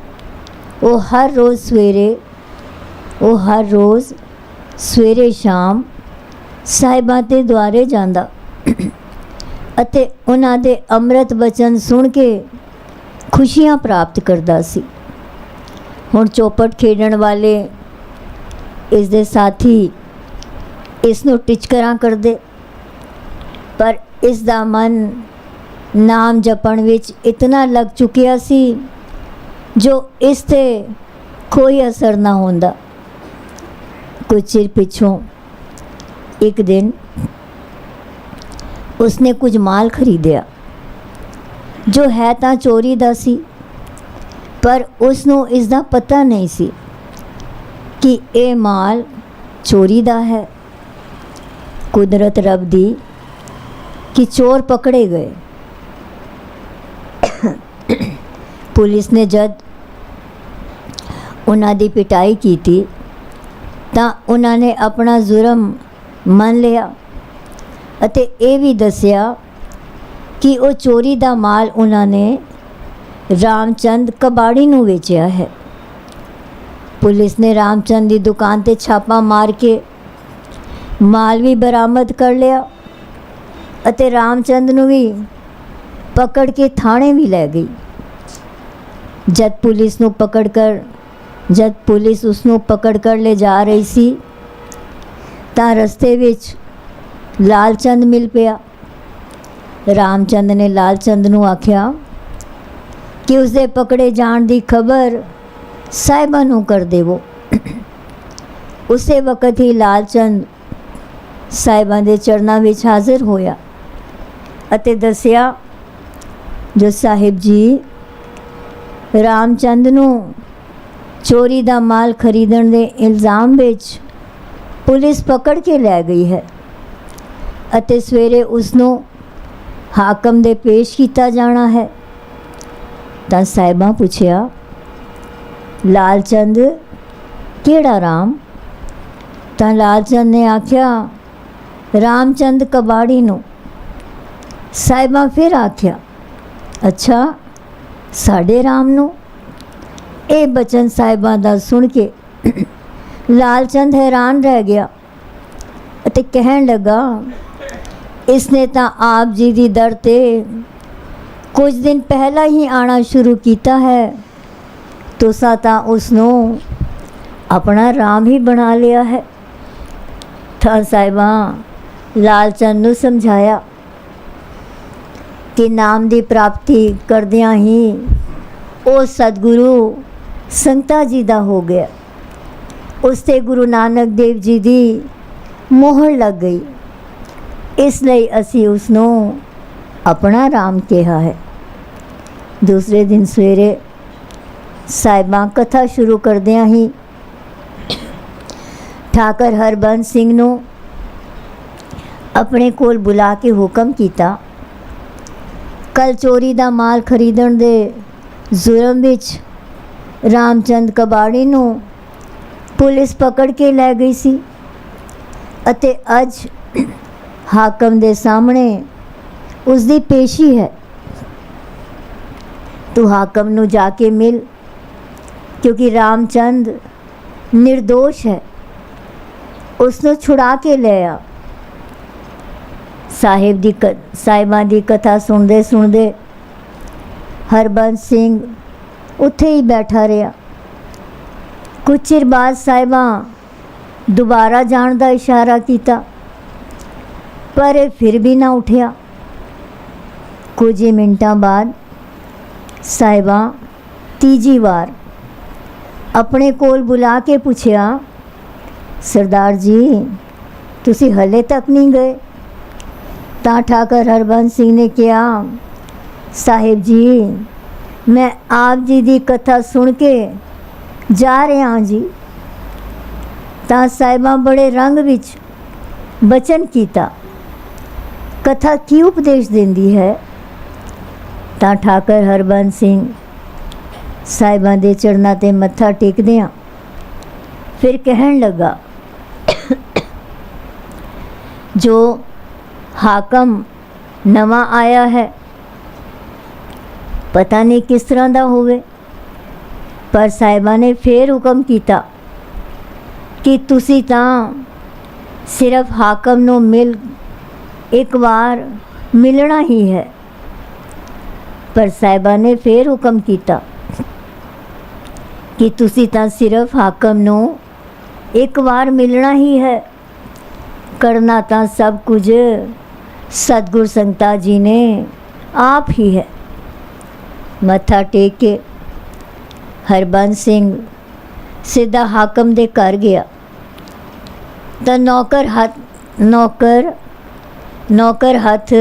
ਉਹ ਹਰ ਰੋਜ਼ ਸਵੇਰੇ ਸ਼ਾਮ ਸਾਹਿਬਾਂ ਦੇ ਦੁਆਰੇ ਜਾਂਦਾ ਅਤੇ ਉਹਨਾਂ ਦੇ ਅੰਮ੍ਰਿਤ ਬਚਨ ਸੁਣ ਕੇ ਖੁਸ਼ੀਆਂ ਪ੍ਰਾਪਤ ਕਰਦਾ ਸੀ। ਹੁਣ ਚੌਪਟ ਖੇਡਣ ਵਾਲੇ ਇਸ ਦੇ ਸਾਥੀ ਇਸ ਨੂੰ ਟਿਚਕਰਾਂ ਕਰਦੇ, ਪਰ ਇਸ ਦਾ ਮਨ ਨਾਮ ਜਪਣ ਵਿੱਚ ਇਤਨਾ ਲੱਗ ਚੁੱਕਿਆ ਸੀ ਜੋ ਇਸ 'ਤੇ ਕੋਈ ਅਸਰ ਨਾ ਹੁੰਦਾ। ਕੁਝ ਚਿਰ ਪਿੱਛੋਂ ਇੱਕ ਦਿਨ ਉਸਨੇ ਕੁਝ ਮਾਲ ਖਰੀਦਿਆ ਜੋ ਹੈ ਤਾਂ ਚੋਰੀ ਦਾ ਸੀ, ਪਰ ਉਸ ਨੂੰ ਇਸ ਦਾ ਪਤਾ ਨਹੀਂ ਸੀ ਕਿ ਇਹ ਮਾਲ ਚੋਰੀ ਦਾ ਹੈ। ਕੁਦਰਤ ਰੱਬ ਦੀ ਕਿ ਚੋਰ ਪਕੜੇ ਗਏ। ਪੁਲਿਸ ਨੇ ਜਦ ਉਹਨਾਂ ਦੀ ਪਿਟਾਈ ਕੀਤੀ ਤਾਂ ਉਹਨਾਂ ਨੇ ਆਪਣਾ ਜੁਰਮ ਮੰਨ ਲਿਆ ਅਤੇ ਇਹ ਵੀ ਦੱਸਿਆ ਕਿ ਉਹ ਚੋਰੀ ਦਾ ਮਾਲ ਉਹਨਾਂ ਨੇ ਰਾਮਚੰਦ ਕਬਾੜੀ ਨੂੰ ਵੇਚਿਆ ਹੈ। ਪੁਲਿਸ ਨੇ ਰਾਮਚੰਦ ਦੀ ਦੁਕਾਨ ਤੇ ਛਾਪਾ ਮਾਰ ਕੇ ਮਾਲ ਵੀ ਬਰਾਮਦ ਕਰ ਲਿਆ ਅਤੇ ਰਾਮਚੰਦ ਨੂੰ ਵੀ ਪਕੜ ਕੇ ਥਾਣੇ ਵੀ ਲੈ ਗਈ। ਜਦ ਪੁਲਿਸ ਉਸ ਨੂੰ ਪਕੜ ਕਰ ਲੈ ਜਾ ਰਹੀ ਸੀ ਤਾਂ ਰਸਤੇ ਵਿੱਚ ਲਾਲਚੰਦ ਮਿਲ ਪਿਆ। ਰਾਮਚੰਦ ਨੇ ਲਾਲਚੰਦ ਨੂੰ ਆਖਿਆ ਕਿ ਉਸਦੇ ਪਕੜੇ ਜਾਣ ਦੀ ਖਬਰ ਸਾਹਿਬਾਂ ਨੂੰ ਕਰ ਦੇਵੋ। ਉਸੇ ਵਕਤ ਹੀ ਲਾਲਚੰਦ ਸਾਹਿਬਾਂ ਦੇ ਚਰਨਾਂ ਵਿੱਚ ਹਾਜ਼ਰ ਹੋਇਆ ਅਤੇ ਦੱਸਿਆ, ਜੋ ਸਾਹਿਬ ਜੀ ਰਾਮਚੰਦ ਨੂੰ ਚੋਰੀ ਦਾ ਮਾਲ ਖਰੀਦਣ ਦੇ ਇਲਜ਼ਾਮ ਵਿੱਚ ਪੁਲਿਸ ਪਕੜ ਕੇ ਲੈ ਗਈ ਹੈ ਅਤੇ ਸਵੇਰੇ ਉਸ ਨੂੰ ਹਾਕਮ ਦੇ ਪੇਸ਼ ਕੀਤਾ ਜਾਣਾ ਹੈ। ਤਾਂ ਸਾਹਿਬਾਂ ਪੁੱਛਿਆ, ਲਾਲਚੰਦ ਕਿਹੜਾ ਰਾਮ? ਤਾਂ ਲਾਲਚੰਦ ਨੇ ਆਖਿਆ, ਰਾਮਚੰਦ ਕਬਾੜੀ ਨੂੰ। ਸਾਹਿਬਾਂ ਫਿਰ ਆਖਿਆ, ਅੱਛਾ ਸਾਡੇ ਰਾਮ ਨੂੰ? ਇਹ ਬਚਨ ਸਾਹਿਬਾਂ ਦਾ ਸੁਣ ਕੇ ਲਾਲਚੰਦ ਹੈਰਾਨ ਰਹਿ ਗਿਆ ਅਤੇ ਕਹਿਣ ਲੱਗਾ, ਇਸਨੇ ਤਾਂ ਆਪ ਜੀ ਦੀ ਦਰ ਤੇ ਕੁਝ ਦਿਨ ਪਹਿਲਾਂ ਹੀ ਆਣਾ ਸ਼ੁਰੂ ਕੀਤਾ ਹੈ। ਤੁਸਾਂ ਤਾਂ ਉਸ ਨੂੰ ਆਪਣਾ ਰਾਮ ਹੀ ਬਣਾ ਲਿਆ ਹੈ। ਤਾਂ ਸਾਹਿਬਾਂ ਲਾਲਚੰਦ ਨੂੰ ਸਮਝਾਇਆ ਕਿ ਨਾਮ ਦੀ ਪ੍ਰਾਪਤੀ ਕਰਦਿਆਂ ਹੀ ਉਹ ਸਤਿਗੁਰੂ ਸੰਗਤਾਂ ਜੀ ਦਾ ਹੋ ਗਿਆ। ਉਸ 'ਤੇ ਗੁਰੂ ਨਾਨਕ ਦੇਵ ਜੀ ਦੀ ਮੋਹਰ ਲੱਗ ਗਈ, ਇਸ ਲਈ ਅਸੀਂ ਉਸ ਨੂੰ ਆਪਣਾ ਰਾਮ ਕਿਹਾ ਹੈ। ਦੂਸਰੇ ਦਿਨ ਸਵੇਰੇ ਸਾਹਿਬਾਂ ਕਥਾ ਸ਼ੁਰੂ ਕਰਦਿਆਂ ਹੀ ਠਾਕਰ ਹਰਬੰਸ ਸਿੰਘ ਨੂੰ ਆਪਣੇ ਕੋਲ ਬੁਲਾ ਕੇ ਹੁਕਮ ਕੀਤਾ, ਕੱਲ ਚੋਰੀ ਦਾ ਮਾਲ ਖਰੀਦਣ ਦੇ ਜ਼ੁਰਮ ਵਿੱਚ ਰਾਮਚੰਦ ਕਬਾੜੀ ਨੂੰ ਪੁਲਿਸ ਪਕੜ ਕੇ ਲੈ ਗਈ ਸੀ ਅਤੇ ਅੱਜ ਹਾਕਮ ਦੇ ਸਾਹਮਣੇ ਉਸ ਦੀ ਪੇਸ਼ੀ ਹੈ। तू हाकम नू जाके मिल, क्योंकि रामचंद निर्दोष है, उसनू छुड़ा के ले आ। साहिबां दी कथा सुनदे सुनदे हरबंस सिंह उत्थे ही बैठा रहा। कुछ चिर बाद साहिबां दोबारा जाण दा इशारा किया, पर ये फिर भी ना उठिया। कुछ ही मिनटां बाद साहिबां तीजी बार अपने कोल बुला के पूछया, सरदार जी तुसी हले तक नहीं गए? तां ठाकर हरबंस सिंह ने कहा, साहिब जी मैं आप जी दी कथा सुन के जा रहा हाँ जी। तां साहिबां बड़े रंग विच बचन कीता, कथा की उपदेश देंदी है? तां ठाकर हरबंस सिंह साहिबां दे चरणां ते मत्था टेकदियां फिर कहन लगा, जो हाकम नवा आया है, पता नहीं किस तरह दा होवे, पर साहिबा ने फिर हुक्म किया कि तुसी तां सिर्फ हाकम नू मिल एक बार मिलना ही है। पर साहिबा ने फिर हुक्म किया कि तुसी तां सिर्फ हाकम नू एक बार मिलना ही है, करना तां सब कुछ सतगुर संगता जी ने आप ही है। मत्था टेक के हरबंस सिंह सीधा हाकम दे घर गया। तो नौकर हथ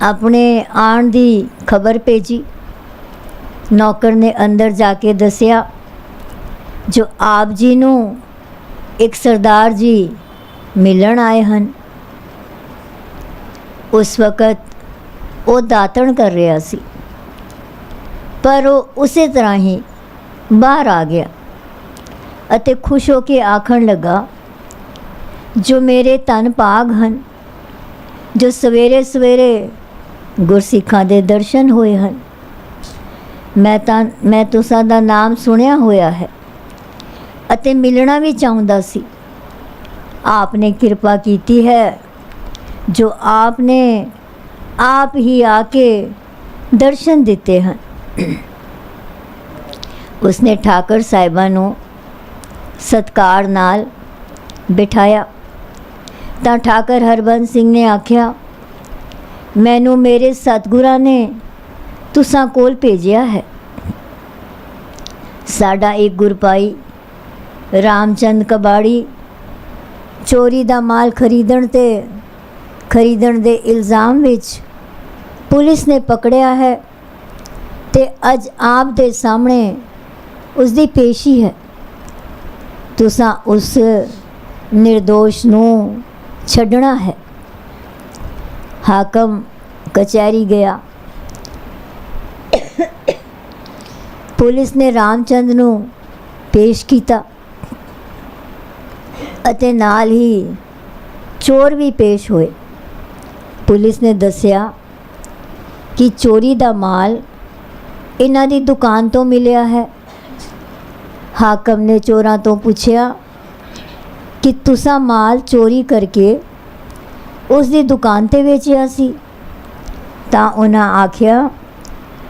अपने आन दी खबर भेजी। नौकर ने अंदर जाके दसिया, जो आप जी नू एक सरदार जी मिलन आए हन। उस वक़्त वो दातण कर रहा सी, पर वो उसी तरह ही बाहर आ गया अते खुश होके आखण लगा, जो मेरे तन भाग हन, जो सवेरे सवेरे गुरसिखां दे दर्शन होए हन। मैं तुसां दा नाम सुनिया होया है अते मिलना भी चाहुंदा सी। आपने कृपा कीती है, जो आपने आप ही आके दर्शन दिते हैं। उसने ठाकर साहिबा नू सत्कार नाल बिठाया। तां ठाकर हरबंस सिंह ने आख्या, मैनू मेरे सतगुरां ने तुसां कोल भेजिया है। साडा एक गुरपाई रामचंद कबाड़ी चोरी दा माल खरीदण दे इल्ज़ाम विच पुलिस ने पकड़िया है ते अज आप दे सामने उसकी पेशी है। तुसां उस निर्दोष नू छड्डना है। हाकम कचहरी गया। पुलिस ने रामचंद नू पेश किया अते नाल ही चोर भी पेश होए। पुलिस ने दसिया कि चोरी दा माल इन्हां दी दुकान तो मिलिया है। हाकम ने चोरां तो पूछया कि तुसां माल चोरी करके उस दी दुकान ते वेचिया सी? तां उन्हां आख्या,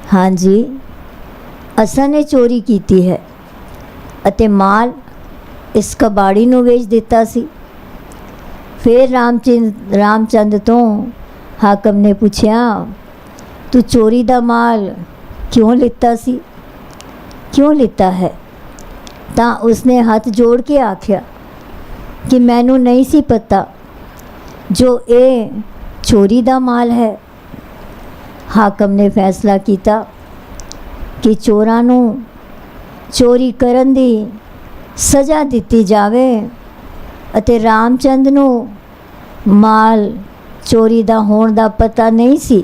हाँ जी असां ने चोरी कीती है अते माल इस कबाड़ी नू वेच दिता सी। फिर रामचंद तो हाकम ने पूछया, तू चोरी दा माल क्यों लिता सी, क्यों लिता है? तां उसने हाथ जोड़ के आख्या कि मैनू नहीं सी पता जो ये चोरी दा माल है। हाकम ने फैसला किया कि चोरां नू चोरी करन दी सज़ा दिती जावे अते रामचंद नू माल चोरी दा होण दा पता नहीं सी,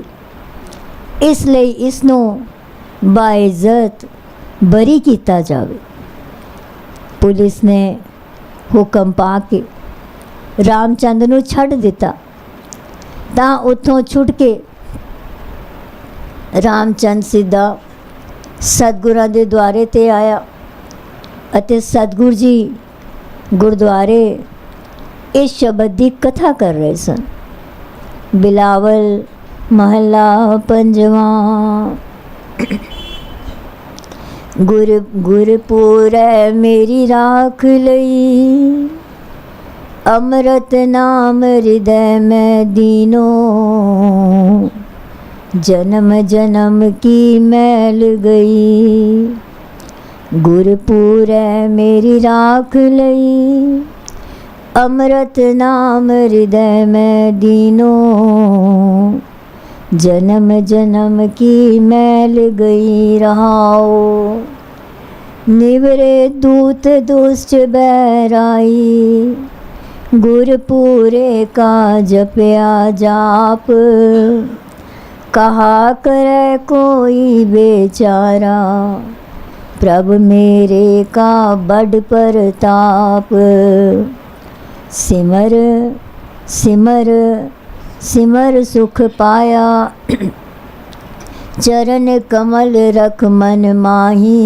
इसलिए इसनू बाइज्जत बरी किया जावे। पुलिस ने हुक्म पा के रामचंद नू छड्ड दिता। तां उत्थों छुट के ਰਾਮਚੰਦ ਸਿੱਧਾ ਸਤਿਗੁਰਾਂ ਦੇ ਦੁਆਰੇ 'ਤੇ ਆਇਆ ਅਤੇ ਸਤਿਗੁਰ ਜੀ ਗੁਰਦੁਆਰੇ ਇਸ ਸ਼ਬਦ ਦੀ ਕਥਾ ਕਰ ਰਹੇ ਸਨ। ਬਿਲਾਵਲ ਮਹੱਲਾ ਪੰਜਵਾਂ। ਗੁਰਪੁਰੈ ਮੇਰੀ ਰਾਖ ਲਈ, ਅੰਮ੍ਰਿਤ ਨਾਮ ਹਿਰਦੈ ਮੈਂ ਦੀਨੋ, जन्म जन्म की मैल गई। गुरपुरै मेरी राख लई, अमृत नाम हृदय में दीनो, जन्म जन्म की मैल गई रहाओ। निवरे दूत दुष्ट बैराई, गुरपुरे का जपया जाप, कहा करे कोई बेचारा, प्रभु मेरे का बड़ प्रताप। सिमर सिमर सिमर सुख पाया, चरण कमल रख मन माही,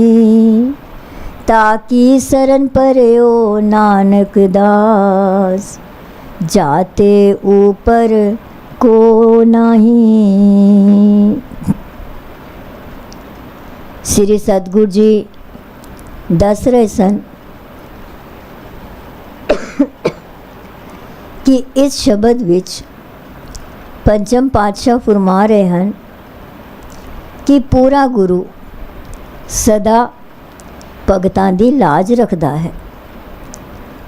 ताकि शरण पर्यो नानक दास, जाते ऊपर को नहीं। श्री सतगुरु जी दस रहे सन कि इस शब्द विच पंचम पातशाह फरमा रहे हैं कि पूरा गुरु सदा भगतां दी लाज रखदा है।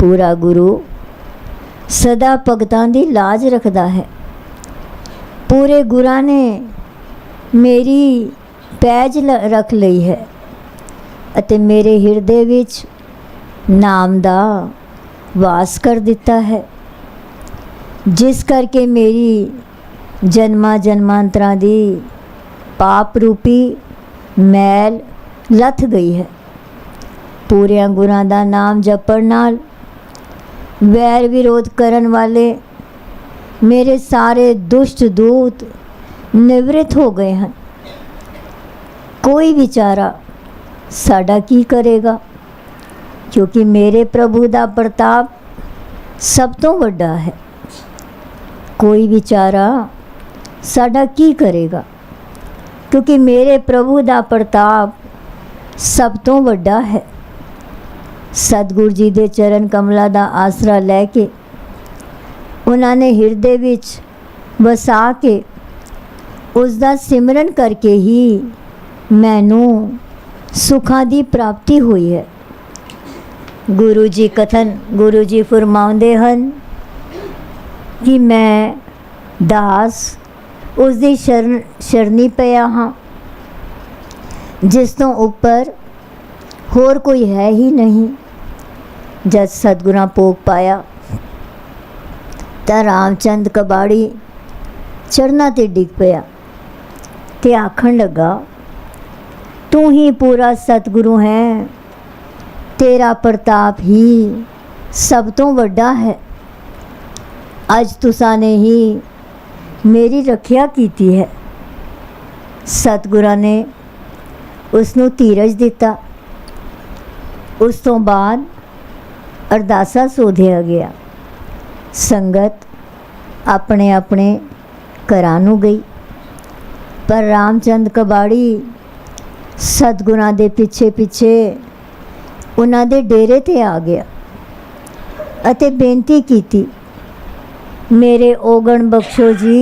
पूरा गुरु सदा भगतां दी लाज रखदा है। पूरे गुरां ने मेरी पैज रख लई है अते मेरे हिरदे विच नाम दा वास कर दिता है, जिस करके मेरी जन्मां जन्मांतरां दी पाप रूपी मैल लथ गई है। पूरियां गुरां दा नाम जपण नाल वैर विरोध करन वाले मेरे सारे दुष्ट दूत निवृत्त हो गए हैं। कोई बेचारा साडा की करेगा, क्योंकि मेरे प्रभु दा प्रताप सब तो वड्डा है। कोई बेचारा साडा की करेगा, क्योंकि मेरे प्रभु दा प्रताप सब तो वड्डा है। सतगुरु जी दे चरण कमला दा आसरा लैके उन्होंने हिरदे विच वसा के उसका सिमरन करके ही मैनू सुखां दी प्राप्ति हुई है। गुरु जी कथन गुरु जी फरमाउंदे हन कि मैं दास उसकी शरणी पिया हाँ, जिस तो ऊपर होर कोई है ही नहीं। जद सतगुरां भोग पाया ਤਾਂ ਰਾਮਚੰਦ ਕਬਾੜੀ ਚਰਨਾਂ ਤੇ ਡਿੱਗ ਪਿਆ ਤੇ ਆਖਣ ਲੱਗਾ, ਤੂੰ ਹੀ ਪੂਰਾ ਸਤਿਗੁਰੂ ਹੈ, ਤੇਰਾ ਪ੍ਰਤਾਪ ਹੀ ਸਭ ਤੋਂ ਵੱਡਾ ਹੈ। ਅੱਜ ਤੁਸਾਂ ਨੇ ਹੀ ਮੇਰੀ ਰੱਖਿਆ ਕੀਤੀ ਹੈ। ਸਤਿਗੁਰਾਂ ਨੇ ਉਸ ਨੂੰ ਧੀਰਜ ਦਿੱਤਾ। ਉਸ ਤੋਂ ਬਾਅਦ ਅਰਦਾਸਾ ਸੋਧਿਆ ਗਿਆ। संगत अपने अपने घरां नूं गई, पर रामचंद कबाड़ी सतगुरां दे पिछे पिछे उन्हां दे डेरे ते आ गया अते बेनती कीती, मेरे ओगण बख्शो जी,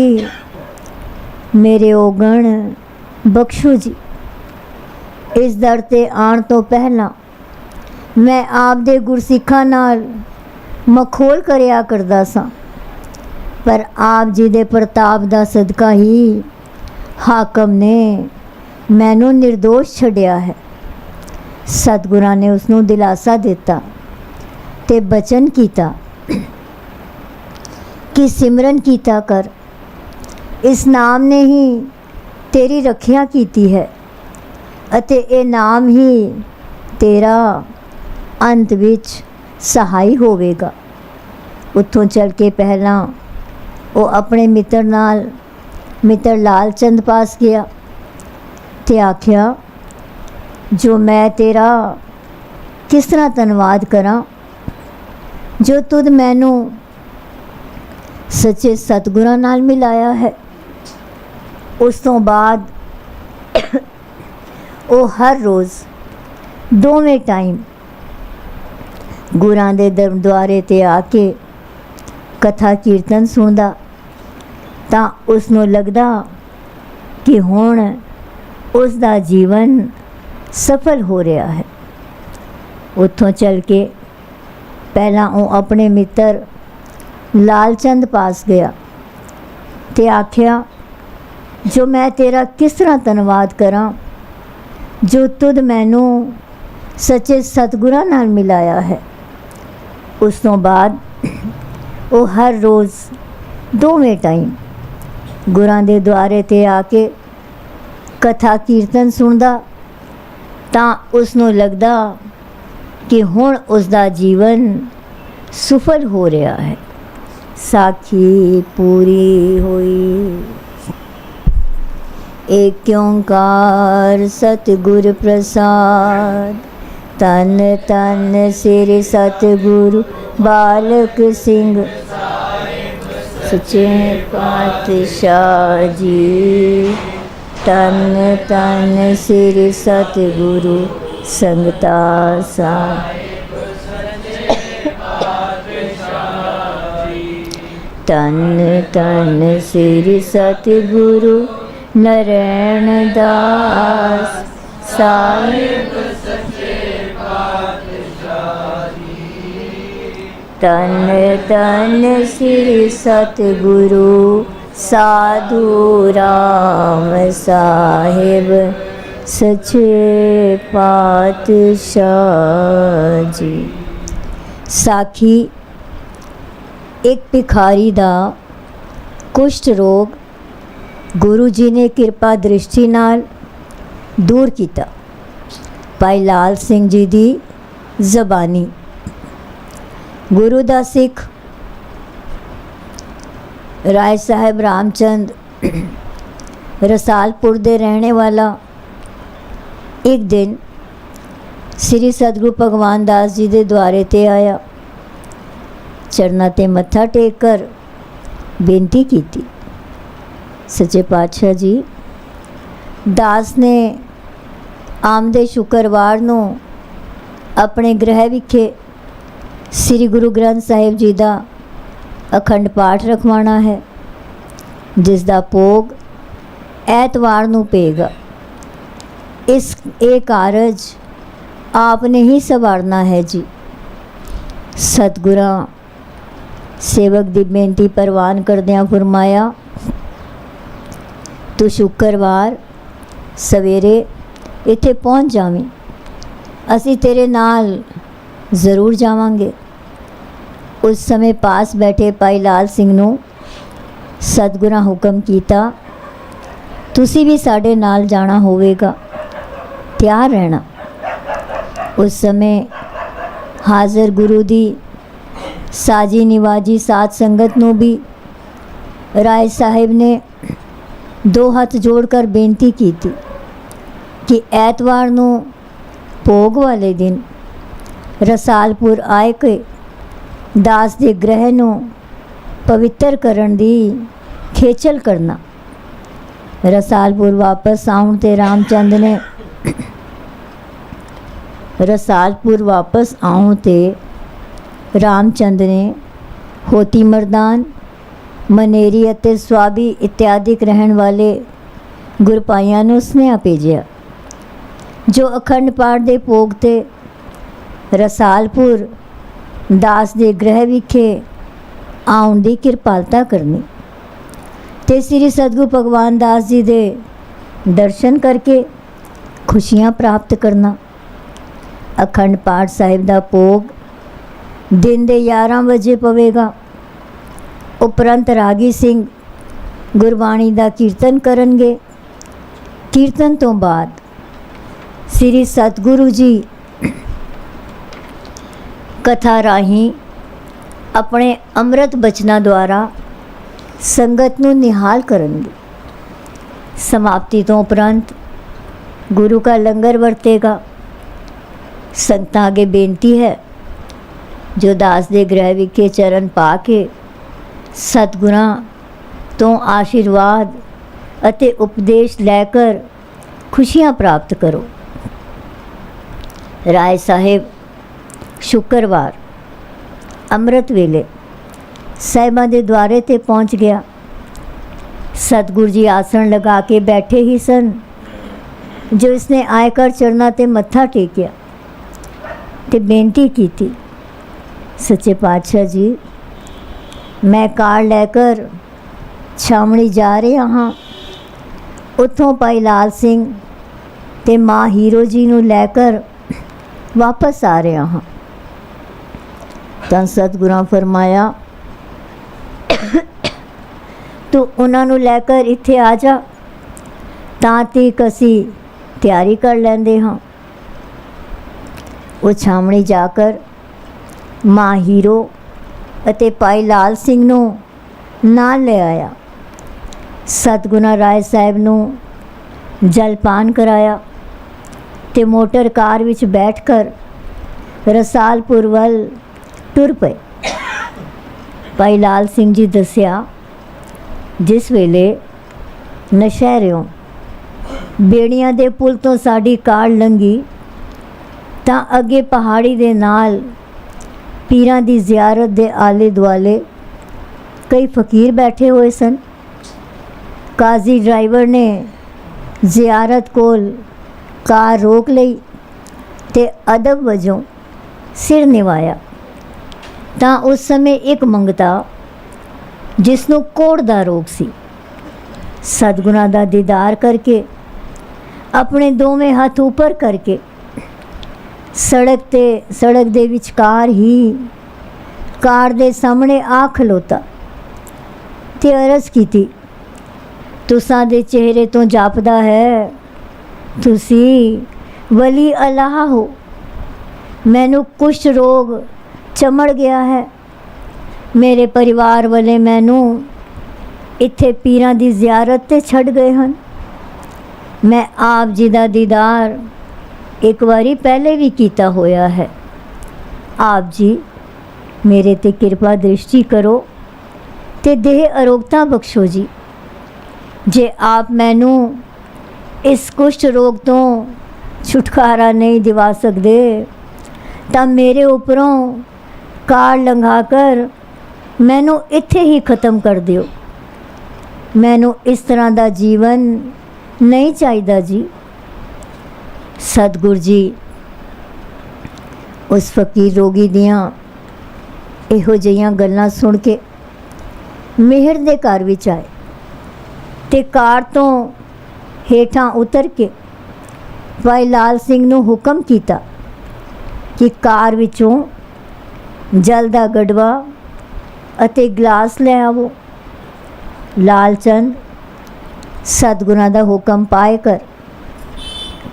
मेरे ओगण बख्शो जी। इस दर ते आण तो पहला मैं आप दे गुरसिखां नाल मखोल करिया करदा सां, पर आप जी दे प्रताप दा सदका ही हाकम ने मैनू निर्दोष छड्या है। सतगुरां ने उसनू दिलासा दिता ते बचन कीता कि सिमरन कीता कर, इस नाम ने ही तेरी रखिया कीती है अते ये नाम ही तेरा अंत विच सहाई होवेगा। उत्थों चल के पहला वो अपने मित्र लाल चंद पास गया ਤੇ ਆਖਿਆ, ਜੋ ਮੈਂ ਤੇਰਾ ਕਿਸ ਤਰ੍ਹਾਂ ਧੰਨਵਾਦ ਕਰਾਂ ਜੋ ਤੁਧ ਮੈਨੂੰ ਸੱਚੇ ਸਤਿਗੁਰਾਂ ਨਾਲ ਮਿਲਾਇਆ ਹੈ। ਉਸ ਤੋਂ ਬਾਅਦ ਉਹ ਹਰ ਰੋਜ਼ ਦੋਵੇਂ ਟਾਈਮ ਗੁਰਾਂ ਦੇ ਦਰਬਾਰੇ ਤੇ ਆ ਕੇ ਕਥਾ ਕੀਰਤਨ ਸੁਣਦਾ ਤਾਂ ਉਸ ਨੂੰ ਲੱਗਦਾ ਕਿ ਹੁਣ ਉਸ ਦਾ ਜੀਵਨ ਸਫਲ ਹੋ ਰਿਹਾ ਹੈ। ਉੱਥੋਂ ਚੱਲ ਕੇ ਪਹਿਲਾਂ ਉਹ ਆਪਣੇ ਮਿੱਤਰ ਲਾਲ ਚੰਦ ਪਾਸ ਗਿਆ ਤੇ ਆਖਿਆ, ਜੋ ਮੈਂ ਤੇਰਾ ਕਿਸ ਤਰ੍ਹਾਂ ਧੰਨਵਾਦ ਕਰਾਂ ਜੋ ਤੁਧ ਮੈਨੂੰ ਸੱਚੇ ਸਤਿਗੁਰਾਂ ਨਾਲ ਮਿਲਾਇਆ ਹੈ। ਉਸ ਤੋਂ ਬਾਅਦ ਉਹ ਹਰ ਰੋਜ਼ ਦੋਵੇਂ ਟਾਈਮ ਗੁਰਾਂ ਦੇ ਦੁਆਰੇ ਤੇ ਆ ਕੇ ਕਥਾ ਕੀਰਤਨ ਸੁਣਦਾ ਤਾਂ ਉਸ ਨੂੰ ਲੱਗਦਾ ਕਿ ਹੁਣ ਉਸ ਦਾ ਜੀਵਨ ਸਫਲ ਹੋ ਰਿਹਾ ਹੈ। ਸਾਖੀ ਪੂਰੀ ਹੋਈ। ਏਕ ਓੰਕਾਰ ਸਤਿਗੁਰ ਪ੍ਰਸਾਦ। ਤਨ ਤਨ ਸਿਰ ਸਤਿਗੁਰੂ ਬਾਲਕ ਸਿੰਘ ਸੱਚੇ ਪਾਤਸ਼ਾਹ ਜੀ। ਤਨ ਤਨ ਸਿਰ ਸਤਿਗੁਰੂ ਸੰਗਤਾ ਸਾਹਿਬ। ਤਨ ਤਨ ਸਿਰ ਸਤਿਗੁਰੂ ਨਰੈਣ ਦਾਸ ਸਾਹਿਬ। ਤਨ ਤਨ ਸਿਰ ਸਤਿਗੁਰੂ ਸਾਧੂ ਰਾਮ ਸਾਹਿਬ ਸੱਚੇ ਪਾਤਸ਼ਾਹ ਜੀ। ਸਾਖੀ ਇੱਕ ਭਿਖਾਰੀ ਦਾ ਕੁਸ਼ਟ ਰੋਗ ਗੁਰੂ ਜੀ ਨੇ ਕਿਰਪਾ ਦ੍ਰਿਸ਼ਟੀ ਨਾਲ ਦੂਰ ਕੀਤਾ। ਭਾਈ ਲਾਲ ਸਿੰਘ ਜੀ ਦੀ ਜ਼ਬਾਨੀ। ਗੁਰੂ ਦਾ ਸਿੱਖ ਰਾਏ ਸਾਹਿਬ ਰਾਮਚੰਦ ਰਸਾਲਪੁਰ ਦੇ ਰਹਿਣੇ ਵਾਲਾ ਇੱਕ ਦਿਨ ਸ੍ਰੀ ਸਤਿਗੁਰੂ ਭਗਵਾਨ ਦਾਸ ਜੀ ਦੇ ਦੁਆਰੇ ਤੇ ਆਇਆ। ਚਰਨਾਂ ਤੇ ਮੱਥਾ ਟੇਕ ਕਰ ਬੇਨਤੀ ਕੀਤੀ, ਸੱਚੇ ਪਾਤਸ਼ਾਹ ਜੀ, ਦਾਸ ਨੇ ਆਮਦੇ ਸ਼ੁੱਕਰਵਾਰ ਨੂੰ ਆਪਣੇ ਗ੍ਰਹਿ ਵਿਖੇ ਸ੍ਰੀ ਗੁਰੂ ਗ੍ਰੰਥ ਸਾਹਿਬ ਜੀ ਦਾ ਅਖੰਡ ਪਾਠ ਰਖਵਾਉਣਾ ਹੈ, ਜਿਸ ਦਾ ਭੋਗ ਐਤਵਾਰ ਨੂੰ ਪਏਗਾ। ਇਹ ਕਾਰਜ ਆਪ ਨੇ ਹੀ ਸੰਵਾਰਨਾ ਹੈ ਜੀ। ਸਤਿਗੁਰਾਂ ਸੇਵਕ ਦੀ ਬੇਨਤੀ ਪ੍ਰਵਾਨ ਕਰਦਿਆਂ ਫਰਮਾਇਆ, ਤੂੰ ਸ਼ੁੱਕਰਵਾਰ ਸਵੇਰੇ ਇੱਥੇ ਪਹੁੰਚ ਜਾਵੀਂ, ਅਸੀਂ ਤੇਰੇ ਨਾਲ ਜ਼ਰੂਰ ਜਾਵਾਂਗੇ। ਉਸ ਸਮੇਂ ਪਾਸ ਬੈਠੇ ਭਾਈ ਲਾਲ ਸਿੰਘ ਨੂੰ ਸਤਿਗੁਰਾਂ ਹੁਕਮ ਕੀਤਾ, ਤੁਸੀਂ ਵੀ ਸਾਡੇ ਨਾਲ ਜਾਣਾ ਹੋਵੇਗਾ, ਤਿਆਰ ਰਹਿਣਾ। ਉਸ ਸਮੇਂ ਹਾਜ਼ਰ ਗੁਰੂ ਦੀ ਸਾਜੀ ਨਿਵਾਜੀ ਸਾਧ ਸੰਗਤ ਨੂੰ ਵੀ ਰਾਏ ਸਾਹਿਬ ਨੇ ਦੋ ਹੱਥ ਜੋੜ ਕਰ ਬੇਨਤੀ ਕੀਤੀ ਕਿ ਐਤਵਾਰ ਨੂੰ ਭੋਗ ਵਾਲੇ ਦਿਨ ਰਸਾਲਪੁਰ ਆਏ ਕੇ ਦਾਸ ਦੇ ਗ੍ਰਹਿ ਨੂੰ ਪਵਿੱਤਰ ਕਰਨ ਦੀ ਖੇਚਲ ਕਰਨਾ। ਰਸਾਲਪੁਰ ਵਾਪਸ ਆਉਣ ਤੇ ਰਾਮਚੰਦ ਨੇ ਰਾਮਚੰਦ ਨੇ ਹੋਤੀ ਮਰਦਾਨ, ਮਨੇਰੀ ਅਤੇ ਸਵਾਬੀ ਇਤਿਆਦਿਕ ਰਹਿਣ ਵਾਲੇ ਗੁਰਪਾਈਆਂ ਨੂੰ ਸੁਨੇਹਾ ਭੇਜਿਆ, ਜੋ ਅਖੰਡ ਪਾਠ ਦੇ ਭੋਗ ਤੇ ਰਸਾਲਪੁਰ ਦਾਸ ਦੇ ਗ੍ਰਹਿ ਵਿਖੇ ਆਉਣ ਦੀ ਕਿਰਪਾਲਤਾ ਕਰਨੀ ਤੇ ਸ੍ਰੀ ਸਤਿਗੁਰੂ ਭਗਵਾਨ ਦਾਸ ਜੀ ਦੇ ਦਰਸ਼ਨ ਕਰਕੇ ਖੁਸ਼ੀਆਂ ਪ੍ਰਾਪਤ ਕਰਨਾ। ਅਖੰਡ ਪਾਠ ਸਾਹਿਬ ਦਾ ਭੋਗ ਦਿਨ ਦੇ 11 ਵਜੇ ਪਵੇਗਾ। ਉਪਰੰਤ ਰਾਗੀ ਸਿੰਘ ਗੁਰਬਾਣੀ ਦਾ ਕੀਰਤਨ ਕਰਨਗੇ। ਕੀਰਤਨ ਤੋਂ ਬਾਅਦ ਸ੍ਰੀ ਸਤਿਗੁਰੂ ਜੀ ਕਥਾ ਰਾਹੀਂ ਆਪਣੇ ਅੰਮ੍ਰਿਤ ਬਚਨਾਂ ਦੁਆਰਾ ਸੰਗਤ ਨੂੰ ਨਿਹਾਲ ਕਰਨਗੇ। ਸਮਾਪਤੀ ਤੋਂ ਉਪਰੰਤ गुरु का लंगर वरतेगा। संगतां अगे बेनती है, जो दास दे गृह विखे चरण पा के सतगुरां तो आशीर्वाद अते उपदेश लैकर खुशियां प्राप्त करो। राय साहेब शुक्रवार अमृत वेले साहिबां दे द्वारे ते पहुँच गया। सतगुरु जी आसन लगा के बैठे ही सन जो इसने आकर चरना ते मत्था टेकिया ते बेनती की थी, सच्चे पातशाह जी मैं कार लैकर छावनी जा रहा हाँ। उत्थों भाई लाल सिंह ते माँ हीरो जी नूं लैकर वापस आ रहा हाँ। ਤਾਂ ਸਤਿਗੁਰਾਂ ਫਰਮਾਇਆ ਤੂੰ ਉਹਨਾਂ ਨੂੰ ਲੈ ਕਰ ਇੱਥੇ ਆ ਜਾ, ਤਾਂ ਤੀਕ ਅਸੀਂ ਤਿਆਰੀ ਕਰ ਲੈਂਦੇ ਹਾਂ। ਉਹ ਛਾਵਣੀ ਜਾ ਕਰ ਮਾਂ ਹੀਰੋ ਅਤੇ ਭਾਈ ਲਾਲ ਸਿੰਘ ਨੂੰ ਨਾਲ ਲੈ ਆਇਆ। ਸਤਿਗੁਰਾਂ ਰਾਏ ਸਾਹਿਬ ਨੂੰ ਜਲਪਾਨ ਕਰਾਇਆ ਤੇ ਮੋਟਰ ਕਾਰ ਵਿੱਚ ਬੈਠ ਕਰ ਰਸਾਲਪੁਰ ਵੱਲ तुर पे। भाई लाल सिंह जी दसिया, जिस वेले नशहरों बेड़ियां दे पुल तो साड़ी कार लंघी तां अगे पहाड़ी दे नाल पीरां दी जियारत दे आले दुआले कई फकीर बैठे हुए सन। काजी ड्राइवर ने जियारत कोल कार रोक लई ते अदब वजों सिर निवाया। ਤਾਂ ਉਸ ਸਮੇਂ ਇੱਕ ਮੰਗਤਾ ਜਿਸ ਨੂੰ ਕੋੜ ਦਾ ਰੋਗ ਸੀ, ਸਤਿਗੁਰਾਂ ਦਾ ਦੀਦਾਰ ਕਰਕੇ ਆਪਣੇ ਦੋਵੇਂ ਹੱਥ ਉੱਪਰ ਕਰਕੇ ਸੜਕ ਦੇ ਵਿਚਕਾਰ ਹੀ ਕਾਰ ਦੇ ਸਾਹਮਣੇ ਆ ਖਲੋਤਾ ਤੇ ਅਰਜ਼ ਕੀਤੀ, ਤੁਸਾਂ ਦੇ ਚਿਹਰੇ ਤੋਂ ਜਾਪਦਾ ਹੈ ਤੁਸੀਂ ਵਲੀ ਅੱਲਾਹ ਹੋ। ਮੈਨੂੰ ਕੁਸ਼ਟ ਰੋਗ ਚਮੜ ਗਿਆ ਹੈ। ਮੇਰੇ ਪਰਿਵਾਰ ਵਾਲੇ ਮੈਨੂੰ ਇੱਥੇ ਪੀਰਾਂ ਦੀ ਜ਼ਿਆਰਤ 'ਤੇ ਛੱਡ ਗਏ ਹਨ। ਮੈਂ ਆਪ ਜੀ ਦਾ ਦੀਦਾਰ ਇੱਕ ਵਾਰੀ ਪਹਿਲੇ ਵੀ ਕੀਤਾ ਹੋਇਆ ਹੈ। ਆਪ ਜੀ ਮੇਰੇ 'ਤੇ ਕਿਰਪਾ ਦ੍ਰਿਸ਼ਟੀ ਕਰੋ ਅਤੇ ਦੇਹ ਅਰੋਗਤਾ ਬਖਸ਼ੋ ਜੀ। ਜੇ ਆਪ ਮੈਨੂੰ ਇਸ ਕੁਸ਼ਟ ਰੋਗ ਤੋਂ ਛੁਟਕਾਰਾ ਨਹੀਂ ਦਿਵਾ ਸਕਦੇ ਤਾਂ ਮੇਰੇ ਉੱਪਰੋਂ ਕਾਰ ਲੰਘਾ ਕਰ ਮੈਨੂੰ ਇੱਥੇ ਹੀ ख़त्म ਕਰ ਦਿਓ। ਮੈਨੂੰ ਇਸ ਤਰ੍ਹਾਂ ਦਾ ਜੀਵਨ ਨਹੀਂ ਚਾਹੀਦਾ ਜੀ। ਸਤਿਗੁਰ ਜੀ ਉਸ ਫਕੀਰ ਰੋਗੀ ਦੀਆਂ ਇਹੋ ਜਿਹੀਆਂ ਗੱਲਾਂ ਸੁਣ ਕੇ ਮਿਹਰ ਦੇ ਘਰ ਵਿੱਚ ਆਏ ਤੇ ਕਾਰ ਤੋਂ ਹੇਠਾਂ ਉਤਰ ਕੇ ਭਾਈ ਲਾਲ ਸਿੰਘ ਨੂੰ ਹੁਕਮ ਕੀਤਾ ਕਿ ਕਾਰ ਵਿੱਚੋਂ जल का गड़वा अते गिलास ले आवो। लाल चंद सतगुरां दा हुक्म पाए कर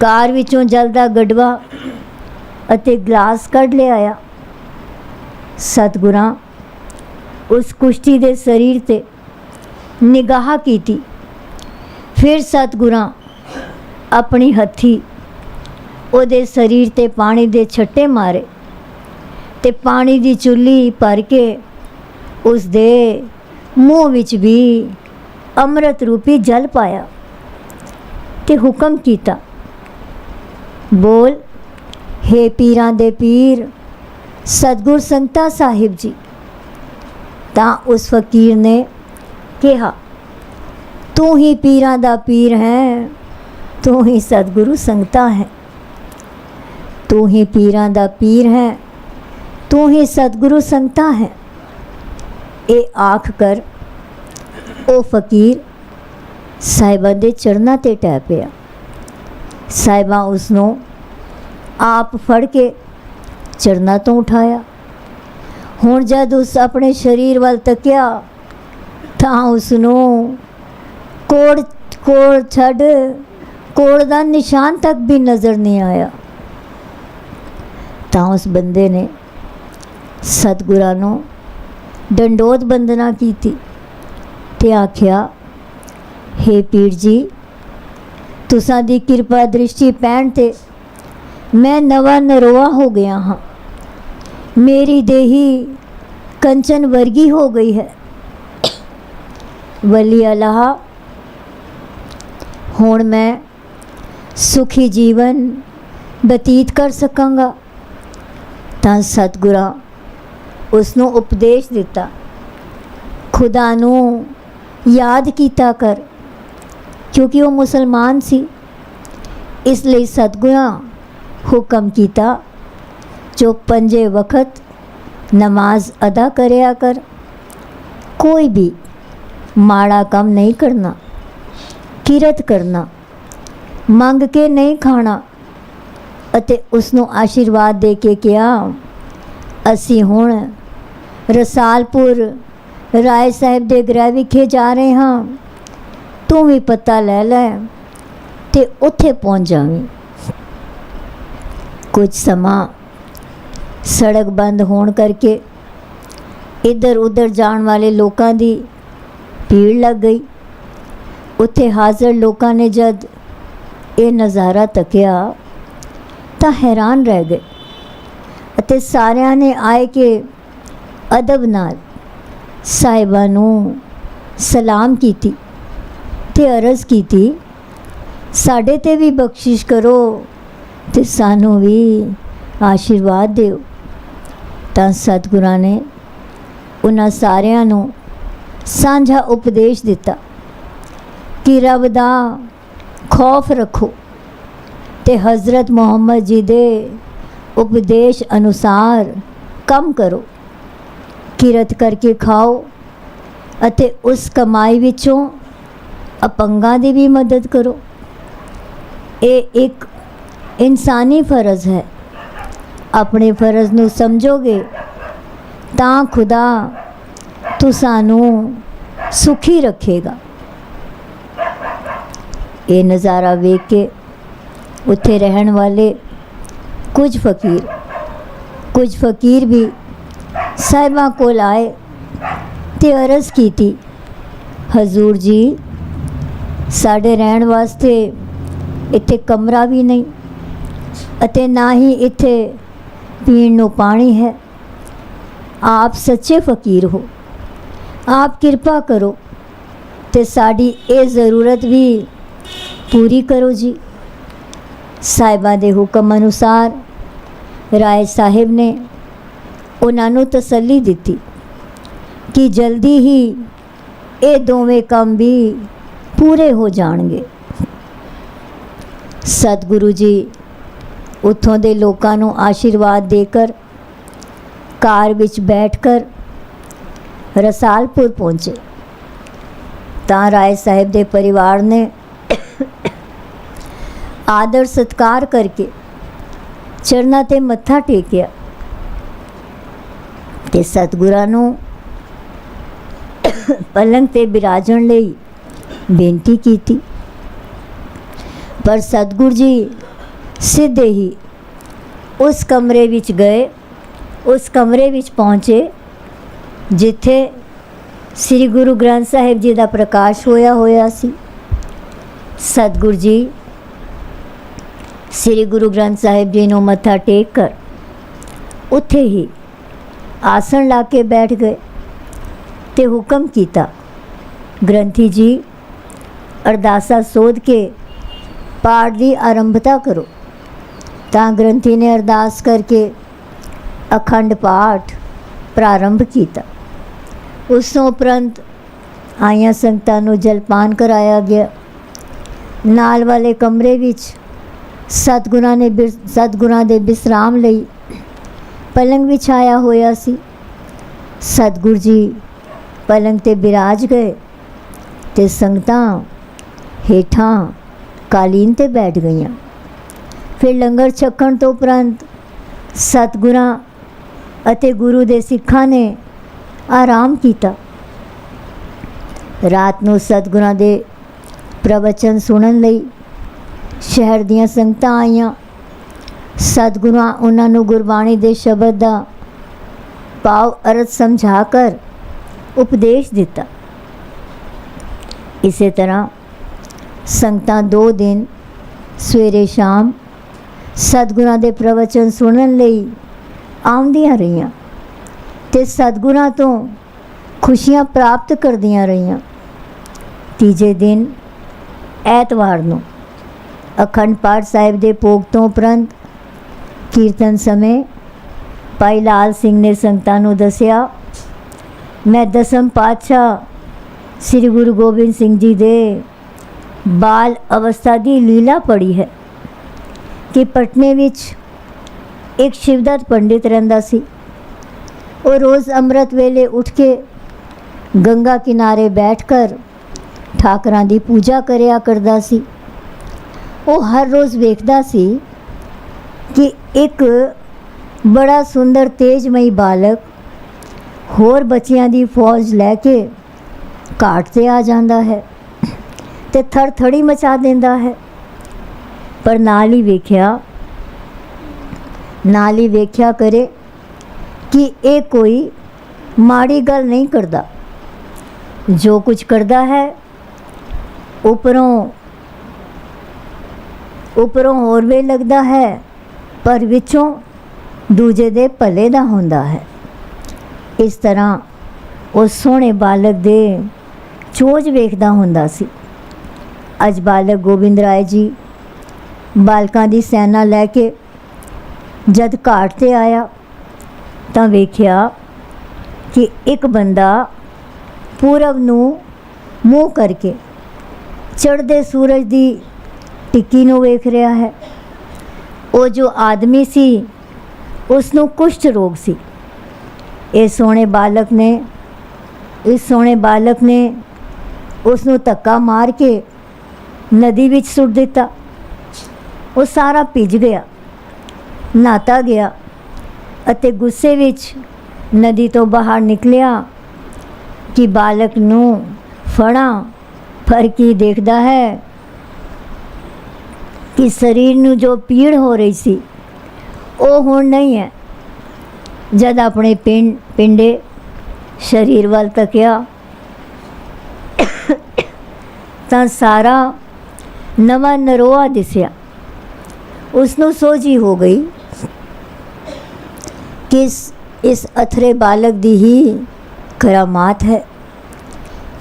कार विचों जल का गड़वा अते गिलास कढ़ ले आया। सतगुरां उस कुश्ती दे शरीर ते निगाह कीती। फिर सतगुरां अपनी हथी उहदे शरीर ते पानी दे छट्टे मारे ते पानी दी चुल्ली भर के उस दे मूँह विच भी अमृत रूपी जल पाया ते हुक्म कीता, बोल हे पीरां दे पीर सतगुर संगता साहिब जी। तां उस फकीर ने कहा, तू ही पीरां दा पीर है, तू ही सतगुरु संगता है। तू ही पीरां दा पीर है, तू ही सतगुरु संगता है। ये आख कर ओ फकीर साहिबा दे चरना ते टह पिया। साहिबा उसनों आप फड़ के चरना तो उठाया। हुण जद उस अपने शरीर वाल तकिया तां उसनों कोड़ छड़ कोड़ दा निशान तक भी नज़र नहीं आया। तां उस बंदे ने सतगुरां नूं डंडोत बंदना की ते आख्या, हे पीर जी तुसां दी किरपा दृष्टि पैण ते मैं नवा नरोआ हो गया हाँ। मेरी देही कंचन वर्गी हो गई है। वली अल्लाह हुण मैं सुखी जीवन बतीत कर सकांगा। ਤਾਂ ਸਤਿਗੁਰਾਂ ਉਸ ਨੂੰ ਉਪਦੇਸ਼ ਦਿੱਤਾ, ਖੁਦਾ ਨੂੰ ਯਾਦ ਕੀਤਾ ਕਰ, ਕਿਉਂਕਿ ਉਹ ਮੁਸਲਮਾਨ ਸੀ। ਇਸ ਲਈ ਸਤਿਗੁਰਾਂ ਹੁਕਮ ਕੀਤਾ, ਜੋ 5 ਵਕਤ ਨਮਾਜ਼ ਅਦਾ ਕਰਿਆ ਕਰ, ਕੋਈ ਵੀ ਮਾੜਾ ਕੰਮ ਨਹੀਂ ਕਰਨਾ, ਕਿਰਤ ਕਰਨਾ, ਮੰਗ ਕੇ ਨਹੀਂ ਖਾਣਾ। ਅਤੇ ਉਸ ਨੂੰ ਆਸ਼ੀਰਵਾਦ ਦੇ ਕੇ ਕਿਹਾ, ਅਸੀਂ ਹੁਣ ਰਸਾਲਪੁਰ ਰਾਏ ਸਾਹਿਬ ਦੇ ਗ੍ਰਹਿ ਵਿਖੇ ਜਾ ਰਹੇ ਹਾਂ, ਤੂੰ ਵੀ ਪਤਾ ਲੈ ਲੈ ਤੇ ਉੱਥੇ ਪਹੁੰਚ ਜਾਵੀਂ। ਕੁਝ ਸਮਾਂ ਸੜਕ ਬੰਦ ਹੋਣ ਕਰਕੇ ਇੱਧਰ ਉੱਧਰ ਜਾਣ ਵਾਲੇ ਲੋਕਾਂ ਦੀ ਭੀੜ ਲੱਗ ਗਈ। ਉੱਥੇ ਹਾਜ਼ਰ ਲੋਕਾਂ ਨੇ ਜਦ ਇਹ ਨਜ਼ਾਰਾ ਤੱਕਿਆ ਤਾਂ ਹੈਰਾਨ ਰਹਿ ਗਏ ਅਤੇ ਸਾਰਿਆਂ ਨੇ ਆਏ ਕਿ ਅਦਬ ਨਾਲ ਸਾਹਿਬਾਂ ਨੂੰ ਸਲਾਮ ਕੀਤੀ ਤੇ ਅਰਜ਼ ਕੀਤੀ, ਸਾਡੇ ਤੇ ਵੀ ਬਖਸ਼ਿਸ਼ ਕਰੋ ਤੇ ਸਾਨੂੰ ਵੀ ਆਸ਼ੀਰਵਾਦ ਦਿਓ। ਤਾਂ ਸਤਿਗੁਰਾਂ ਨੇ ਉਹਨਾਂ ਸਾਰਿਆਂ ਨੂੰ ਸਾਂਝਾ ਉਪਦੇਸ਼ ਦਿੱਤਾ ਕਿ ਰੱਬ ਦਾ ਖੌਫ ਰੱਖੋ ਤੇ ਹਜ਼ਰਤ ਮੁਹੰਮਦ ਜੀ ਦੇ ਉਪਦੇਸ਼ ਅਨੁਸਾਰ ਕੰਮ ਕਰੋ, ਕਿਰਤ ਕਰਕੇ ਖਾਓ ਅਤੇ ਉਸ ਕਮਾਈ ਵਿੱਚੋਂ ਅਪੰਗਾਂ ਦੀ ਵੀ ਮਦਦ ਕਰੋ। ਇਹ ਇੱਕ ਇਨਸਾਨੀ ਫਰਜ਼ ਹੈ। ਆਪਣੇ ਫਰਜ਼ ਨੂੰ ਸਮਝੋਗੇ ਤਾਂ ਖੁਦਾ ਤੁਸਾਂ ਨੂੰ ਸੁਖੀ ਰੱਖੇਗਾ। ਇਹ ਨਜ਼ਾਰਾ ਵੇਖ ਕੇ ਉੱਥੇ ਰਹਿਣ ਵਾਲੇ ਕੁਝ ਫਕੀਰ ਵੀ ਸਾਹਿਬਾਂ ਕੋਲ ਆਏ ਤੇ ਅਰਜ਼ ਕੀਤੀ, ਹਜ਼ੂਰ ਜੀ, ਸਾਡੇ ਰਹਿਣ ਵਾਸਤੇ ਇੱਥੇ ਕਮਰਾ ਵੀ ਨਹੀਂ ਅਤੇ ਨਾ ਹੀ ਇੱਥੇ ਪੀਣ ਨੂੰ ਪਾਣੀ ਹੈ। ਆਪ ਸੱਚੇ ਫਕੀਰ ਹੋ, ਆਪ ਕਿਰਪਾ ਕਰੋ ਤੇ ਸਾਡੀ ਇਹ ਜ਼ਰੂਰਤ ਵੀ ਪੂਰੀ ਕਰੋ ਜੀ। ਸਾਹਿਬਾਂ ਦੇ ਹੁਕਮ ਅਨੁਸਾਰ ਰਾਏ ਸਾਹਿਬ ਨੇ ਉਹਨਾਂ ਨੂੰ ਤਸੱਲੀ ਦਿੱਤੀ ਕਿ ਜਲਦੀ ਹੀ ਇਹ ਦੋਵੇਂ ਕੰਮ ਵੀ ਪੂਰੇ ਹੋ ਜਾਣਗੇ। ਸਤਿਗੁਰੂ ਜੀ ਉੱਥੋਂ ਦੇ ਲੋਕਾਂ ਨੂੰ ਆਸ਼ੀਰਵਾਦ ਦੇ ਕਰ ਕਾਰ ਵਿੱਚ ਬੈਠ ਕਰ ਰਸਾਲਪੁਰ ਪਹੁੰਚੇ। ਤਾਂ ਰਾਏ ਸਾਹਿਬ ਦੇ ਪਰਿਵਾਰ ਨੇ ਆਦਰ ਸਤਕਾਰ ਕਰਕੇ ਚਰਨਾਂ ਤੇ ਮੱਥਾ ਟੇਕਿਆ ਤੇ ਸਤਿਗੁਰਾਂ ਨੂੰ ਪਲੰਗ ਤੇ ਬਿਰਾਜਣ ਲਈ ਬੇਨਤੀ ਕੀਤੀ। ਪਰ ਸਤਿਗੁਰ ਜੀ ਸਿੱਧੇ ਹੀ ਉਸ ਕਮਰੇ ਵਿੱਚ ਗਏ, ਉਸ ਕਮਰੇ ਵਿੱਚ ਪਹੁੰਚੇ ਜਿੱਥੇ ਸ੍ਰੀ ਗੁਰੂ ਗ੍ਰੰਥ ਸਾਹਿਬ ਜੀ ਦਾ ਪ੍ਰਕਾਸ਼ ਹੋਇਆ ਸੀ। ਸਤਿਗੁਰ ਜੀ ਸ੍ਰੀ ਗੁਰੂ ਗ੍ਰੰਥ ਸਾਹਿਬ ਜੀ ਨੂੰ ਮੱਥਾ ਟੇਕ ਕਰ ਉੱਥੇ ਹੀ ਆਸਣ ਲਾ ਕੇ ਬੈਠ ਗਏ ਤੇ ਹੁਕਮ ਕੀਤਾ, ਗ੍ਰੰਥੀ ਜੀ ਅਰਦਾਸਾ ਸੋਧ ਕੇ ਪਾਠ ਦੀ ਆਰੰਭਤਾ ਕਰੋ। ਤਾਂ ਗ੍ਰੰਥੀ ਨੇ ਅਰਦਾਸ ਕਰਕੇ ਅਖੰਡ ਪਾਠ ਪ੍ਰਾਰੰਭ ਕੀਤਾ। ਉਸ ਤੋਂ ਉਪਰੰਤ ਆਈਆਂ ਸੰਗਤਾਂ ਨੂੰ ਜਲਪਾਨ ਕਰਾਇਆ ਗਿਆ। ਨਾਲ ਵਾਲੇ ਕਮਰੇ ਵਿੱਚ ਸਤਿਗੁਰਾਂ ਦੇ ਵਿਸਰਾਮ ਲਈ ਪਲੰਗ ਵਿਛਾਇਆ ਹੋਇਆ ਸੀ। ਸਤਿਗੁਰ ਜੀ ਪਲੰਗ ਤੇ ਬਿਰਾਜ ਗਏ ਤੇ ਸੰਗਤਾਂ ਹੇਠਾਂ ਕਾਲੀਨ ਤੇ ਬੈਠ ਗਈਆਂ। ਫਿਰ ਲੰਗਰ ਛਕਣ ਤੋਂ ਉਪਰੰਤ ਸਤਿਗੁਰਾਂ ਅਤੇ ਗੁਰੂ ਦੇ ਸਿੱਖਾਂ ਨੇ ਆਰਾਮ ਕੀਤਾ। ਰਾਤ ਨੂੰ ਸਤਿਗੁਰਾਂ ਦੇ ਪ੍ਰਵਚਨ ਸੁਣਨ ਲਈ ਸ਼ਹਿਰ ਦੀਆਂ ਸੰਗਤਾਂ ਆਈਆਂ। ਸਤਿਗੁਰਾਂ ਉਹਨਾਂ ਨੂੰ ਗੁਰਬਾਣੀ ਦੇ ਸ਼ਬਦ ਦਾ ਭਾਵ ਅਰਥ ਸਮਝਾ ਕਰ ਉਪਦੇਸ਼ ਦਿੱਤਾ। ਇਸੇ ਤਰ੍ਹਾਂ ਸੰਗਤਾਂ 2 ਦਿਨ ਸਵੇਰੇ ਸ਼ਾਮ ਸਤਿਗੁਰਾਂ ਦੇ ਪ੍ਰਵਚਨ ਸੁਣਨ ਲਈ ਆਉਂਦੀਆਂ ਰਹੀਆਂ ਤੇ ਸਤਿਗੁਰਾਂ ਤੋਂ ਖੁਸ਼ੀਆਂ ਪ੍ਰਾਪਤ ਕਰਦੀਆਂ ਰਹੀਆਂ। ਤੀਜੇ ਦਿਨ ਐਤਵਾਰ ਨੂੰ ਅਖੰਡ ਪਾਠ ਸਾਹਿਬ ਦੇ ਭੋਗ ਤੋਂ ਉਪਰੰਤ ਕੀਰਤਨ ਸਮੇਂ ਭਾਈ ਲਾਲ ਸਿੰਘ ਨੇ ਸੰਗਤਾਂ ਨੂੰ ਦੱਸਿਆ, ਮੈਂ ਦਸਮ ਪਾਤਸ਼ਾਹ ਸ੍ਰੀ ਗੁਰੂ ਗੋਬਿੰਦ ਸਿੰਘ ਜੀ ਦੇ ਬਾਲ ਅਵਸਥਾ ਦੀ ਲੀਲਾ ਪੜ੍ਹੀ ਹੈ ਕਿ ਪਟਨੇ ਵਿੱਚ ਇੱਕ ਸ਼ਿਵਦੱਤ ਪੰਡਿਤ ਰਹਿੰਦਾ ਸੀ। ਉਹ ਰੋਜ਼ ਅੰਮ੍ਰਿਤ ਵੇਲੇ ਉੱਠ ਕੇ ਗੰਗਾ ਕਿਨਾਰੇ ਬੈਠ ਕਰ ਠਾਕਰਾਂ ਦੀ ਪੂਜਾ ਕਰਿਆ ਕਰਦਾ ਸੀ। ਉਹ ਹਰ ਰੋਜ਼ ਵੇਖਦਾ ਸੀ ਕਿ ਇੱਕ ਬੜਾ ਸੁੰਦਰ ਤੇਜਮਈ ਬਾਲਕ ਹੋਰ ਬੱਚਿਆਂ ਦੀ ਫੌਜ ਲੈ ਕੇ ਘਾਟ 'ਤੇ ਆ ਜਾਂਦਾ ਹੈ ਤੇ ਥੜਥੜੀ ਮਚਾ ਦਿੰਦਾ ਹੈ। ਪਰ ਨਾਲ ਹੀ ਵੇਖਿਆ ਕਰੇ ਕਿ ਇਹ ਕੋਈ ਮਾੜੀ ਗੱਲ ਨਹੀਂ ਕਰਦਾ। ਜੋ ਕੁਝ ਕਰਦਾ ਹੈ ਉੱਪਰੋਂ ਹੋਰ ਵੇ ਲੱਗਦਾ ਹੈ, ਪਰ ਵਿੱਚੋਂ ਦੂਜੇ ਦੇ ਭਲੇ ਦਾ ਹੁੰਦਾ ਹੈ। ਇਸ ਤਰ੍ਹਾਂ ਉਹ ਸੋਹਣੇ ਬਾਲਕ ਦੇ ਚੋਜ ਵੇਖਦਾ ਹੁੰਦਾ ਸੀ। ਅੱਜ ਬਾਲਕ ਗੋਬਿੰਦ ਰਾਏ ਜੀ ਬਾਲਕਾਂ ਦੀ ਸੈਨਾ ਲੈ ਕੇ ਜਦ ਘਾਟ 'ਤੇ ਆਇਆ ਤਾਂ ਵੇਖਿਆ ਕਿ ਇੱਕ ਬੰਦਾ ਪੂਰਬ ਨੂੰ ਮੂੰਹ ਕਰਕੇ ਚੜ੍ਹਦੇ ਸੂਰਜ ਦੀ ਟਿੱਕੀ ਨੂੰ ਵੇਖ ਰਿਹਾ ਹੈ। ਉਹ ਜੋ ਆਦਮੀ ਸੀ ਉਸ ਨੂੰ ਕੁਸ਼ਟ ਰੋਗ ਸੀ। ਇਸ ਸੋਹਣੇ ਬਾਲਕ ਨੇ ਉਸ ਨੂੰ ਧੱਕਾ ਮਾਰ ਕੇ ਨਦੀ ਵਿੱਚ ਸੁੱਟ ਦਿੱਤਾ। ਉਹ ਸਾਰਾ ਭਿੱਜ ਗਿਆ, ਨਹਾਤਾ ਗਿਆ ਅਤੇ ਗੁੱਸੇ ਵਿੱਚ ਨਦੀ ਤੋਂ ਬਾਹਰ ਨਿਕਲਿਆ ਕਿ ਬਾਲਕ ਨੂੰ ਫੜਾਂ, ਪਰ ਕੀ ਦੇਖਦਾ ਹੈ ਕਿ ਸਰੀਰ ਨੂੰ ਜੋ ਪੀੜ ਹੋ ਰਹੀ ਸੀ ਉਹ ਹੁਣ ਨਹੀਂ ਹੈ। ਜਦ ਆਪਣੇ ਪਿੰਡੇ ਸਰੀਰ ਵੱਲ ਤੱਕਿਆ ਤਾਂ ਸਾਰਾ ਨਵਾਂ ਨਰੋਆ ਦਿਸਿਆ। ਉਸ ਨੂੰ ਸੋਝੀ ਹੋ ਗਈ ਕਿ ਇਸ ਅਥਰੇ ਬਾਲਕ ਦੀ ਹੀ ਕਰਾਮਾਤ ਹੈ।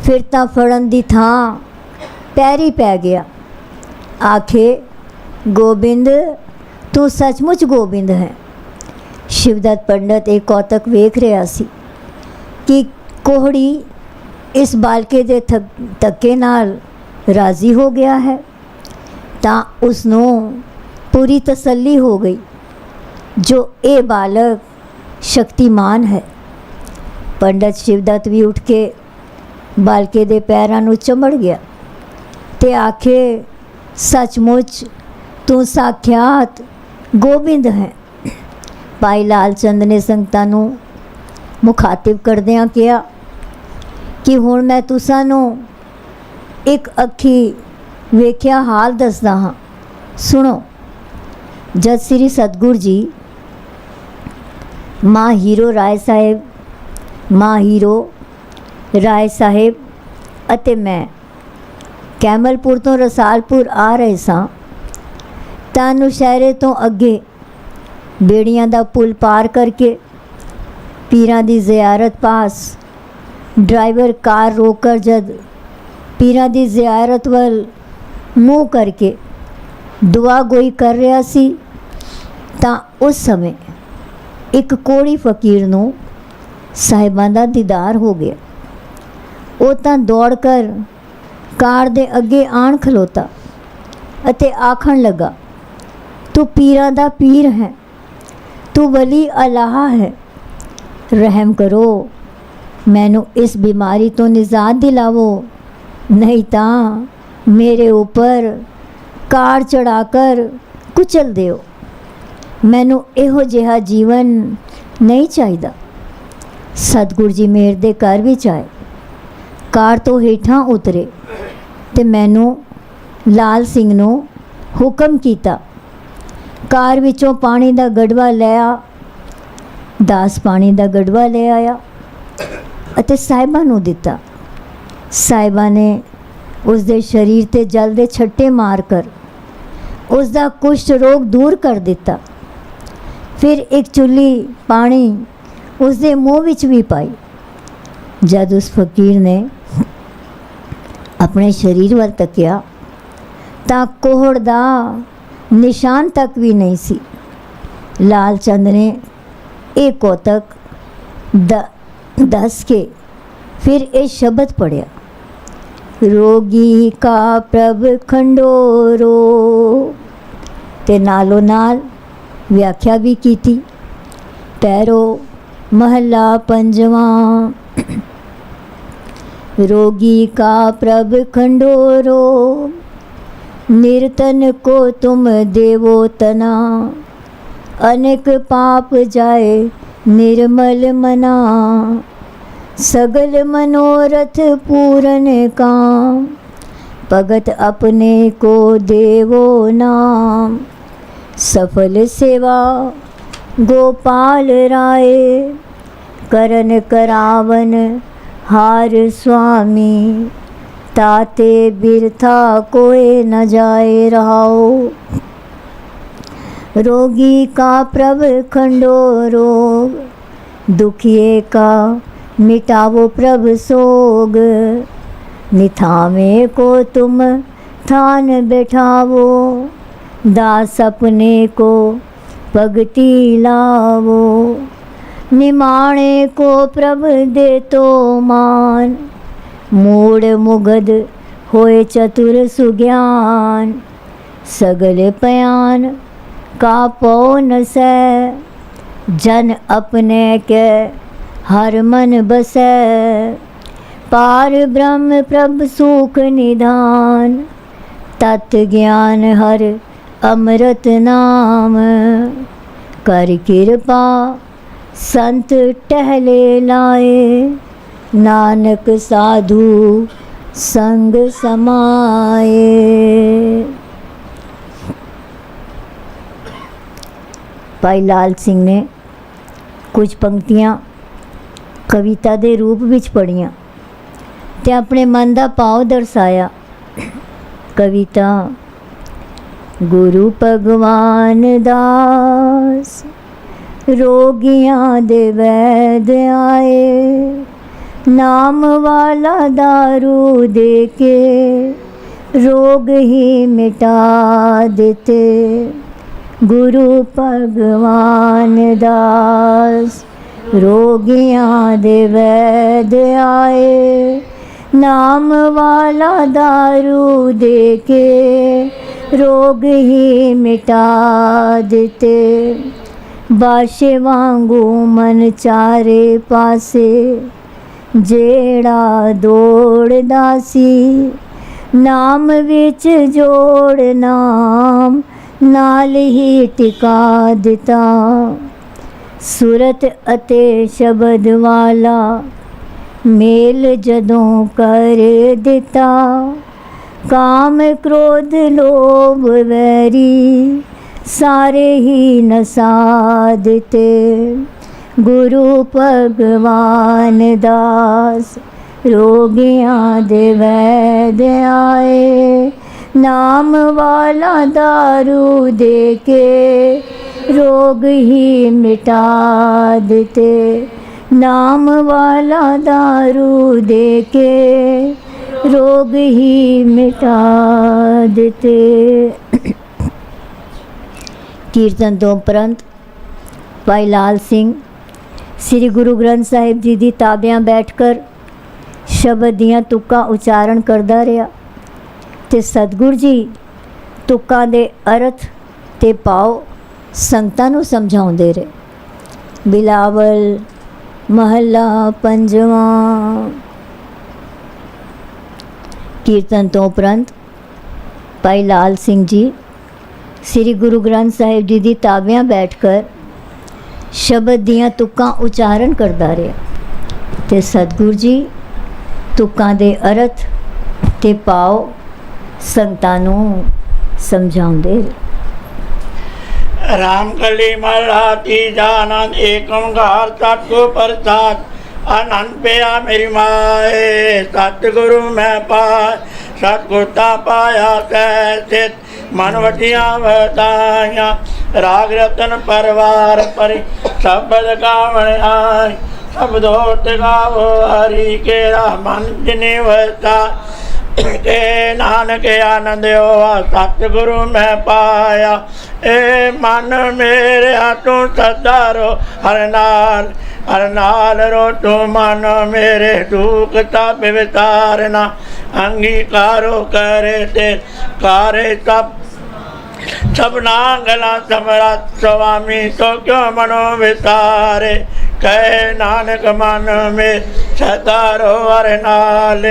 ਫਿਰ ਤਾਂ ਫੜਨ ਦੀ ਥਾਂ ਪੈਰੀ ਪੈ ਗਿਆ। ਆਖੇ, ਗੋਬਿੰਦ ਤੂੰ ਸੱਚਮੁੱਚ ਗੋਬਿੰਦ ਹੈ। ਸ਼ਿਵਦੱਤ ਪੰਡਤ ਇਹ ਕੌਤਕ ਵੇਖ ਰਿਹਾ ਸੀ ਕਿ ਕੋਹੜੀ ਇਸ ਬਾਲਕੇ ਦੇ ਧੱਕੇ ਨਾਲ ਰਾਜ਼ੀ ਹੋ ਗਿਆ ਹੈ। ਤਾਂ ਉਸ ਨੂੰ ਪੂਰੀ ਤਸੱਲੀ ਹੋ ਗਈ ਜੋ ਇਹ ਬਾਲਕ ਸ਼ਕਤੀਮਾਨ ਹੈ। ਪੰਡਤ ਸ਼ਿਵਦੱਤ ਵੀ ਉੱਠ ਕੇ ਬਾਲਕੇ ਦੇ ਪੈਰਾਂ ਨੂੰ ਚੰਬੜ ਗਿਆ ਤੇ ਆਖੇ, ਸੱਚਮੁੱਚ ਤੂੰ ਸਾਖਿਆਤ ਗੋਬਿੰਦ ਹੈ। ਭਾਈ ਲਾਲ ਚੰਦ ਨੇ ਸੰਗਤਾਂ ਨੂੰ ਮੁਖਾਤਿਬ ਕਰਦਿਆਂ ਕਿਹਾ ਕਿ ਹੁਣ ਮੈਂ ਤੁਸਾਂ ਨੂੰ ਇੱਕ ਅੱਖੀ ਵੇਖਿਆ ਹਾਲ ਦੱਸਦਾ ਹਾਂ, ਸੁਣੋ। ਜਦ ਸ੍ਰੀ ਸਤਿਗੁਰ ਜੀ ਮਾਂ ਹੀਰੋ ਰਾਏ ਸਾਹਿਬ ਅਤੇ ਮੈਂ ਕੈਮਲਪੁਰ ਤੋਂ ਰਸਾਲਪੁਰ ਆ ਰਹੇ ਸਾਂ ਤਾਂ ਨੁਸ਼ਹਿਰੇ ਤੋਂ ਅੱਗੇ ਬੇੜੀਆਂ ਦਾ ਪੁਲ ਪਾਰ ਕਰਕੇ ਪੀਰਾਂ ਦੀ ਜ਼ਿਆਰਤ ਪਾਸ ਡਰਾਈਵਰ ਕਾਰ ਰੋਕ ਕਰ ਜਦ ਪੀਰਾਂ ਦੀ ਜ਼ਿਆਰਤ ਵੱਲ ਮੂੰਹ ਕਰਕੇ ਦੁਆ ਗੋਈ ਕਰ ਰਿਹਾ ਸੀ ਤਾਂ ਉਸ ਸਮੇਂ ਇੱਕ ਕੋੜੀ ਫਕੀਰ ਨੂੰ ਸਾਹਿਬਾਂ ਦਾ ਦੀਦਾਰ ਹੋ ਗਿਆ। ਉਹ ਤਾਂ ਦੌੜ ਕਰ ਕਾਰ ਦੇ ਅੱਗੇ ਆਣ ਖਲੋਤਾ ਅਤੇ ਆਖਣ ਲੱਗਾ, ਤੂੰ ਪੀਰਾਂ ਦਾ ਪੀਰ ਹੈ, ਤੂੰ ਵਲੀ ਅਲਾਹ ਹੈ, ਰਹਿਮ ਕਰੋ, ਮੈਨੂੰ ਇਸ ਬਿਮਾਰੀ ਤੋਂ ਨਿਜਾਤ ਦਿਲਾਵੋ, ਨਹੀਂ ਤਾਂ ਮੇਰੇ ਉੱਪਰ ਕਾਰ ਚੜਾ ਕਰ ਕੁਚਲ ਦਿਓ। ਮੈਨੂੰ ਇਹੋ ਜਿਹਾ ਜੀਵਨ ਨਹੀਂ ਚਾਹੀਦਾ। ਸਤਿਗੁਰ ਜੀ ਮੇਰ ਦੇ ਘਰ ਵਿੱਚ ਆਏ, ਕਾਰ ਤੋਂ ਹੇਠਾਂ ਉਤਰੇ ਤੇ ਮੈਨੂੰ ਲਾਲ ਸਿੰਘ ਨੂੰ ਹੁਕਮ ਕੀਤਾ, ਕਾਰ ਵਿੱਚੋਂ ਪਾਣੀ ਦਾ ਗੜਵਾ ਲੈ ਆ। 10 ਪਾਣੀ ਦਾ ਗੜਵਾ ਲੈ ਆਇਆ ਅਤੇ ਸਾਹਿਬਾਂ ਨੂੰ ਦਿੱਤਾ। ਸਾਹਿਬਾਂ ਨੇ ਉਸ ਦੇ ਸਰੀਰ ਤੇ ਜਲ ਦੇ ਛੱਟੇ ਮਾਰ ਕਰ ਉਸ ਦਾ ਕੁਸ਼ਟ ਰੋਗ ਦੂਰ ਕਰ ਦਿੱਤਾ। ਫਿਰ ਇੱਕ ਚੁੱਲ੍ਹੀ ਪਾਣੀ ਉਸ ਦੇ ਮੂੰਹ ਵਿੱਚ ਵੀ ਪਾਈ। ਜਦ ਉਸ ਫਕੀਰ ਨੇ ਆਪਣੇ ਸਰੀਰ ਵੱਲ ਤੱਕਿਆ ਤਾਂ ਕੋਹੜ ਦਾ ਨਿਸ਼ਾਨ ਤੱਕ ਵੀ ਨਹੀਂ ਸੀ। ਲਾਲ ਚੰਦ ਨੇ ਇਹ ਕੌਤਕ ਦੱਸ ਕੇ ਫਿਰ ਇਹ ਸ਼ਬਦ ਪੜਿਆ, ਰੋਗੀ ਕਾ ਪ੍ਰਭ ਖੰਡੋਰੋ, ਤੇ ਨਾਲੋਂ ਨਾਲ ਵਿਆਖਿਆ ਵੀ ਕੀਤੀ। ਪੈਰੋ महला पंजवा। रोगी का प्रभ खंडोरो, निर्तन को तुम देवो तना, अनेक पाप जाए निर्मल मना, सगल मनोरथ पूरन काम, भगत अपने को देवो नाम, सफल सेवा गोपाल राय, करन करावन हार स्वामी, ताते बिरथा कोई न जाए रहाओ। रोगी का प्रभ खंडोरो, दुखिए का मिटावो प्रभ सोग, निथावे को तुम थान बैठावो, दास अपने को भगति लावो, निमाणे को प्रभ दे तो मान, मूड मुगद होए चतुर सुज्ञान, सगल पयान का पौन से, जन अपने के हर मन बसे, पार ब्रह्म प्रभ सुख निधान, तत् ज्ञान हर अमृत नाम, कर कृपा संत टहले लाए, नानक साधु संग समाए। भाई लाल सिंह ने कुछ पंक्तियां कविता दे रूप विच पढ़ियां ते अपने मन दा भाव दर्शाया। कविता गुरु भगवान दास, रोगियां दे वैद आए, नाम वाला दारू दे के रोग ही मिटा देते। गुरु भगवान दास, रोगियां दे वैद आए, नाम वाला दारू दे के रोग ही मिटा देते। बाशे वांगू मन चारे पासे, जेड़ा दौड़दा सी, नाम विच जोड़ नाम नाल ही टिका दिता। सुरत अते शब्द वाला मेल जदों कर दिता, काम क्रोध लोभ वैरी सारे ही नसा देते। गुरु भगवान दास, रोगियां दे वैद आए, नाम वाला दारू दे के रोग ही मिटा देते। नाम वाला दारू दे के रोग ही मिटा देते। कीर्तन तो उपरंत भाई लाल सिंह श्री गुरु ग्रंथ साहिब जी दी ताबियां बैठकर शब्द दियां तुक्कां उच्चारण करदा रहा ते सतगुर जी तुक्कां दे अर्थ ते भाव संगतां नूं समझाउंदे रहे। बिलावल महला पंजवा। कीर्तन तो उपरंत भाई लाल सिंह जी श्री गुरु ग्रंथ साहिब जी दी ताबियां बैठकर शब्द दियां तुक्कां उच्चारण करदा रहा ते सतगुर जी तुक्कां दे अर्थ ते भाव संगतां नूं समझाउंदे रहे। राम कली महला तीजा आनंद एक ओंकार सतगुर प्रसाद आनंद पिया मेरी माए। सतगुरु मैं पाए सतगुरता पाया कैसित मन वटिया वताया राग रतन परवार परि शब्द गावण आय सब दोत गावो हरि केरा मन जिने वता के नानक आनंद होवा सतगुरु मैं पाया ए मन मेरे तू सदारो हर नाल रो तू मन मेरे दुख तब वितारना अंगीकारो करे ते कारे सब सबना गला समरा स्वामी तो क्यों मनो विसारे कहे नानक मन में सदारो हर नाल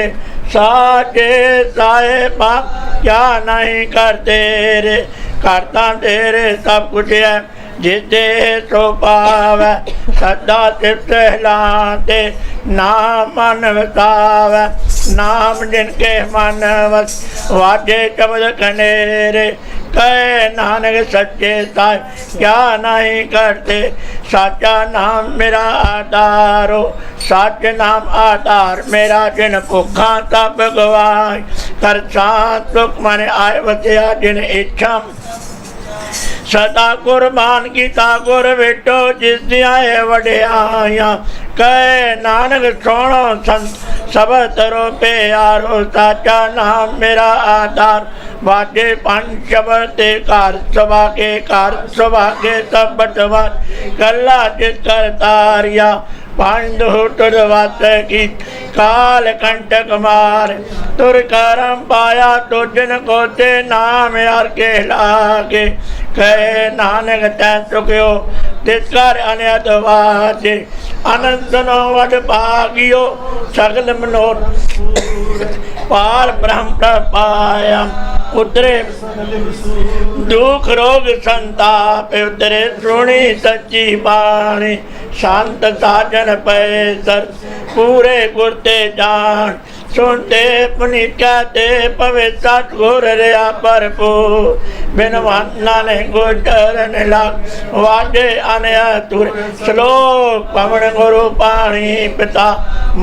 साचे साहेबा क्या नहीं करते रे करता तेरे सब कुछ है जिसे सो पावे सदा चित हिलाते नाम मन वसावे नाम जिनके मन वस वाजे शब्द कनेरे कहे नानक सच्चे साहिब क्या नहीं करते साचा नाम मेरा आधारो सच नाम आधार मेरा जिन भुखा तब गवाय कर शांत सुख मन आए वसिया जिन इच्छा सदा कुर्बान कीता गुर बेटो जिस दिया वड्याइया कहे नानक सोनो संत सब तरो प्यारो साचा नाम मेरा आधार वाजे पंच शब्द कार सभा के सब बटवार कला जित कर तारिया पांडु तुरवत की काल कंटक मार तुर करम पाया तो जिन को ते नाम यार के लागे कहे नानक तै चुक्यो तिसकर अनहद वाचे अनंत नो वड भागियो सगल मनोरथ पार ब्रह्म पाया उतरे दुख रोग संताप उतरे सुनी सच्ची बाणी शांत साजन पे सर पूरे गुरते जान सुनते पुनि कहते पवे सतगुर रहा भरपूर बिन वाना ने गुजरन लग वाजे अनहतुर श्लोक पवन गुरु पाणी पिता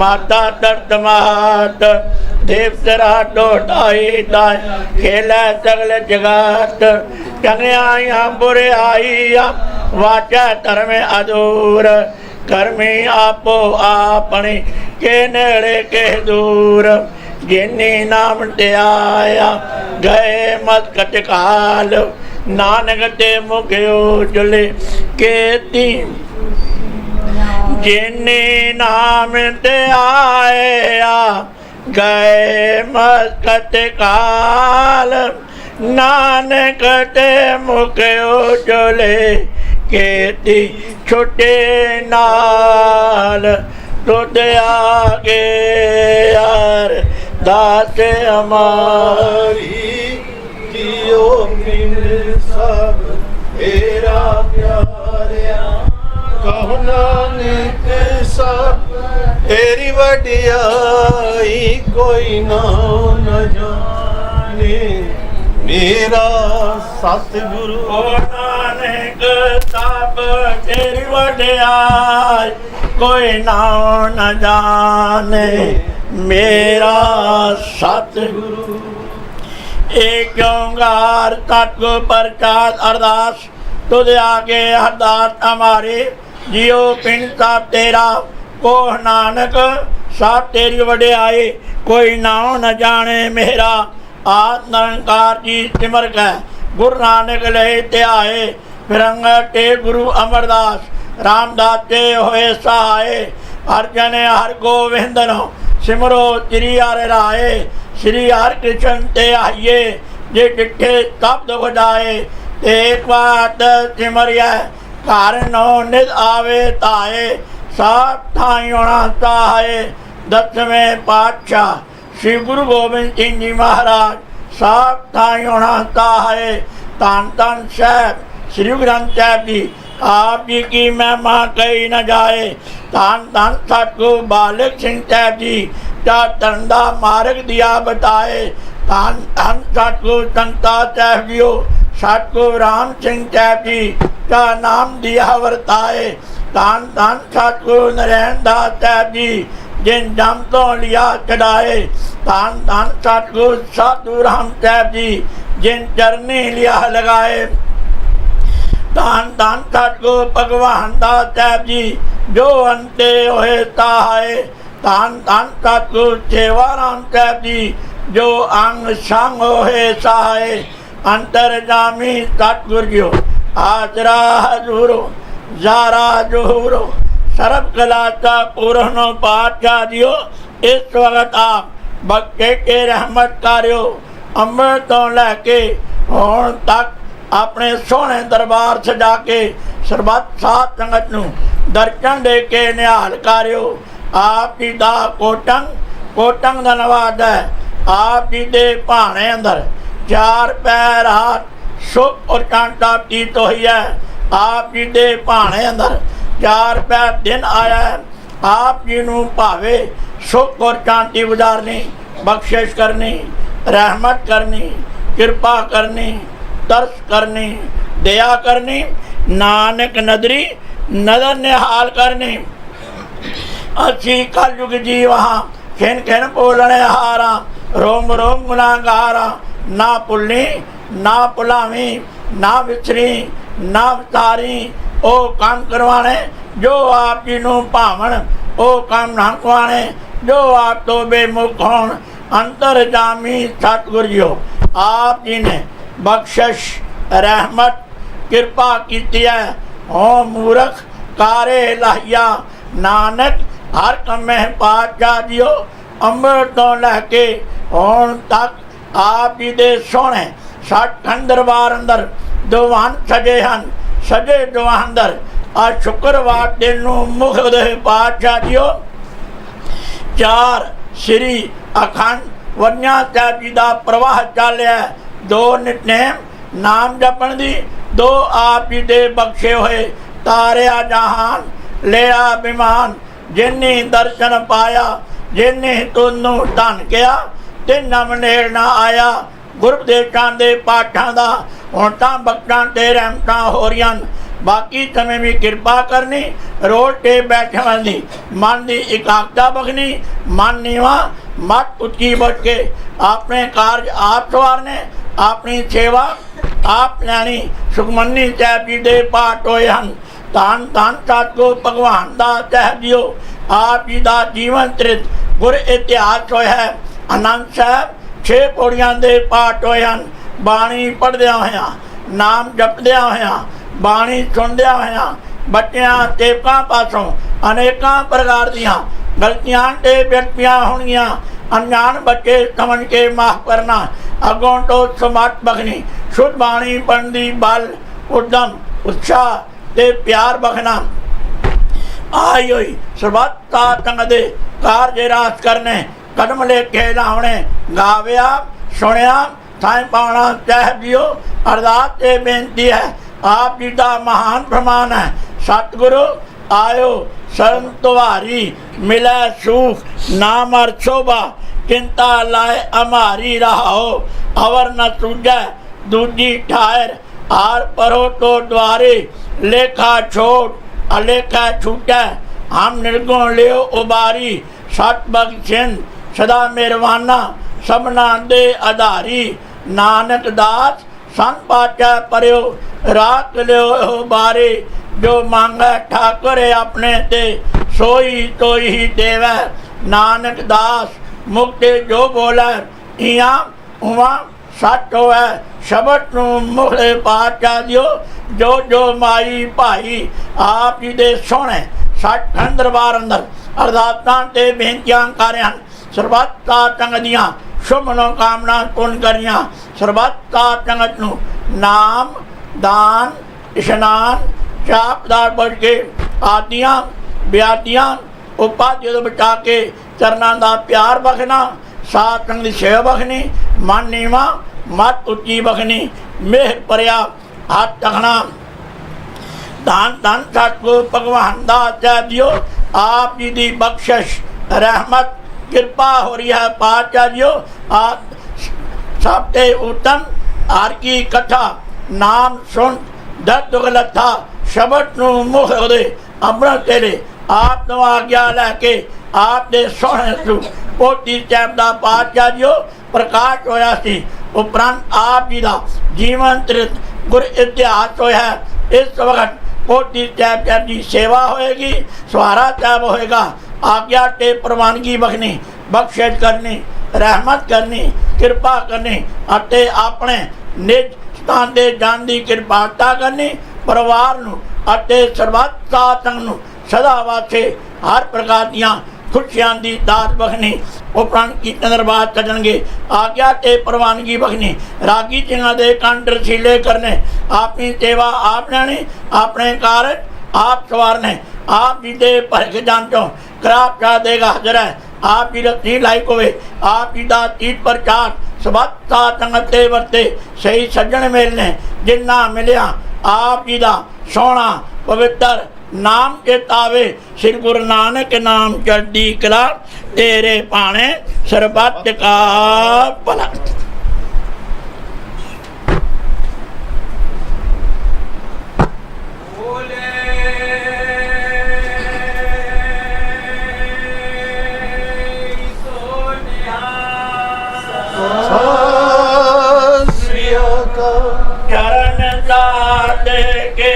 माता दर्द मात देव तरा डोटाई दाय खेला सगल जगत चंगिया बुरे आईया वाचा धर्म अधूर कर्मी आपो आपने के नेड़े के दूर जिन्नी नाम ते आया गए मत कटकाल नानक ते मुख उजले केती जिन्नी नाम ते आया गए मत कटकाल नानक ते मुख उजले केती छोटे नाल तुद आगे यार दास हमारी जियो बिन सब तेरा प्यारिया कहो नानक सब तेरी वडियाई कोई ना न जाने मेरा सतगुरु नानक सब तेरी वडियाई कोई ना न जाने मेरा सतगुरु एक ओंकार सतगुर प्रसाद अरदास तुझ आगे अरदास हमारे जियो पिंड साहब तेरा को नानक साहब तेरी वडियाई कोई नाम न जाने मेरा आद निरंकार जी सिमर गए गुरु नानक ले ते आए फिरंग ते गुरु अमरदास रामदास ते होए सहाय अर्जन हर गोविंदन सिमरो श्री हर राय श्री हर कृष्ण ते आइए जे डिठे तब दुखदाए एक बात सिमरिया कारणों निद आवे ताए सात ठाई होना ताए 10वें पातशाह श्री गुरु गोबिंद सिंह जी महाराज सात ठाई होना ताए तान तान साहब श्री ग्रंथ साहब जी आप जी की महिमा कही न जाए तान तान सतगुरु बालक सिंह साहब जी का धंधा मार्ग दिया बताए तान तान सतगुरु संता साहब जी सतगुरु राम सिंह साहब जी का नाम दिया वर्ताए तान तान सतगुरु नारायण दास साहब जी जिन जम तो लिया चढ़ाए धन धन सतगुरु साधु राम साहब जी जिन चरनी लिया लगाए धन धन सतगुरु भगवान दास साहब जी जो अंते होए ताए धन धन सतगुरु सेवाराम साहब जी जो अंग संग होए सहाय अंतरजामी सतगुरु जो आचरा हजूरो जारा जोहरो सर्व कला का पूर्ण पाचार्यो इस वक्त आप बच्चे के रहमत कार्यो अमृत तो लैके होण तक अपने सोहने दरबार सजा के सरबत साध संगत नूं दर्शन दे के निहाल कार्यो आप जी दा कोटंग धन्यवाद है। आप जी दे भाने अंदर 4 पैर हाथ सुख और कांटा प्रीत हुई है। आप जी दे भाने अंदर 4 पैर दिन आया है। आप जी नूं भावे सुख और शांति गुजारनी बख्शिश करनी रहमत करनी कृपा करनी तरस करनी दया करनी नानक नदरी नदर निहाल करनी। असी कलयुग जीव हाँ खिन खिन बोलने हारा रोम रोम गुनाहगारा ना भुलनी ना भुलावी ना विसरी ना विसारी ओ काम करवाने जो आप जी नूं भावन ओ काम ना करवाने जो आप तो बेमुख होण अंतर जामी सतगुरु जी आप जी ने बख्शिश रहमत कृपा की है। हो मूर्ख कारे लाहिया नानक हर कमे पातशाह जियो अमृत तो लैके होण तक आप जी दे सोहणे सचखंड दरबार अंदर दीवान सजे हैं सजे दीवान अंदर आ शुक्रवार दिन नूं मुख दे पातशाह जियो 4 श्री अखंड वन्या साहब जी का प्रवाह चलिया 2 नितनेम नाम जपण दी 2 आप जी दे बख्शे हुए तारिया जहान लिया विमान जिन्नी दर्शन पाया जिन्नी तुनू धन किया ते नम नेड़ ना आया। गुरदेवतां दे पाठां दा हुण तां बख्शां ते रहमतां हो रही बाकी समय भी कृपा करनी रोड ते बैठे वाली मन की एकाग्रता बखनी मन नीवा मत उच्ची बच के अपने कार्य आप सवारने अपनी सेवा आप लैनी। सुखमनी साहब जी दे पाठ होए हैं धन धन सतगुरु भगवान दास साहब जी आप जी का जीवन चरित गुर इतिहास होया है। आनंद साहब 6 पौड़ियां दे पाठ होए हैं बाणी पढ़द्या होया नाम जपद्या होया बाणी सुनद्या होया बच्चियां सेवकां पासों अनेकां प्रकार दियां गलतियां ते व्यक्तियां होणगियां अनजान बच्चे समझ के माफ करना अगों तो समर्थ बखनी शुद्ध बाणी पढ़दी बल उद्यम उत्साह ते प्यार बखना आई हुई सरबत संग दे कार्य रास करने कदम लेके लावने गाविया सुनिया थाई पाना साहब जियो अरदास से बेनती है आप जी का महान प्रमाण है सतगुरु आयो शरण तुम्हारी मिले सुख नाम और शोभा चिंता लाए हमारी रहो अवर न सूझे दूजी ठायर आर परो तो द्वारे लेखा छोट अलेखा छूटे हम निर्गुण लियो उबारी सत बख्शिन सदा मेहरबाना सबना दे आधारी नानक दास सन पाचा परयो रात लियो बारे जो मांगे ठाकुर अपने ते सोई तो ही देवै नानक दास मुक्ति जो बोले इया उवा सच होवे शबद नूं मुखले पातशाह दियो जो माई भाई आप जी दे सोहणे सचखंड दरबार अंदर अरदासां ते बेनतियां कर रहे हैं सरबत साध संगत दियां शुभ मनोकामना पूर्ण करियां सरबत साध संगत नूं नाम दान इशनान चापदार बढ़ के आदियां ब्यादियां उपाधियों तो बचा के चरनां दा प्यार बखना साध संगत दी सेवा बखनी मन नीवा मत उच्ची बखनी मेहर परिया हाथ तखना धन धन सतगुरु भगवान दास साहब जियो आप जी की बख्शिश रहमत कृपा हो रही है पातशाह जियो आप सबसे उत्तम हर की कथा नाम सुन दर्द गलत था शबद नूं मुख दे अमृत तेरे आप तो आग्या लैके आप दे सोहने सू पोती ਸਾਹਿਬ ਦਾ ਪਾਤਸ਼ਾਹ ਜੀਓ ਪ੍ਰਕਾਸ਼ ਹੋਇਆ ਸੀ। उपरंत आप जी का जीवन चरित गुर इतिहास होया। इस वक्त पोती ਸਾਹਿਬ की सेवा होएगी, सवारा ਸਾਹਿਬ होएगा। आज्ञा ते प्रवानगी बखनी, बख्शिश करनी, रहमत करनी, कृपा करनी अते अपने निज स्थान दे जान की कृपालता करनी। परिवार नूं अते सर्वत साथ संग नूं सदा वास्ते हर प्रकार दियां खुशियां दी दात बखनी। उपरंत कीर्तन दरबार सजणगे। आज्ञा ते प्रवानगी बखनी। रागी सिंहां दे कंठ रसीले करने। अपनी सेवा आप लेनी, अपने कार्य आप सवारने। आप जी दे भरख जांचो खराब चाह देगा हाजर है। आप जी रत्ती लाइक होवे। आप जी दा तीत प्रचार सबत साथ संगत ते वरते सही सज्जण मिलने। जिन्ना मिलिया आप जी दा सोहना पवित्र नाम चेतावे। श्री गुरु नानक नाम चढ़दी कला, तेरे पाने सरबत का भला। चरण दाद के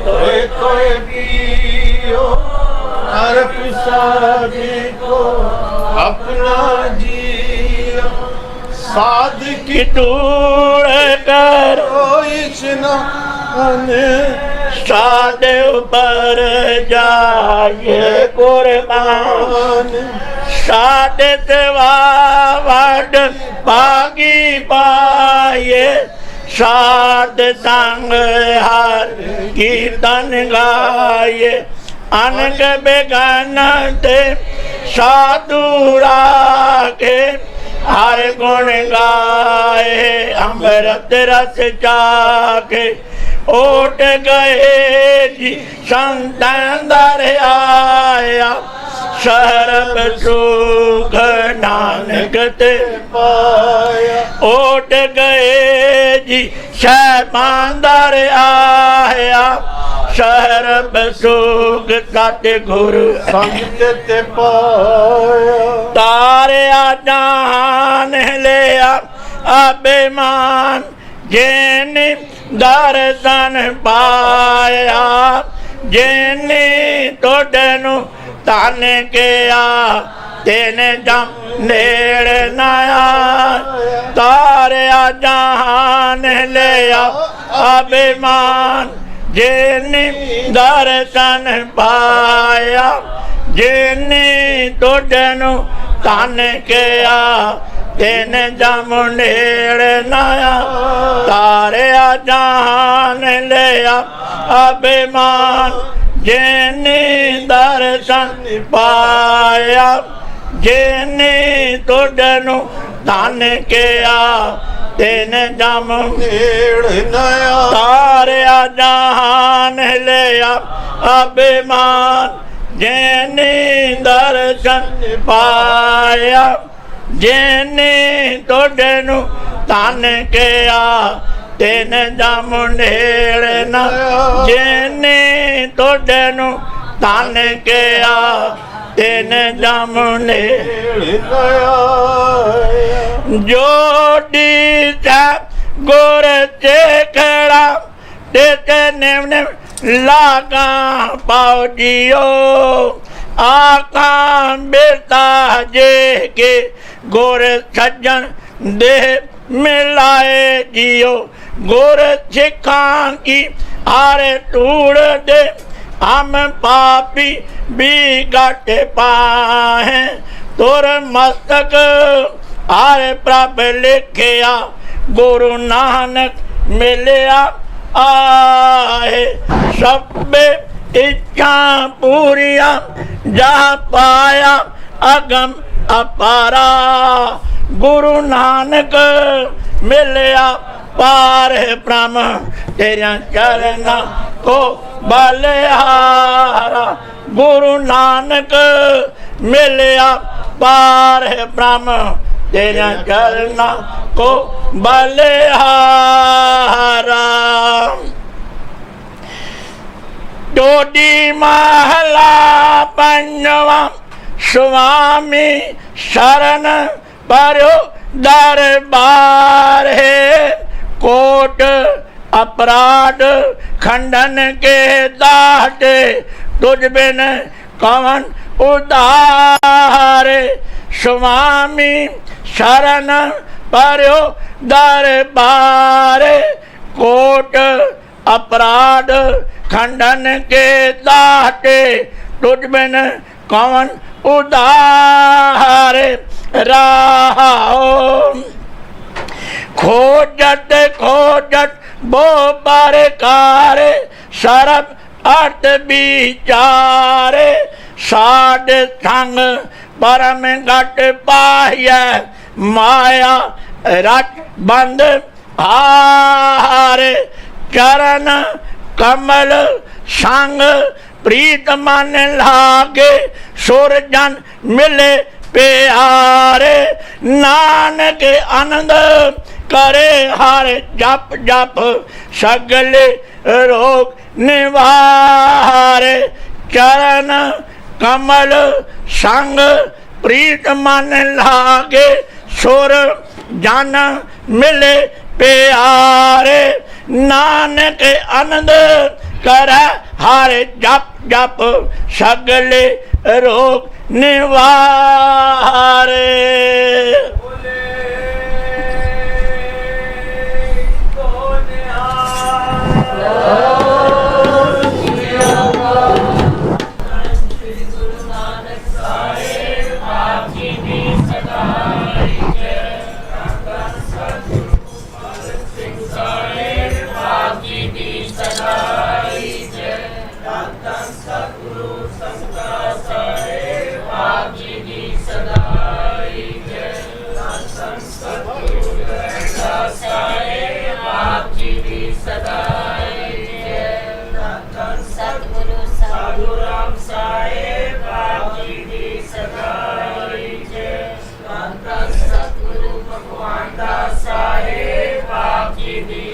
तोय पियो अर्प साधे को अपना जियो। साध की दूर करो स्नान, साध पर जाए कुर्बान। साध वाड भागी पाए, साध संग हर कीर्तन गाये। अनग बेगान ते साधु राखे, हर गुण गाए अमृत रस चाखे। ओट गए जी संतन दर आया, सरब सुख नानक ते पाया। ओट गए जी शहबानदार आया, सरब सुख सतगुरु संग ते पाया। तारिया जान लिया अभिमान, जिन दर्शन पाया। जिन तोड़नू तन गया, तेन जम नेड़ नया। तारिया जहान लिया अभिमान, जिन दर्शन पाया। जिन तोड़नू तन गया, तेन जम नेड़ नया। तारिया जहान लिया अभिमान, जिन दर्शन पाया। जिन तोड़नू धन किया, तेन जम नेड़ नया। तारिया जहान लिया अभिमान, जिन दर्शन पाया। जिन तोड़नू धन किया, तेन जम नेड़ नया। जिन तोड़नू धन किया, तेन जम नेड़ नया। जोड़ी गुर चेखड़ा, ते निम निम लागा पाओ जियो। आखा बेटा जे के गुर सज्जन दे मिलाए जियो। गुर सिखा की हर तूड़ दे, हम पापी भी घट पाए। तुर मस्तक हर प्रभ लिखिया, गुरु नानक मिलिया आए। सब इच्छा पूरिया जा पाया, अगम अपारा। गुरु नानक मिलिया पार ब्रह्म, तेरा चरण को बलिहारा। गुरु नानक मिलिया पार ब्रह्म, तेरा चरण को बलिहारा। डोडी महला पंजवा स्वामी शरण परो दरबार है। कोट अपराध खंडन के दाटे तुझ बिन कवन उद्धार। स्वामी शरण परो दरबार। कोट अपराध खंडन के दाटे तुझ बिन कवन उद्धार। राहो खोजत खोजत बो परकार सरब अर्थ विचारे। साध संग परम घट पाय माया रट बंद हार। चरण कमल संग प्रीत मन लागे सुर जन मिले प्यारे। नानक आनंद करे हर जप जप सगले रोग निवारे। चरण कमल संग प्रीत मन लागे सुर जन मिले प्यारे। नानक आनंद करे हर जप जप सगले रोग निवारे। सतगुरु भगवान दास साहेब आप जी दी